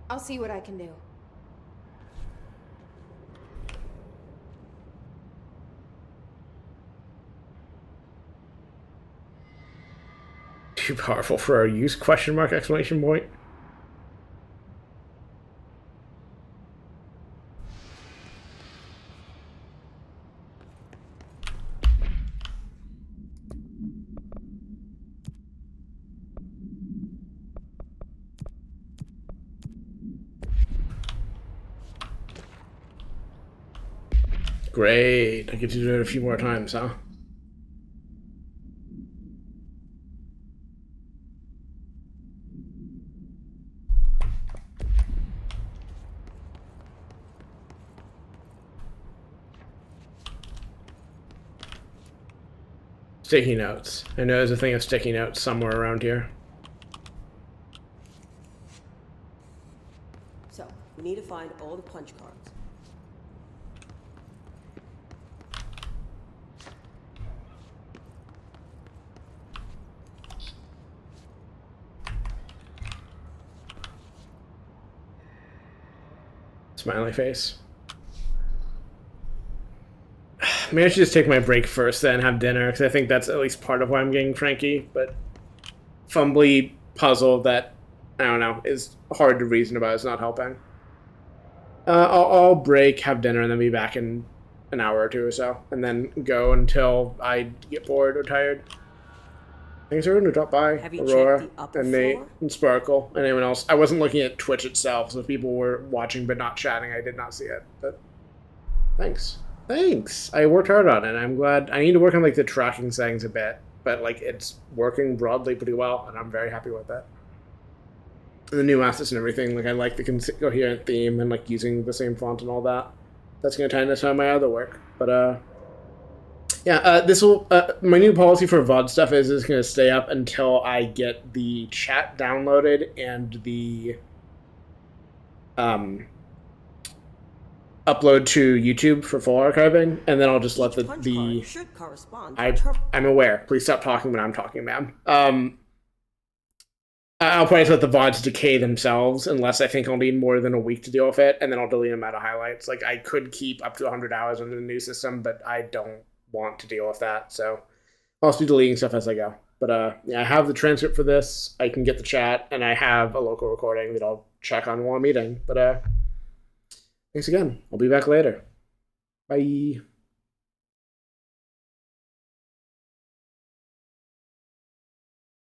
[SPEAKER 8] I'll see what I can do.
[SPEAKER 1] Too powerful for our use? Question mark, exclamation point. Great. I get to do it a few more times, huh? Sticky notes. I know there's a thing of sticky notes somewhere around here.
[SPEAKER 17] So, we need to find all the punch cards.
[SPEAKER 1] Smiley face. Maybe I should just take my break first, then have dinner, because I think that's at least part of why I'm getting cranky. But fumbly puzzle that, I don't know, is hard to reason about is not helping. I'll break, have dinner, and then be back in an hour or two or so, and then go until I get bored or tired. Thanks everyone who dropped by. Aurora and Nate and Sparkle and anyone else. I wasn't looking at Twitch itself, so if people were watching but not chatting, I did not see it. But thanks. Thanks. I worked hard on it. I'm glad. I need to work on like the tracking settings a bit, but like it's working broadly pretty well, and I'm very happy with that. And the new assets and everything. Like I like the coherent theme and like using the same font and all that. That's gonna tie into some of my other work. But yeah, this will. My new policy for VOD stuff is going to stay up until I get the chat downloaded and the upload to YouTube for full archiving, and then I'll just let the
[SPEAKER 17] should correspond.
[SPEAKER 1] I'm aware. Please stop talking when I'm talking, ma'am. I'll probably just let the VODs decay themselves, unless I think I'll need more than a week to deal with it, and then I'll delete them out of highlights. Like I could keep up to 100 hours under the new system, but I don't want to deal with that, so I'll just be deleting stuff as I go. But yeah, I have the transcript for this. I can get the chat, and I have a local recording that I'll check on while I'm eating. But thanks again. I'll be back later. Bye.